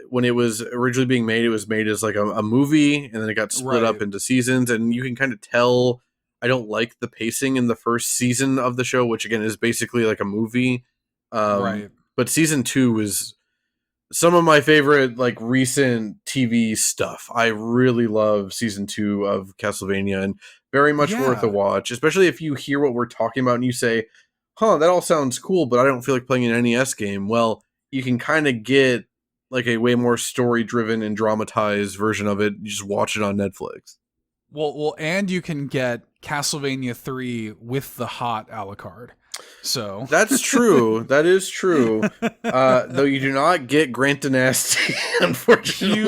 When it was originally being made, it was made as like a movie, and then it got split up into seasons, and you can kind of tell I don't like the pacing in the first season of the show, which again is basically like a movie. Right. But season 2 is some of my favorite like recent TV stuff. I really love season 2 of Castlevania, and very much worth a watch, especially if you hear what we're talking about and you say, huh, that all sounds cool, but I don't feel like playing an NES game. Well, you can kind of get like a way more story driven and dramatized version of it. You just watch it on Netflix. Well, and you can get Castlevania 3 with the hot a la carte. So that's true. That is true. Though you do not get Grant DaNasty, unfortunately.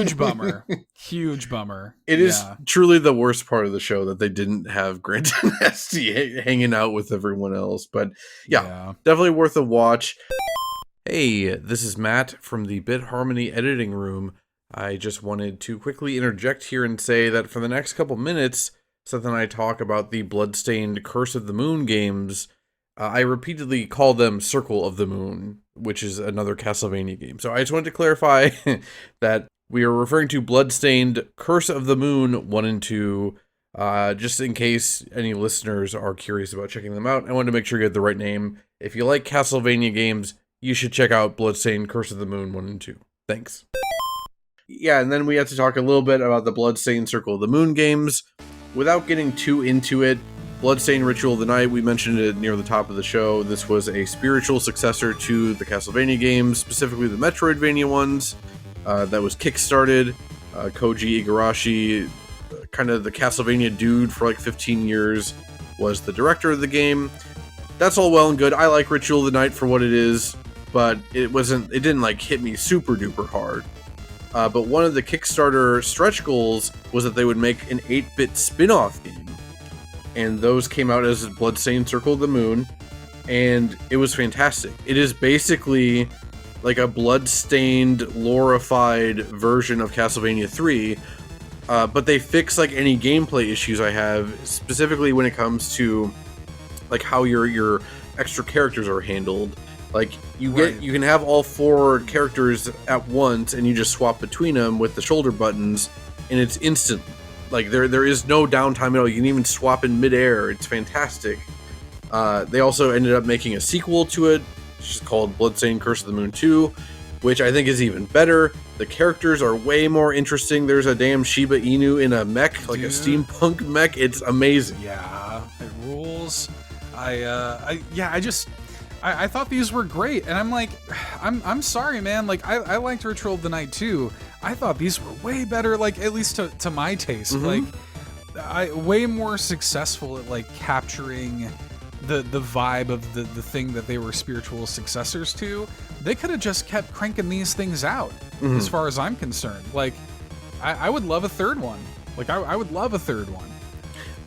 Huge bummer. It is truly the worst part of the show that they didn't have Grant DaNasty hanging out with everyone else. But yeah, definitely worth a watch. Hey, this is Matt from the Bit Harmony editing room. I just wanted to quickly interject here and say that for the next couple minutes, Seth and I talk about the Bloodstained Curse of the Moon games. I repeatedly call them Circle of the Moon, which is another Castlevania game. So I just wanted to clarify that we are referring to Bloodstained Curse of the Moon 1 and 2, just in case any listeners are curious about checking them out. I wanted to make sure you had the right name. If you like Castlevania games, you should check out Bloodstained Curse of the Moon 1 and 2. Thanks. Yeah, and then we have to talk a little bit about the Bloodstained Circle of the Moon games. without getting too into it, Bloodstained Ritual of the Night, we mentioned it near the top of the show. This was a spiritual successor to the Castlevania games, specifically the Metroidvania ones. That was kickstarted. Koji Igarashi, kind of the Castlevania dude for like 15 years, was the director of the game. That's all well and good. I like Ritual of the Night for what it is, but it didn't like hit me super duper hard. But one of the Kickstarter stretch goals was that they would make an 8-bit spin-off game. And those came out as Bloodstained Circle of the Moon, and it was fantastic. It is basically like a blood-stained, lorified version of Castlevania 3, but they fix like any gameplay issues I have, specifically when it comes to like how your extra characters are handled. Like you can have all 4 characters at once, and you just swap between them with the shoulder buttons, and it's instant. Like there is no downtime at all. You can even swap in midair. It's fantastic. They also ended up making a sequel to it, which is called Bloodstained Curse of the Moon 2, which I think is even better. The characters are way more interesting. There's a damn Shiba Inu in a mech, like a steampunk mech. It's amazing. Yeah, it rules. I thought these were great, and I'm like, I'm sorry, man. Like I liked Ritual of the Night too. I thought these were way better, like at least to my taste. Like way more successful at like capturing the vibe of the thing that they were spiritual successors to. They could have just kept cranking these things out, as far as I'm concerned. Like I would love a third one. Like I would love a third one.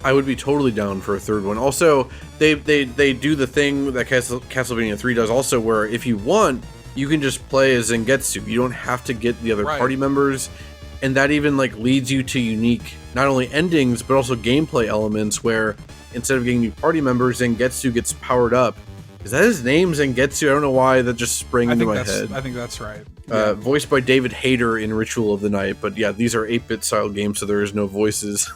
I would be totally down for a third one. Also, they do the thing that Castlevania 3 does also, where if you want, you can just play as Zangetsu. You don't have to get the other party members. And that even like leads you to unique, not only endings, but also gameplay elements where instead of getting new party members, Zangetsu gets powered up. Is that his name, Zangetsu? I don't know why that just sprang into my head. I think that's right. Voiced by David Hayter in Ritual of the Night. But yeah, these are 8-bit style games, so there is no voices.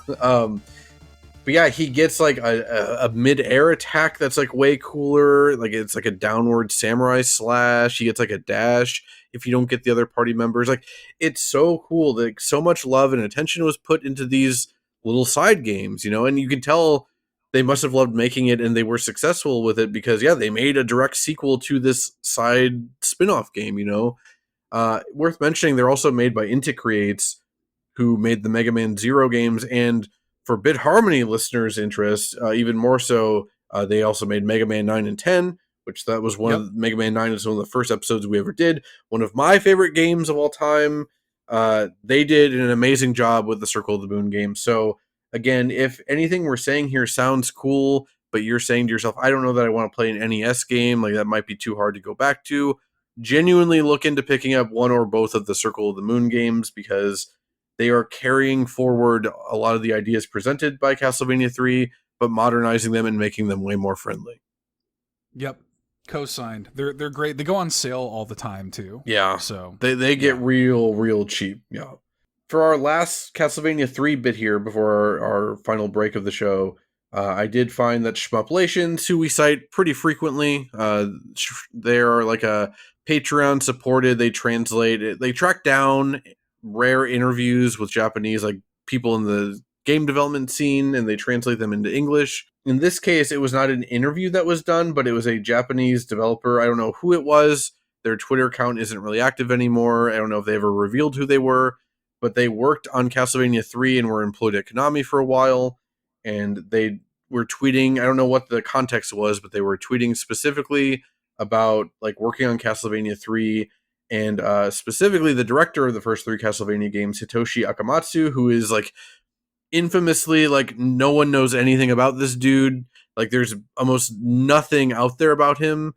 But yeah, he gets like a mid-air attack that's like way cooler. Like it's like a downward samurai slash. He gets like a dash if you don't get the other party members. Like it's so cool. Like so much love and attention was put into these little side games, you know, and you can tell they must have loved making it and they were successful with it because yeah, they made a direct sequel to this side spin-off game, you know. Worth mentioning, they're also made by Inti Creates, who made the Mega Man Zero games, and for Bit Harmony listeners' interest, even more so, they also made Mega Man 9 and 10, which that was one of Mega Man 9 is one of the first episodes we ever did. One of my favorite games of all time. They did an amazing job with the Circle of the Moon game. So again, if anything we're saying here sounds cool, but you're saying to yourself, I don't know that I want to play an NES game, like that might be too hard to go back to, genuinely look into picking up one or both of the Circle of the Moon games, because they are carrying forward a lot of the ideas presented by Castlevania 3, but modernizing them and making them way more friendly. Yep. Co-signed. They're great. They go on sale all the time too. Yeah. So they get real cheap. Yeah. For our last Castlevania 3 bit here, before our final break of the show, I did find that Shmuplations, who we cite pretty frequently, they are like a Patreon supported. They translate it. They track down rare interviews with Japanese, like people in the game development scene, and they translate them into English. In this case, it was not an interview that was done, but it was a Japanese developer. I don't know who it was. Their Twitter account isn't really active anymore. I don't know if they ever revealed who they were, but they worked on Castlevania 3 and were employed at Konami for a while, and they were tweeting, I don't know what the context was, but they were tweeting specifically about like working on Castlevania 3, and specifically the director of the first 3 Castlevania games, Hitoshi Akamatsu, who is like infamously, like no one knows anything about this dude. Like there's almost nothing out there about him.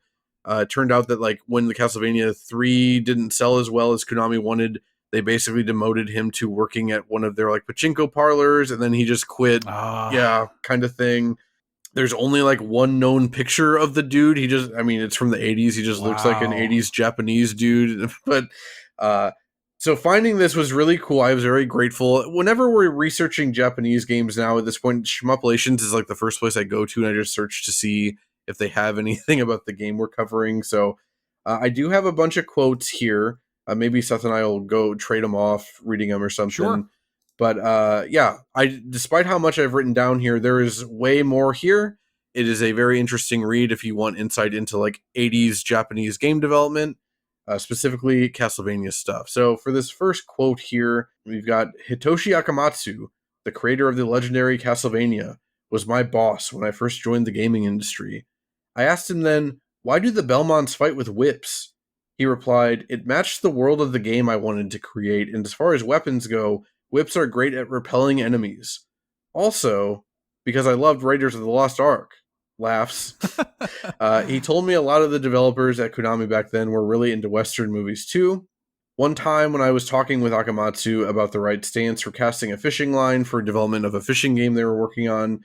It turned out that like when the Castlevania 3 didn't sell as well as Konami wanted, they basically demoted him to working at one of their like pachinko parlors, and then he just quit. Yeah, kind of thing. There's only like one known picture of the dude. He just, I mean, it's from the 80s. He just looks like an 80s Japanese dude. But so finding this was really cool. I was very grateful. Whenever we're researching Japanese games now at this point, Shmuplations is like the first place I go to, and I just search to see if they have anything about the game we're covering. So I do have a bunch of quotes here. Maybe Seth and I will go trade them off, reading them or something. Sure. But yeah, despite how much I've written down here, there is way more here. It is a very interesting read if you want insight into like 80s Japanese game development, specifically Castlevania stuff. So for this first quote here, we've got Hitoshi Akamatsu, the creator of the legendary Castlevania, was my boss when I first joined the gaming industry. I asked him then, why do the Belmonts fight with whips? He replied, it matched the world of the game I wanted to create, and as far as weapons go, whips are great at repelling enemies. Also, because I loved Raiders of the Lost Ark. Laughs. He told me a lot of the developers at Konami back then were really into Western movies too. One time when I was talking with Akamatsu about the right stance for casting a fishing line for development of a fishing game they were working on,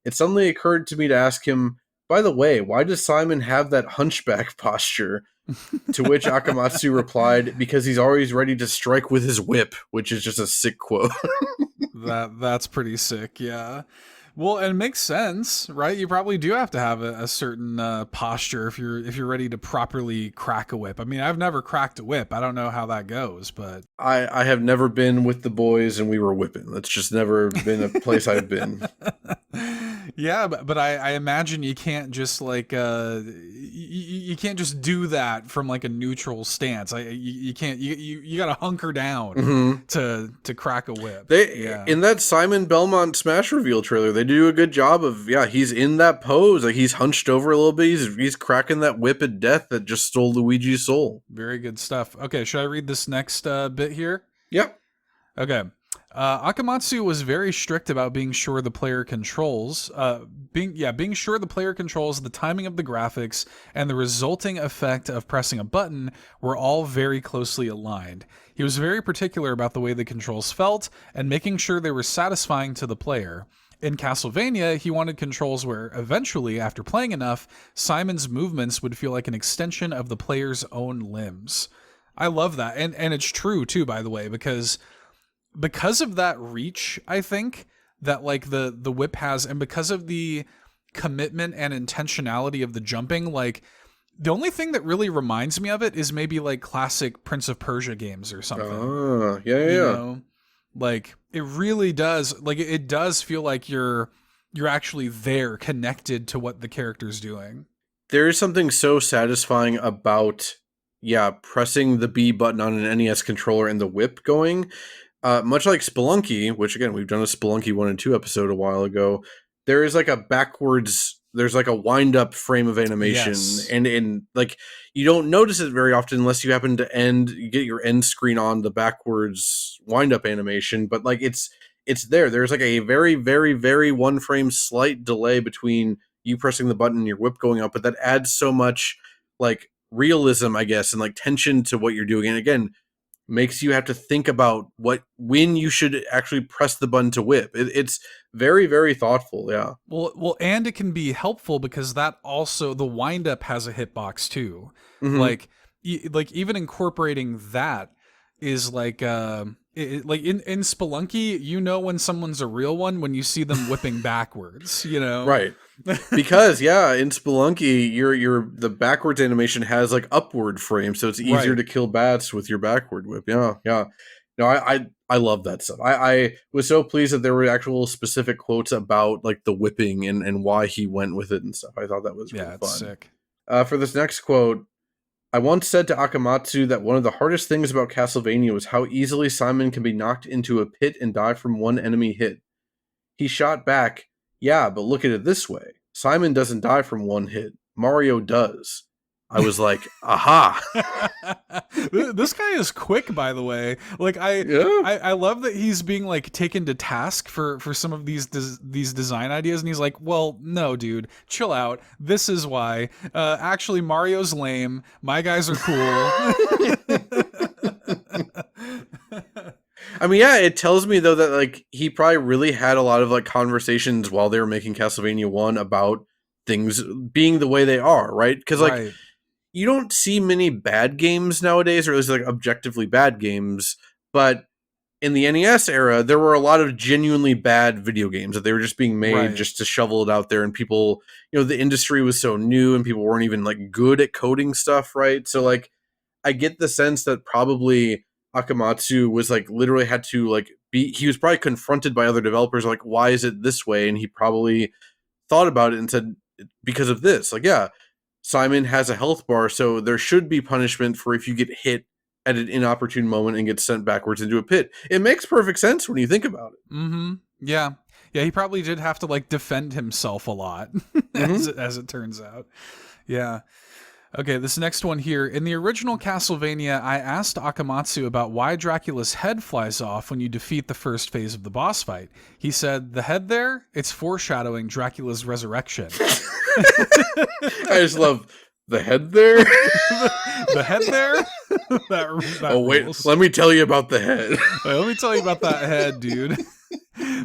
it suddenly occurred to me to ask him, by the way, why does Simon have that hunchback posture? To which Akamatsu replied, because he's always ready to strike with his whip, which is just a sick quote. That's pretty sick, yeah. Well, and it makes sense, right? You probably do have to have a certain posture if you're ready to properly crack a whip. I mean, I've never cracked a whip. I don't know how that goes, but I have never been with the boys and we were whipping. That's just never been a place I've been. Yeah, but I imagine you can't just like you can't just do that from like a neutral stance. You can't you got to hunker down to crack a whip. In that Simon Belmont Smash reveal trailer, they do a good job of he's in that pose, like he's hunched over a little bit. He's cracking that whip at death that just stole Luigi's soul. Very good stuff. Okay, should I read this next bit here? Yep. Okay. Akamatsu was very strict about being sure the player controls, being sure the player controls the timing of the graphics and the resulting effect of pressing a button were all very closely aligned. He was very particular about the way the controls felt and making sure they were satisfying to the player. In Castlevania, he wanted controls where eventually, after playing enough, Simon's movements would feel like an extension of the player's own limbs. I love that. And it's true too, by the way, because of that reach, I think, that like the whip has, and because of the commitment and intentionality of the jumping, like the only thing that really reminds me of it is maybe like classic Prince of Persia games or something. Oh, yeah. You know? Like it really does, like it does feel like you're actually there, connected to what the character's doing. There is something so satisfying about pressing the B button on an NES controller and the whip going. Much like Spelunky, which again, we've done a Spelunky 1 and 2 episode a while ago, there is like there's like a wind up frame of animation. Yes. And like, you don't notice it very often unless you happen to you get your end screen on the backwards wind up animation, but like it's there. There's like a very, very, very one frame slight delay between you pressing the button and your whip going up, but that adds so much like realism, I guess, and like tension to what you're doing. And again, makes you have to think about when you should actually press the button to whip. It's very, very thoughtful. Yeah. Well, and it can be helpful because that also, the wind up has a hitbox too. Mm-hmm. Like even incorporating that is like like in Spelunky, you know when someone's a real one when you see them whipping backwards, you know? Right. Because in Spelunky, the backwards animation has like upward frames, so it's easier to kill bats with your backward whip. Yeah. No, I love that stuff. I was so pleased that there were actual specific quotes about like the whipping and why he went with it and stuff. I thought that was really fun. Sick. For this next quote, I once said to Akamatsu that one of the hardest things about Castlevania was how easily Simon can be knocked into a pit and die from one enemy hit. He shot back, yeah, but look at it this way. Simon doesn't die from one hit. Mario does. I was like, aha. This guy is quick, by the way. Like I love that he's being like taken to task for some of these design ideas, and he's like, well, no, dude, chill out. This is why. Actually, Mario's lame. My guys are cool. I mean, it tells me though that like he probably really had a lot of like conversations while they were making Castlevania 1 about things being the way they are, right? Because like you don't see many bad games nowadays, or at least like objectively bad games, but in the NES era, there were a lot of genuinely bad video games that they were just being made just to shovel it out there, and people, the industry was so new and people weren't even like good at coding stuff, right? So like I get the sense that probably Akamatsu was like literally had to like he was probably confronted by other developers like, why is it this way? And he probably thought about it and said, because of this. Like, yeah, Simon has a health bar, so there should be punishment for if you get hit at an inopportune moment and get sent backwards into a pit. It makes perfect sense when you think about it. Mm-hmm. Yeah. Yeah, he probably did have to like defend himself a lot, as it turns out. Yeah. Okay, this next one here. In the original Castlevania, I asked Akamatsu about why Dracula's head flies off when you defeat the first phase of the boss fight. He said, the head there? It's foreshadowing Dracula's resurrection. I just love the head there. The head there? that oh, wait, rules. let me tell you about the head. Wait, let me tell you about that head, dude.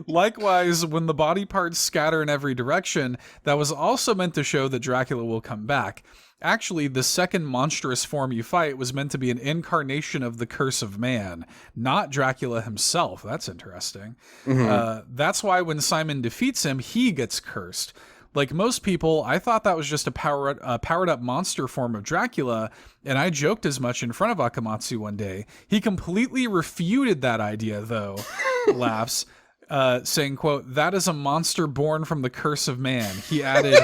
Likewise, when the body parts scatter in every direction, that was also meant to show that Dracula will come back. Actually, the second monstrous form you fight was meant to be an incarnation of the curse of man, not Dracula himself. That's interesting. That's why when Simon defeats him, he gets cursed. Like most people, I thought that was just a powered up monster form of Dracula, and I joked as much in front of Akamatsu one day. He completely refuted that idea, though. Laughs. Saying, quote, that is a monster born from the curse of man. He added,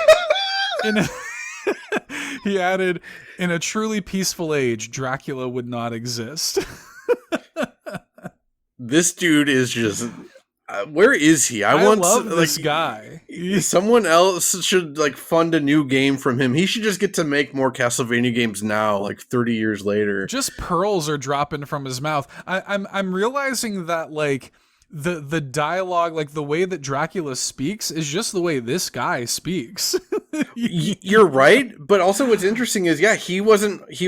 in a truly peaceful age, Dracula would not exist. This dude is just... where is he? I want love this guy. Someone else should like fund a new game from him. He should just get to make more Castlevania games now, like 30 years later. Just pearls are dropping from his mouth. I'm realizing that like the dialogue, like the way that Dracula speaks is just the way this guy speaks. You're right, but also what's interesting is he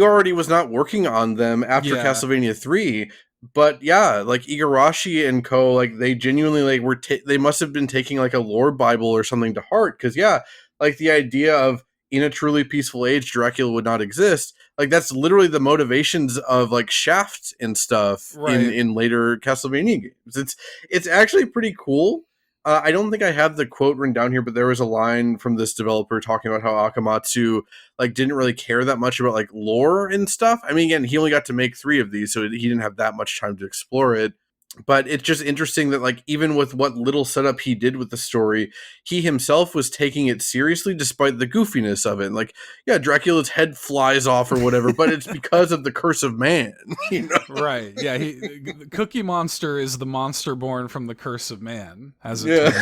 already was not working on them after Castlevania 3. But yeah, like Igarashi and co, like they genuinely like they must have been taking like a lore bible or something to heart, because like the idea of in a truly peaceful age Dracula would not exist, like that's literally the motivations of like Shaft and stuff in later Castlevania games. It's actually pretty cool. I don't think I have the quote written down here, but there was a line from this developer talking about how Akamatsu like didn't really care that much about like lore and stuff. I mean, again, he only got to make 3 of these, so he didn't have that much time to explore it. But it's just interesting that like even with what little setup he did with the story, he himself was taking it seriously despite the goofiness of it. Like, yeah, Dracula's head flies off or whatever, but it's because of the curse of man. You know? Right. Yeah. Cookie Monster is the monster born from the curse of man, as it turns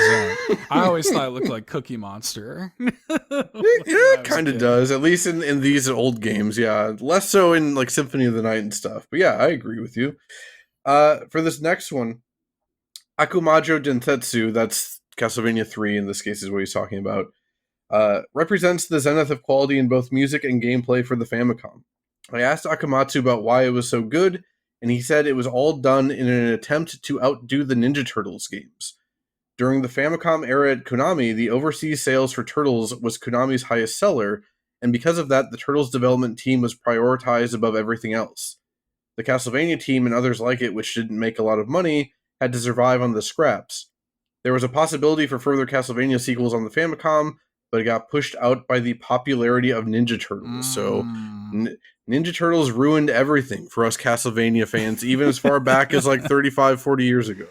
out. I always thought it looked like Cookie Monster. It kind of does, at least in these old games. Yeah, less so in like Symphony of the Night and stuff. But yeah, I agree with you. For this next one, Akumajo Densetsu, that's Castlevania 3 in this case is what he's talking about, represents the zenith of quality in both music and gameplay for the Famicom. I asked Akamatsu about why it was so good, and he said it was all done in an attempt to outdo the Ninja Turtles games. During the Famicom era at Konami, the overseas sales for Turtles was Konami's highest seller, and because of that, the Turtles development team was prioritized above everything else. The Castlevania team and others like it, which didn't make a lot of money, had to survive on the scraps. There was a possibility for further Castlevania sequels on the Famicom, but it got pushed out by the popularity of Ninja Turtles. So Ninja Turtles ruined everything for us Castlevania fans, even as far back as like 35, 40 years ago.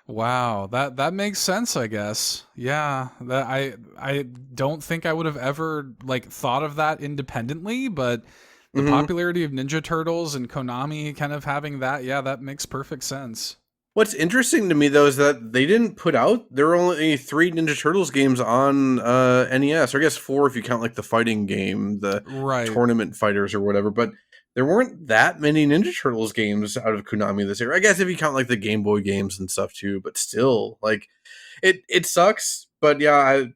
Wow, that makes sense, I guess. Yeah, that I don't think I would have ever like thought of that independently, but the popularity of Ninja Turtles and Konami kind of having that, that makes perfect sense. What's interesting to me, though, is that they didn't put out... There were only 3 Ninja Turtles games on NES. Or I guess 4 if you count like the fighting game, the Tournament Fighters or whatever. But there weren't that many Ninja Turtles games out of Konami this year. I guess if you count like the Game Boy games and stuff too. But still, like, it sucks. But yeah,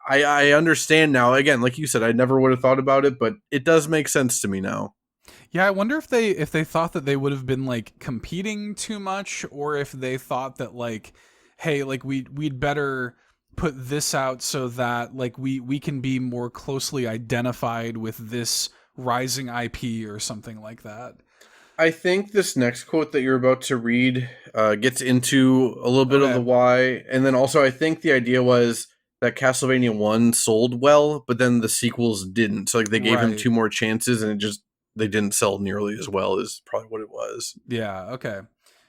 I understand now. Again, like you said, I never would have thought about it, but it does make sense to me now. Yeah, I wonder if they thought that they would have been like competing too much, or if they thought that like, hey, like we'd better put this out so that like we can be more closely identified with this rising IP or something like that. I think this next quote that you're about to read gets into a little bit of the why, and then also I think the idea was that Castlevania 1 sold well, but then the sequels didn't. So like they gave him 2 more chances, and they didn't sell nearly as well, is probably what it was. Yeah, okay.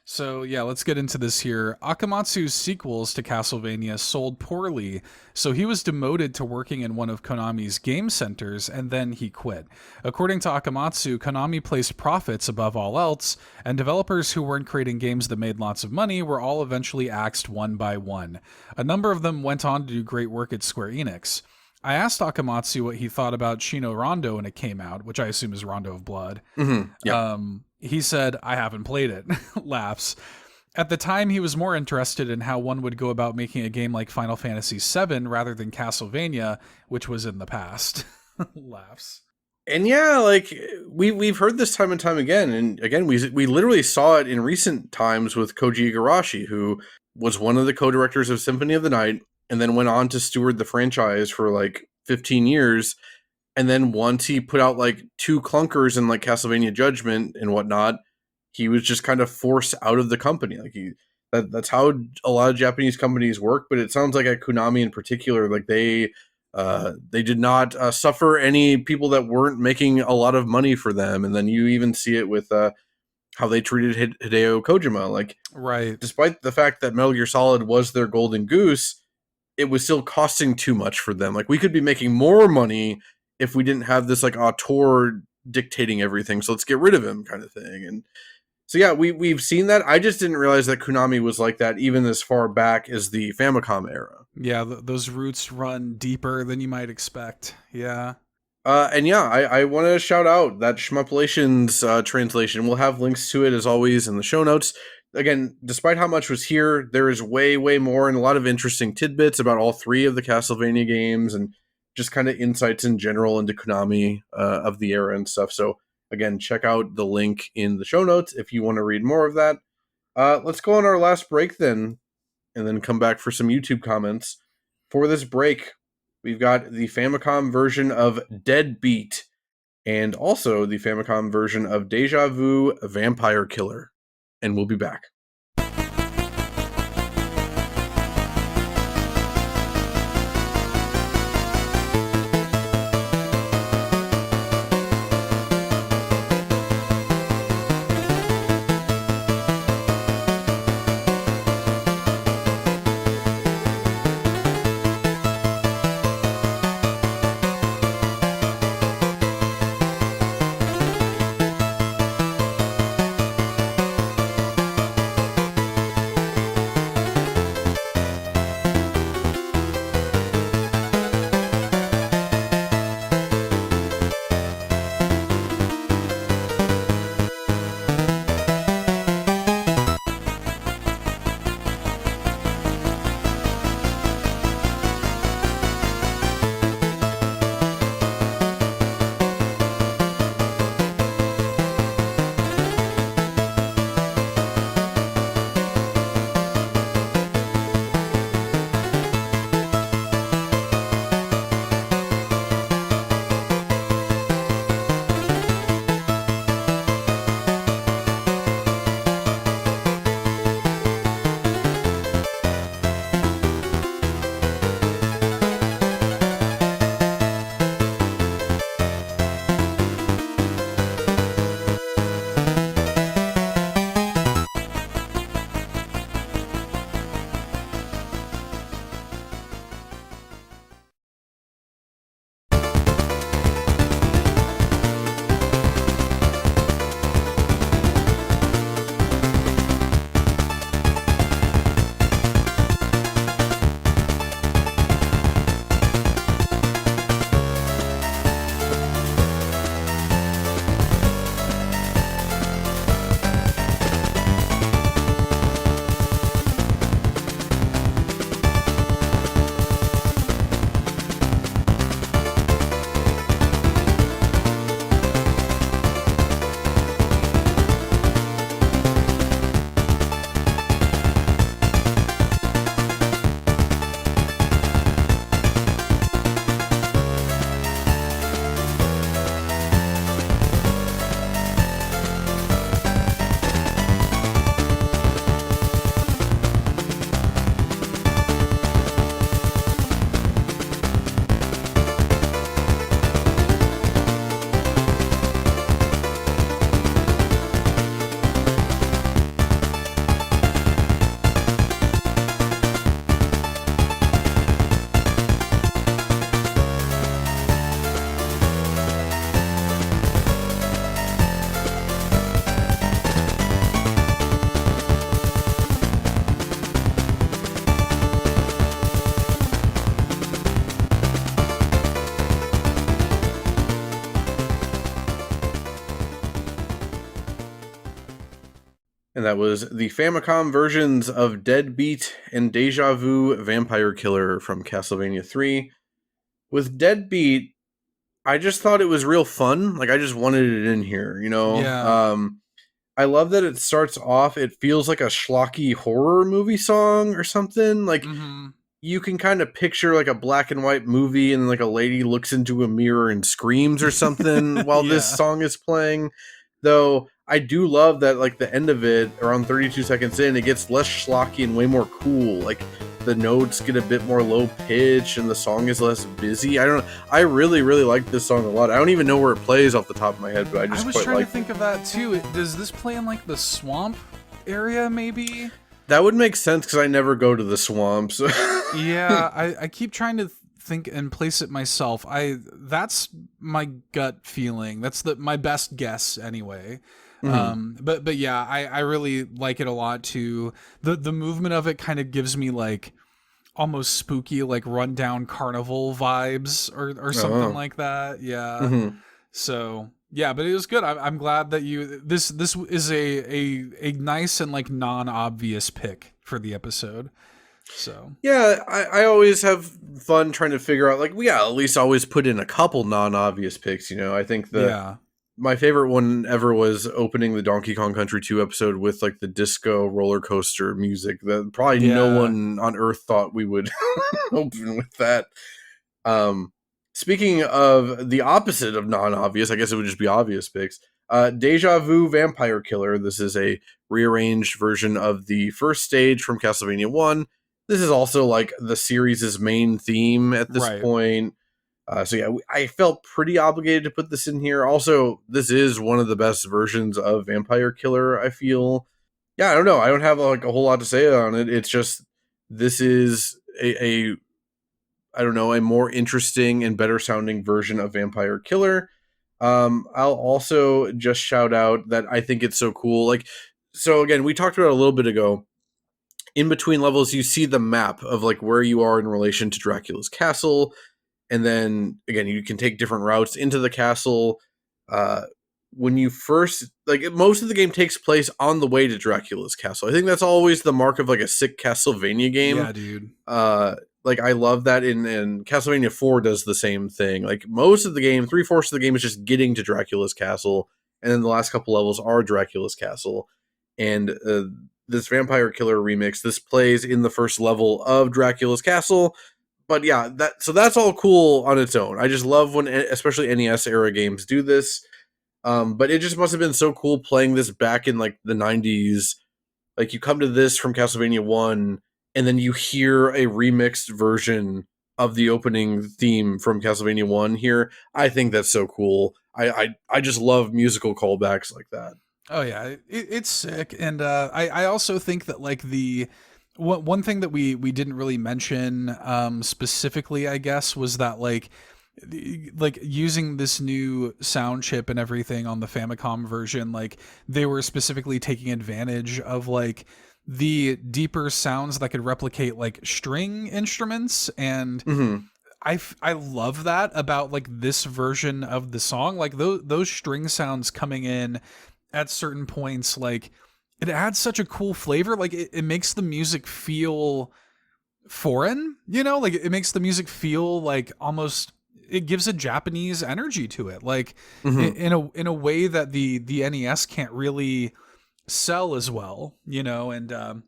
So yeah, let's get into this here. Akamatsu's sequels to Castlevania sold poorly, so he was demoted to working in one of Konami's game centers, and then he quit. According to Akamatsu, Konami placed profits above all else, and developers who weren't creating games that made lots of money were all eventually axed one by one. A number of them went on to do great work at Square Enix. I asked Akamatsu what he thought about Shino Rondo when it came out, which I assume is Rondo of Blood. Mm-hmm. Yeah. He said, I haven't played it. Laughs. At the time, he was more interested in how one would go about making a game like Final Fantasy VII rather than Castlevania, which was in the past. Laughs. And yeah, like we've heard this time and time again, and again we literally saw it in recent times with Koji Igarashi, who was one of the co-directors of Symphony of the Night, and then went on to steward the franchise for like 15 years. And then once he put out like 2 clunkers in like Castlevania Judgment and whatnot, he was just kind of forced out of the company. Like that's how a lot of Japanese companies work. But it sounds like at Konami in particular, like they did not suffer any people that weren't making a lot of money for them. And then you even see it with how they treated Hideo Kojima. Like, right, despite the fact that Metal Gear Solid was their golden goose, it was still costing too much for them. Like, we could be making more money if we didn't have this like auteur dictating everything. So let's get rid of him, kind of thing. And so yeah, we've seen that. I just didn't realize that Konami was like that even as far back as the Famicom era. Yeah, those roots run deeper than you might expect. Yeah. And yeah, I want to shout out that Schmuplations translation. We'll have links to it as always in the show notes. Again, despite how much was here, there is way, way more and a lot of interesting tidbits about all 3 of the Castlevania games and just kind of insights in general into Konami of the era and stuff. So again, check out the link in the show notes if you want to read more of that. Let's go on our last break then, and then come back for some YouTube comments. For this break, we've got the Famicom version of Deadbeat and also the Famicom version of Deja Vu Vampire Killer. And we'll be back. And that was the Famicom versions of Deadbeat and Deja Vu Vampire Killer from Castlevania 3. With Deadbeat, I just thought it was real fun. Like, I just wanted it in here, you know? Yeah. I love that it starts off, it feels like a schlocky horror movie song or something. Like, Mm-hmm. you can kind of picture like a black and white movie and like a lady looks into a mirror and screams or something while this Yeah. song is playing. Though I do love that like the end of it, around 32 seconds in, it gets less schlocky and way more cool. Like the notes get a bit more low pitch and the song is less busy. I don't know. I really, really like this song a lot. I don't even know where it plays off the top of my head, but I just was quite trying like to think of that too. Does this play in like the swamp area maybe? that. Would make sense because I never go to the swamps. Yeah, I keep trying to think and place it myself. That's my gut feeling. That's my best guess anyway. But yeah, I really like it a lot too. The movement of it kind of gives me like almost spooky, like rundown carnival vibes or something like that. Yeah. So yeah, but it was good. I'm glad that this is a nice and like non-obvious pick for the episode. So yeah, I always have fun trying to figure out, like, we at least always put in a couple non-obvious picks, you know. I think my favorite one ever was opening the Donkey Kong Country 2 episode with like the disco roller coaster music that probably no one on earth thought we would open with that. Speaking of the opposite of non-obvious, I guess it would just be obvious picks. Deja Vu Vampire Killer. This is a rearranged version of the first stage from Castlevania 1. This is also like the series' main theme at this point. So yeah, I felt pretty obligated to put this in here. Also, this is one of the best versions of Vampire Killer, I feel. Yeah, I don't know. I don't have like a whole lot to say on it. It's just, this is a I don't know, a more interesting and better sounding version of Vampire Killer. I'll also just shout out that I think it's so cool. Like, so again, we talked about it a little bit ago. In between levels, you see the map of like where you are in relation to Dracula's castle. And then again, you can take different routes into the castle. When you first, like, most of the game takes place on the way to Dracula's castle. I think that's always the mark of like a sick Castlevania game. Yeah, dude. Like, I love that in Castlevania 4 does the same thing. Like, most of the game, 3/4 of the game is just getting to Dracula's castle. And then the last couple levels are Dracula's castle. And this Vampire Killer remix, this plays in the first level of Dracula's castle. But yeah, that's all cool on its own. I just love when, especially NES era games do this. But it just must have been so cool playing this back in like the 90s. Like, you come to this from Castlevania 1, and then you hear a remixed version of the opening theme from Castlevania 1 here. I think that's so cool. I just love musical callbacks like that. Oh yeah, it's sick. And I also think that like one thing that we didn't really mention specifically, I guess, was that like using this new sound chip and everything on the Famicom version, like they were specifically taking advantage of like the deeper sounds that could replicate like string instruments. And I love that about like this version of the song. Like those string sounds coming in at certain points, like it adds such a cool flavor. Like it makes the music feel foreign, you know, like it makes the music feel like almost, it gives a Japanese energy to it, like in a way that the NES can't really sell as well, you know. And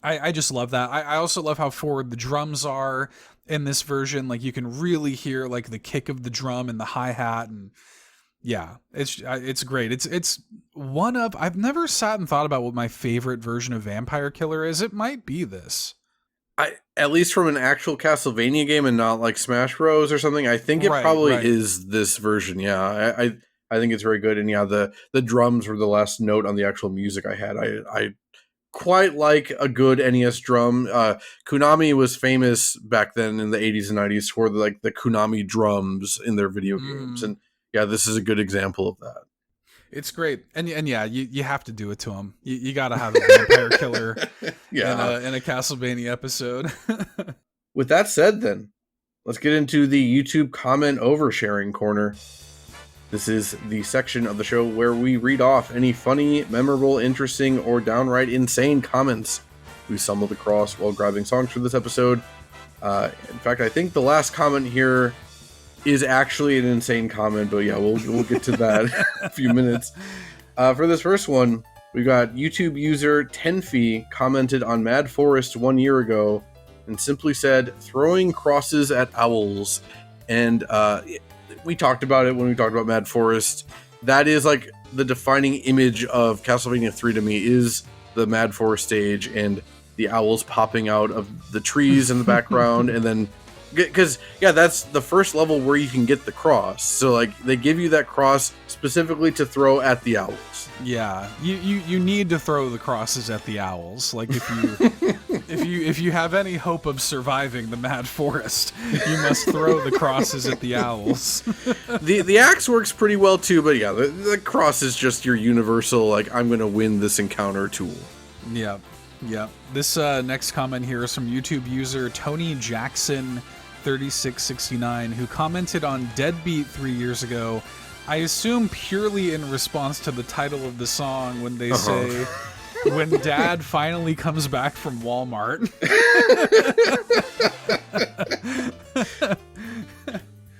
I just love that. I also love how forward the drums are in this version. Like you can really hear like the kick of the drum and the hi-hat, and yeah, it's great. It's one of, I've never sat and thought about what my favorite version of Vampire Killer is. It might be this. At least from an actual Castlevania game and not like Smash Bros or something, I think it probably is this version. Yeah, I think it's very good. And yeah, the drums were the last note on the actual music I had. I quite like a good NES drum. Konami was famous back then in the 80s and 90s for the Konami drums in their video games. And yeah, this is a good example of that. It's great. And yeah, you have to do it to him. You got to have a Vampire Killer in a Castlevania episode. With that said, then, let's get into the YouTube comment oversharing corner. This is the section of the show where we read off any funny, memorable, interesting, or downright insane comments we stumbled across while grabbing songs for this episode. In fact, I think the last comment here is actually an insane comment, but yeah, we'll get to that in a few minutes. For this first one, we got YouTube user Tenfi commented on Mad Forest 1 year ago and simply said, "Throwing crosses at owls." And we talked about it when we talked about Mad Forest. That is like the defining image of Castlevania 3 to me, is the Mad Forest stage and the owls popping out of the trees in the background. And then, because, yeah, that's the first level where you can get the cross. So, like, they give you that cross specifically to throw at the owls. Yeah, you need to throw the crosses at the owls. Like, if you have any hope of surviving the Mad Forest, you must throw the crosses at the owls. The axe works pretty well too, but yeah, the cross is just your universal, like, I'm gonna win this encounter tool. Yeah. This next comment here is from YouTube user Tony Jackson 3669, who commented on Deadbeat 3 years ago. I assume purely in response to the title of the song when they say, "When Dad finally comes back from Walmart."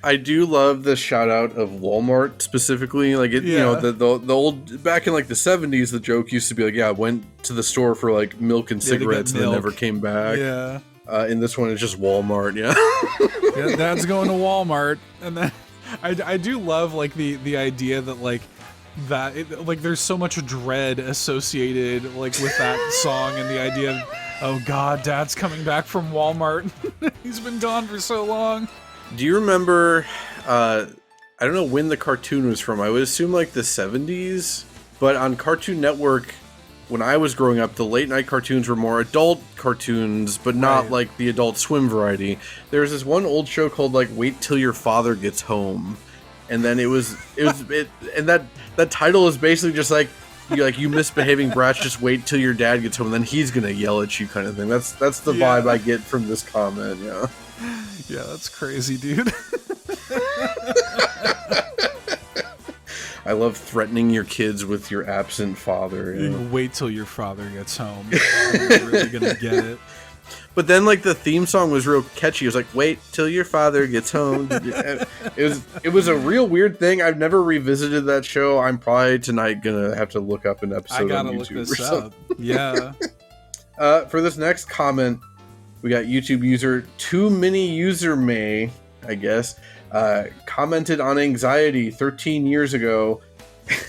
I do love the shout out of Walmart specifically. Like, it, you know, the old, back in like the 70s, the joke used to be like, yeah, I went to the store for like milk and cigarettes and then never came back. Yeah. In this one, it's just Walmart. Yeah. Yeah, Dad's going to Walmart. And then I do love like the idea that like there's so much dread associated like with that song, and the idea of, oh God, Dad's coming back from Walmart. He's been gone for so long. Do you remember, I don't know when the cartoon was from, I would assume like the 70s, but on Cartoon Network, when I was growing up, the late night cartoons were more adult cartoons, but not like the Adult Swim variety. There was this one old show called like Wait Till Your Father Gets Home. And then and that title is basically just like, you misbehaving brats, just wait till your dad gets home, and then he's gonna yell at you, kind of thing. That's the vibe I get from this comment. Yeah. Yeah, that's crazy, dude. I love threatening your kids with your absent father. You know? Wait till your father gets home. I'm really gonna get it. But then, like, the theme song was real catchy. It was like, "Wait till your father gets home." It was a real weird thing. I've never revisited that show. I'm probably tonight gonna have to look up an episode on YouTube. I gotta look this up. Yeah. For this next comment, we got YouTube user Too Many User May, I guess, commented on Anxiety 13 years ago.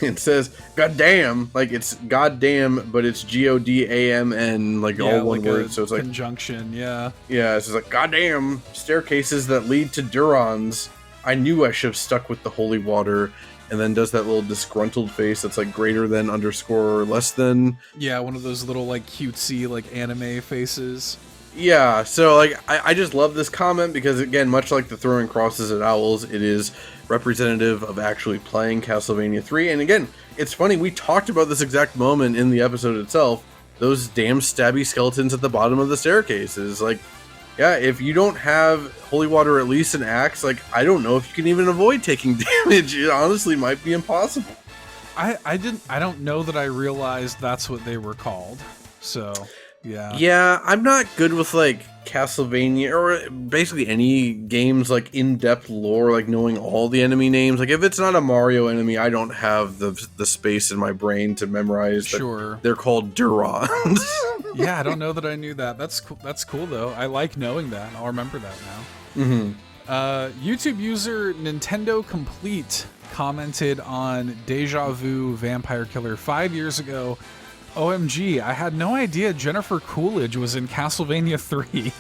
It says, "Goddamn," like it's goddamn, but it's GODAMN, like all one word. So it's like conjunction, yeah. Yeah, it's just like, "Goddamn staircases that lead to Durons. I knew I should have stuck with the holy water." And then does that little disgruntled face that's like greater than underscore or less than. Yeah, one of those little like cutesy like anime faces. Yeah, so like I just love this comment because, again, much like the throwing crosses at owls, it is representative of actually playing Castlevania 3. And again, it's funny, we talked about this exact moment in the episode itself. Those damn stabby skeletons at the bottom of the staircases. Like, yeah, if you don't have holy water, at least an axe, like, I don't know if you can even avoid taking damage. It honestly might be impossible. I don't know that I realized that's what they were called. So... Yeah, I'm not good with like Castlevania or basically any games like in-depth lore, like knowing all the enemy names. Like if it's not a Mario enemy, I don't have the space in my brain to memorize that they're called Durons. Yeah, I don't know that I knew that. That's cool though. I like knowing that. I'll remember that now. Mm-hmm. YouTube user Nintendo Complete commented on Deja Vu Vampire Killer 5 years ago. OMG, I had no idea Jennifer Coolidge was in Castlevania 3.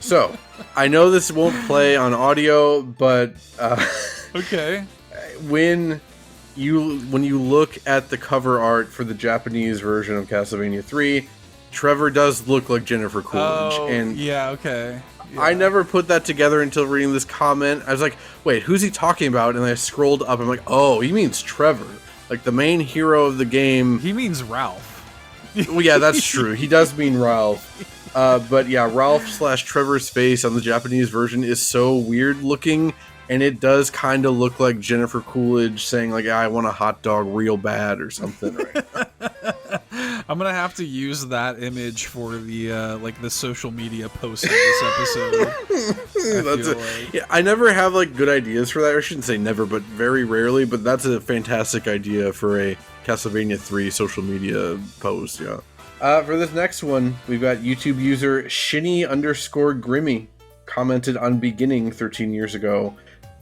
So, I know this won't play on audio, but okay. When you look at the cover art for the Japanese version of Castlevania 3, Trevor does look like Jennifer Coolidge. Oh, and yeah, okay. Yeah. I never put that together until reading this comment. I was like, wait, who's he talking about? And I scrolled up, I'm like, oh, he means Trevor. Like the main hero of the game. He means Ralph. Well, yeah, that's true. He does mean Ralph. But yeah, Ralph / Trevor's face on the Japanese version is so weird looking and it does kind of look like Jennifer Coolidge saying like, I want a hot dog real bad or something. Right? I'm gonna have to use that image for the like the social media post of this episode. Yeah, I never have like good ideas for that. I shouldn't say never, but very rarely. But that's a fantastic idea for a Castlevania 3 social media post. Yeah. For this next one, we've got YouTube user Shinny_Grimmy commented on beginning 13 years ago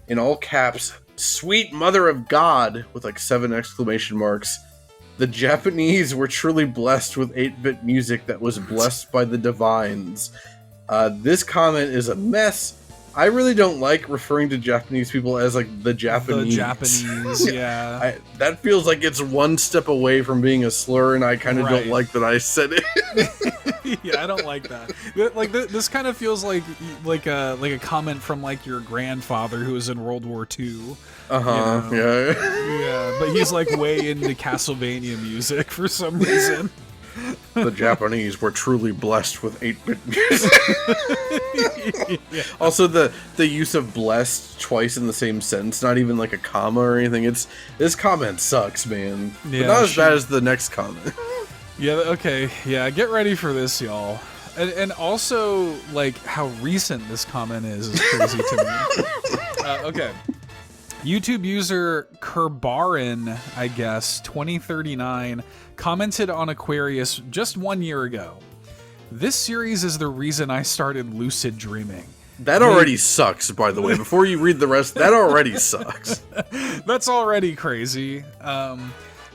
in all caps, "Sweet Mother of God," with like 7 exclamation marks. The Japanese were truly blessed with 8-bit music that was blessed by the divines. This comment is a mess. I really don't like referring to Japanese people as like the Japanese. The Japanese, yeah. That feels like it's one step away from being a slur, and I kind of don't like that I said it. Yeah, I don't like that. Like this kind of feels like a comment from like your grandfather who was in World War II. Yeah. Yeah, but he's like way into Castlevania music for some reason. The Japanese were truly blessed with 8-bit music. Yeah. Also, the use of blessed twice in the same sentence, not even like a comma or anything. This comment sucks, man. Yeah, but not as bad as the next comment. Yeah, okay. Yeah, get ready for this, y'all. And also, like, how recent this comment is crazy to me. Okay. YouTube user Kerbarin, I guess, 2039, commented on Aquarius just 1 year ago. "This series is the reason I started lucid dreaming." That already sucks, by the way. Before you read the rest, that already sucks. That's already crazy.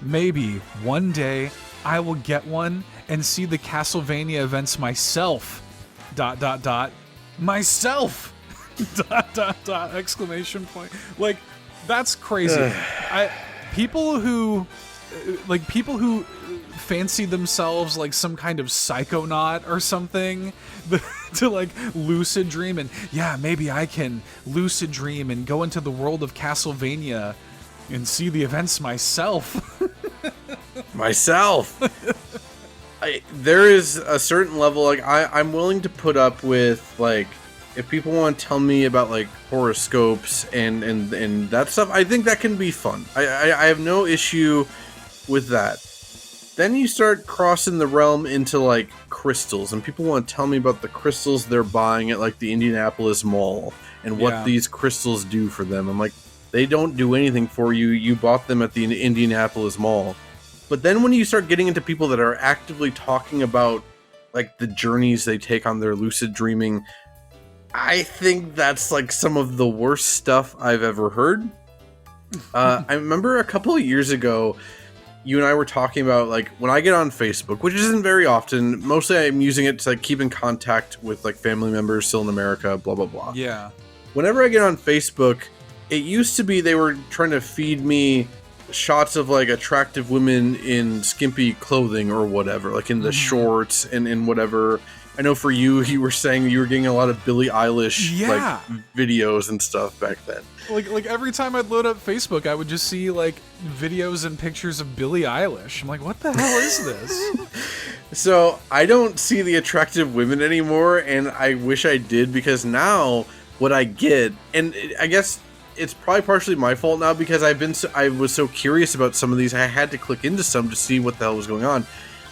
Maybe one day I will get one and see the Castlevania events myself. ... Myself! ... Exclamation point. Like, that's crazy. People who fancy themselves like some kind of psychonaut or something to like lucid dream, and yeah, maybe I can lucid dream and go into the world of Castlevania and see the events myself. There is a certain level, like I'm willing to put up with, like, if people want to tell me about like horoscopes and that stuff, I think that can be fun. I have no issue with that. Then you start crossing the realm into like crystals, and people want to tell me about the crystals they're buying at like the Indianapolis Mall and what these crystals do for them. I'm like, they don't do anything for you. You bought them at the Indianapolis Mall. But then when you start getting into people that are actively talking about like the journeys they take on their lucid dreaming, I think that's like some of the worst stuff I've ever heard. I remember a couple of years ago, you and I were talking about like when I get on Facebook, which isn't very often. Mostly I'm using it to like keep in contact with like family members still in America, blah, blah, blah. Yeah. Whenever I get on Facebook, it used to be they were trying to feed me shots of like attractive women in skimpy clothing or whatever, like in the shorts and in whatever. I know for you were saying you were getting a lot of Billie Eilish like videos and stuff back then. Like every time I'd load up Facebook, I would just see like videos and pictures of Billie Eilish. I'm like, what the hell is this? So I don't see the attractive women anymore, and I wish I did, because now what I get, and I guess it's probably partially my fault now, because I was so curious about some of these, I had to click into some to see what the hell was going on.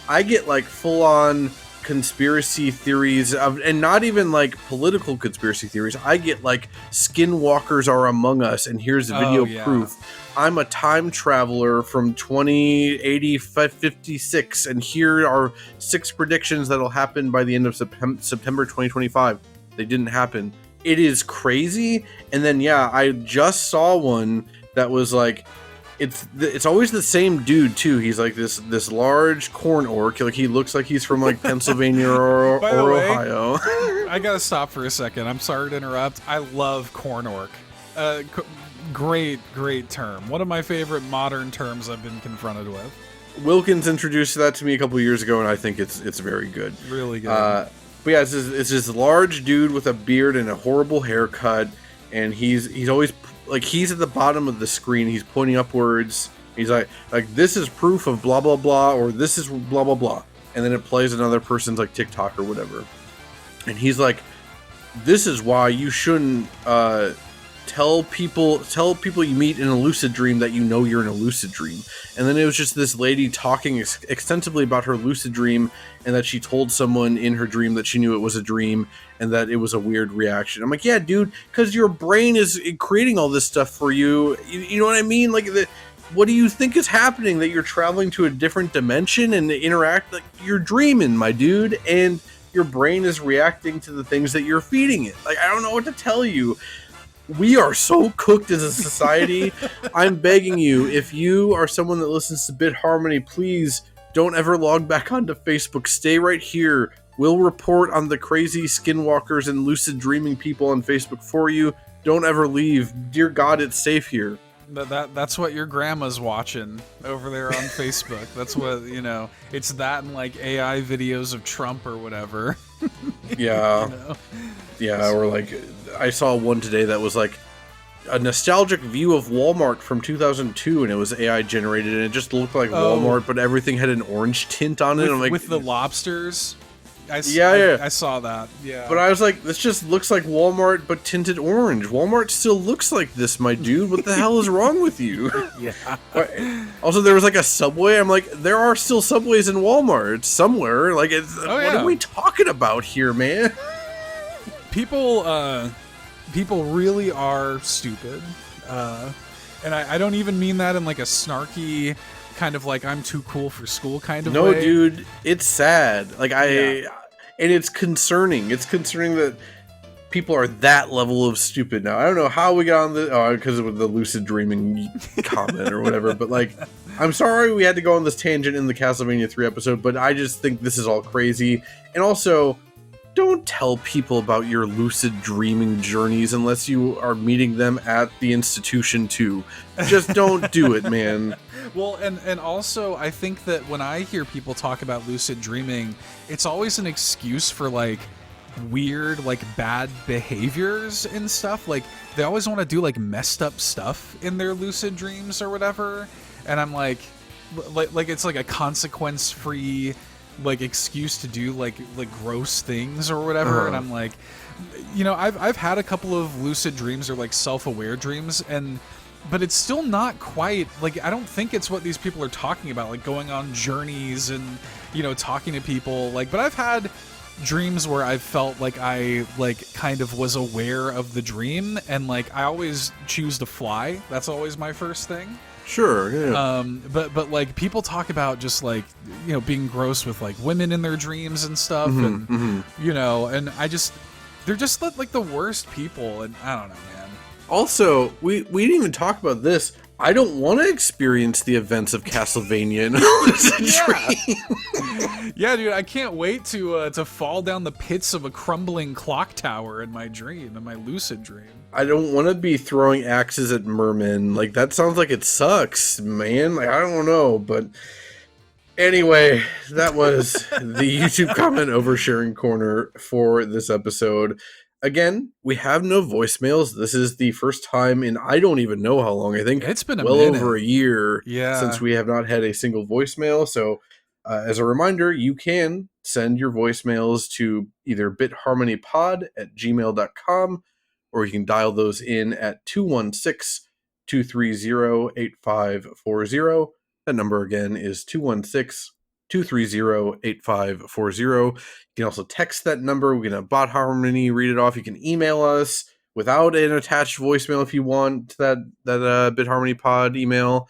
I get like full on conspiracy theories and not even like political conspiracy theories. I get like skinwalkers are among us, and here's video proof. I'm a time traveler from 2056, and here are 6 predictions that'll happen by the end of September 2025. They didn't happen. It is crazy. And then I just saw one that was like, it's always the same dude too. He's like this large corn orc. Like he looks like he's from like Pennsylvania or Ohio. I gotta stop for a second. I'm sorry to interrupt. I love corn orc. Great term. One of my favorite modern terms I've been confronted with. Wilkins introduced that to me a couple years ago, and I think it's very good. Really good. But yeah, it's this large dude with a beard and a horrible haircut, and he's always like, he's at the bottom of the screen. He's pointing upwards. He's like this is proof of blah blah blah, or this is blah blah blah, and then it plays another person's like TikTok or whatever, and he's like, this is why you shouldn't tell people you meet in a lucid dream that you know you're in a lucid dream. And then it was just this lady talking extensively about her lucid dream, and that she told someone in her dream that she knew it was a dream, and that it was a weird reaction. I'm like, yeah, dude, because your brain is creating all this stuff for you. You know what I mean? Like, what do you think is happening? That you're traveling to a different dimension and interact? Like, you're dreaming, my dude, and your brain is reacting to the things that you're feeding it. Like, I don't know what to tell you. We are so cooked as a society. I'm begging you, if you are someone that listens to Bit Harmony, please don't ever log back onto Facebook. Stay right here. We'll report on the crazy skinwalkers and lucid dreaming people on Facebook for you. Don't ever leave. Dear God, it's safe here. That's what your grandma's watching over there on Facebook. That's what, it's that and like AI videos of Trump or whatever. Yeah. Yeah, or like, I saw one today that was like a nostalgic view of Walmart from 2002, and it was AI generated, and it just looked like Walmart, but everything had an orange tint on it. I'm like, with the lobsters. I saw that. Yeah. But I was like, this just looks like Walmart, but tinted orange. Walmart still looks like this, my dude. What the hell is wrong with you? Yeah. Also, there was like a Subway. I'm like, there are still Subways in Walmart somewhere. Like, what are we talking about here, man? People really are stupid. And I don't even mean that in like a snarky kind of like I'm too cool for school kind of way. No, dude, it's sad. Like, and it's concerning. It's concerning that people are that level of stupid now. I don't know how we got on the because of the lucid dreaming comment or whatever, but like, I'm sorry we had to go on this tangent in the Castlevania 3 episode, but I just think this is all crazy. And also, don't tell people about your lucid dreaming journeys unless you are meeting them at the institution too. Just don't do it, man. Well, and also, I think that when I hear people talk about lucid dreaming, it's always an excuse for, like, weird, like, bad behaviors and stuff. Like, they always want to do, like, messed up stuff in their lucid dreams or whatever. And I'm like it's like a consequence-free, like, excuse to do, like gross things or whatever. And I'm like, I've had a couple of lucid dreams or, like, self-aware dreams, but it's still not quite, like, I don't think it's what these people are talking about, like going on journeys and, talking to people. Like, but I've had dreams where I've felt like I, like, kind of was aware of the dream, and, like, I always choose to fly. That's always my first thing. Sure, yeah. But like, people talk about just, like, being gross with, like, women in their dreams and stuff, and, and they're just, like, the worst people, and I don't know, man. Also, we didn't even talk about this. I don't want to experience the events of Castlevania in a lucid dream. Yeah, dude, I can't wait to fall down the pits of a crumbling clock tower in my dream, in my lucid dream. I don't want to be throwing axes at mermen. Like, that sounds like it sucks, man. Like, I don't know, but anyway, that was the YouTube comment oversharing corner for this episode. Again, we have no voicemails. This is the first time in I don't even know how long. I think it's been well over a year since we have not had a single voicemail. So as a reminder, you can send your voicemails to either bitharmonypod@gmail.com, or you can dial those in at 216-230-8540. That number again is 216-230-8540. You can also text that number. We can have Bot Harmony read it off. You can email us without an attached voicemail if you want that Bit Harmony Pod email.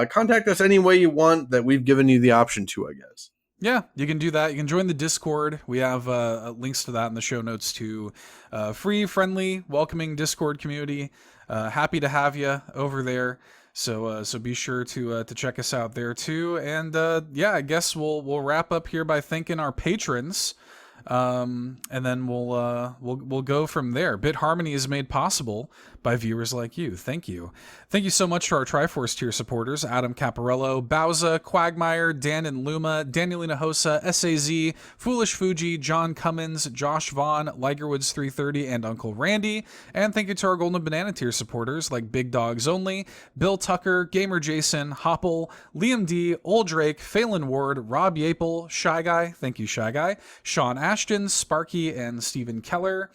Contact us any way you want that we've given you the option to, I guess. Yeah, you can do that. You can join the Discord. We have links to that in the show notes too. Free, friendly, welcoming Discord community. Happy to have you over there. So be sure to check us out there too. And I guess we'll wrap up here by thanking our patrons. And then we'll go from there. Bit Harmony is made possible by viewers like you. Thank you so much to our Triforce tier supporters: Adam Caparello, Bowza, Quagmire, Dan and Luma, Danielina Hosa, SAZ, Foolish Fuji, John Cummins, Josh Vaughn, Ligerwoods 330, and Uncle Randy. And thank you to our Golden Banana tier supporters like Big Dogs Only, Bill Tucker, Gamer Jason, Hopple, Liam D, Old Drake, Phelan Ward, Rob Yapel, Shy Guy, thank you Shy Guy, Sean Ashton, Sparky, and Stephen Keller.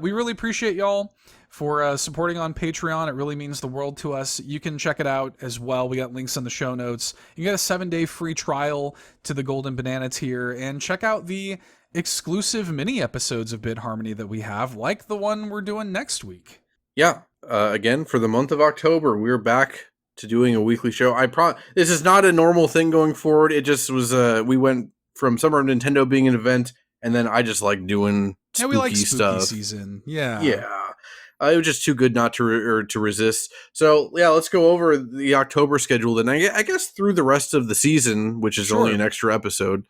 We really appreciate y'all. for supporting on Patreon. It really means the world to us. You can check it out as well. We got links in the show notes. You get a 7-day free trial to the Golden Banana tier, and check out the exclusive mini episodes of Bit Harmony that we have, like the one we're doing next week. Yeah. Again, for the month of October, we're back to doing a weekly show. This is not a normal thing going forward. It just was, we went from Summer of Nintendo being an event, and then I just like doing spooky we like spooky stuff. Season. Yeah. It was just too good not to resist. So yeah, let's go over the October schedule. And I guess through the rest of the season, which is only an extra episode.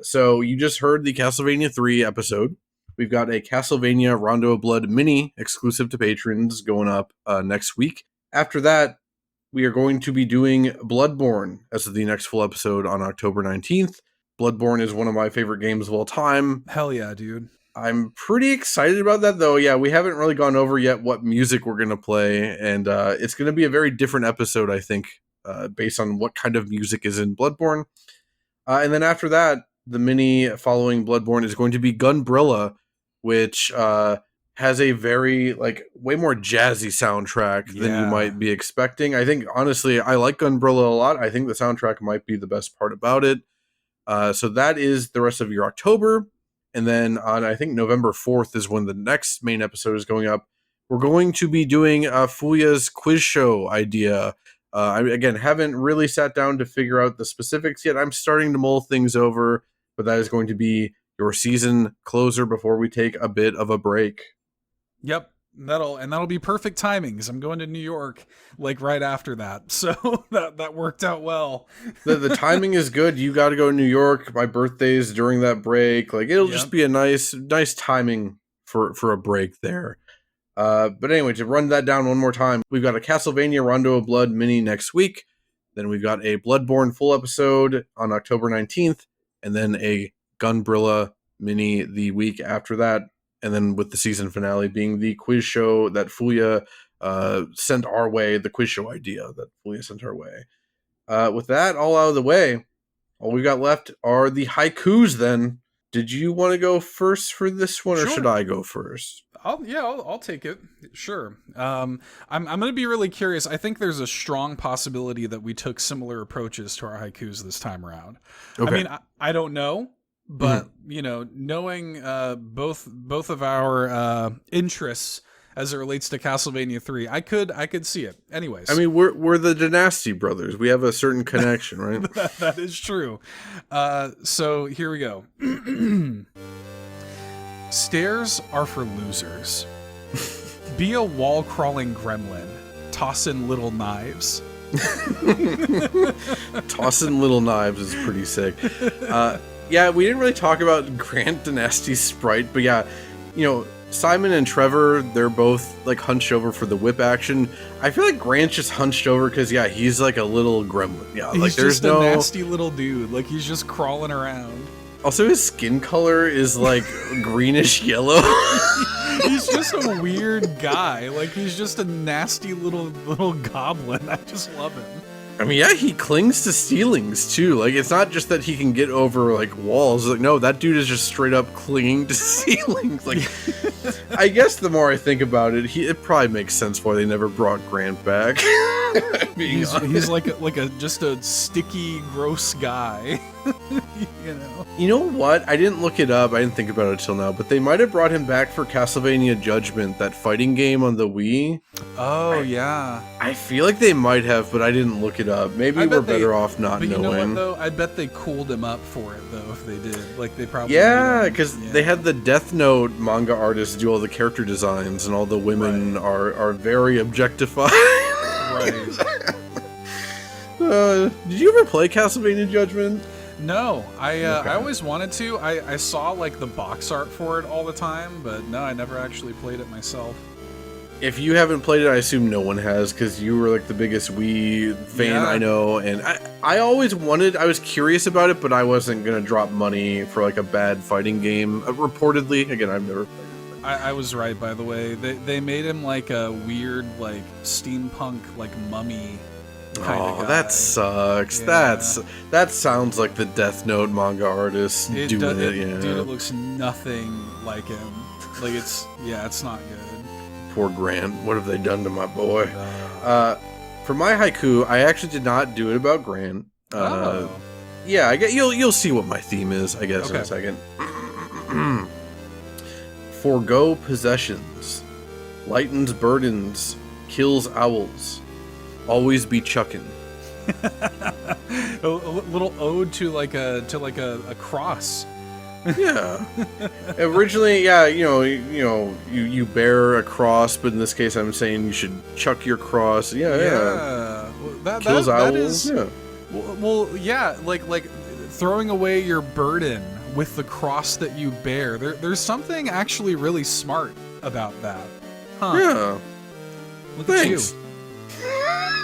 So you just heard the Castlevania 3 episode. We've got a Castlevania Rondo of Blood mini exclusive to patrons going up next week. After that, we are going to be doing Bloodborne as the next full episode on October 19th. Bloodborne is one of my favorite games of all time. Hell yeah, dude. I'm pretty excited about that, though. Yeah, we haven't really gone over yet what music we're going to play, and it's going to be a very different episode, I think, based on what kind of music is in Bloodborne. And then after that, the mini following Bloodborne is going to be Gunbrella, which has a very, way more jazzy soundtrack than you might be expecting. I think, honestly, I like Gunbrella a lot. I think the soundtrack might be the best part about it. So that is the rest of your October. And then on, I think, November 4th is when the next main episode is going up. We're going to be doing Fuya's quiz show idea. I, again, haven't really sat down to figure out the specifics yet. I'm starting to mull things over, but that is going to be your season closer before we take a bit of a break. Yep. That'll be perfect timing because I'm going to New York right after that. So that worked out well. The timing is good. You got to go to New York. My birthday's during that break. It'll just be a nice timing for a break there. But anyway, to run that down one more time, we've got a Castlevania Rondo of Blood mini next week. Then we've got a Bloodborne full episode on October 19th, and then a Gunbrella mini the week after that. And then with the season finale being the quiz show that Fuya sent our way, the quiz show idea that Fuya sent our way. With that all out of the way, all we've got left are the haikus then. Did you want to go first for this one, or should I go first? I'll take it. Sure. I'm going to be really curious. I think there's a strong possibility that we took similar approaches to our haikus this time around. Okay. I mean, I don't know. But knowing both of our interests as it relates to Castlevania 3, I could see it. Anyways, I mean, we're the DaNasty brothers. We have a certain connection, right? that is true. So here we go. Stairs are for losers. Be a wall crawling gremlin. Tossing little knives. Tossing little knives is pretty sick. Yeah, we didn't really talk about Grant DaNasty's sprite, but yeah, Simon and Trevor, they're both hunched over for the whip action. I feel like Grant's just hunched over because he's like a little gremlin. Yeah, he's there's just a nasty little dude. He's just crawling around. Also, his skin color is greenish yellow. He's just a weird guy. He's just a nasty little goblin. I just love him. I mean, yeah, he clings to ceilings, too. It's not just that he can get over, walls. No, that dude is just straight up clinging to ceilings. I guess the more I think about it, it probably makes sense why they never brought Grant back. He's just a sticky, gross guy. You know what? I didn't look it up. I didn't think about it till now, but they might have brought him back for Castlevania Judgment, that fighting game on the Wii. Oh, yeah. I feel like they might have, but I didn't look it up. Maybe we're better off not knowing. But you know what, though? I bet they cooled him up for it, though, if they did. They probably because they had the Death Note manga artists do all the character designs, and all the women are very objectified. Right. Did you ever play Castlevania Judgment? No, I always wanted to. I saw the box art for it all the time, but no, I never actually played it myself. If you haven't played it, I assume no one has, because you were the biggest Wii fan I know, and I always I was curious about it, but I wasn't going to drop money for a bad fighting game. Reportedly, again, I've never played it. I was right, by the way. They made him a weird, steampunk, mummy kind of guy. That sucks. Yeah. That sounds like the Death Note manga artist doing it. Yeah. Dude, it looks nothing like him. It's not good. poor Grant. What have they done to my boy? For my haiku, I actually did not do it about Grant. Yeah, I get you'll see what my theme is, I guess, in a second. Forgo possessions, lightens burdens, kills owls, always be chucking. a little ode to like a cross. Yeah. Originally, yeah, you bear a cross, but in this case, I'm saying you should chuck your cross. Yeah. Well, kills owls. Yeah. Well, yeah, like throwing away your burden with the cross that you bear. There's something actually really smart about that. Huh. Yeah. Look Thanks. at you.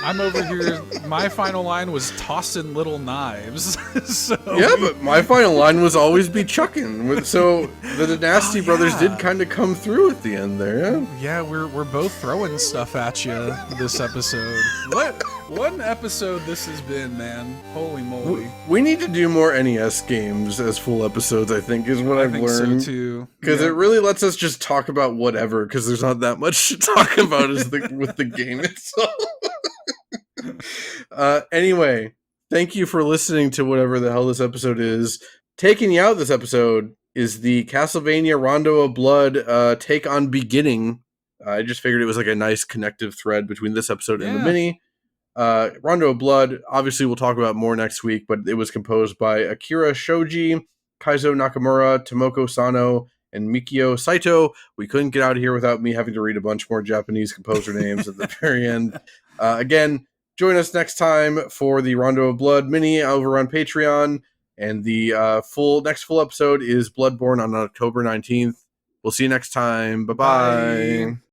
I'm over here. My final line was tossing little knives. So yeah, but my final line was always be chucking. So the DaNasty brothers did kind of come through at the end there. Yeah, we're both throwing stuff at you this episode. What an episode this has been, man. Holy moly. We need to do more NES games as full episodes, I think, is what I've learned. So too. Because it really lets us just talk about whatever, because there's not that much to talk about with the game itself. Anyway, thank you for listening to whatever the hell this episode is. Taking you out this episode is the Castlevania Rondo of Blood take on Beginning. I just figured it was like a nice connective thread between this episode and the mini. Rondo of Blood, obviously we'll talk about more next week, but it was composed by Akira Shoji, Kaizo Nakamura, Tomoko Sano, and Mikio Saito. We couldn't get out of here without me having to read a bunch more Japanese composer names at the very end. Again, join us next time for the Rondo of Blood mini over on Patreon, and the next full episode is Bloodborne on October 19th. We'll see you next time. Bye-bye. Bye.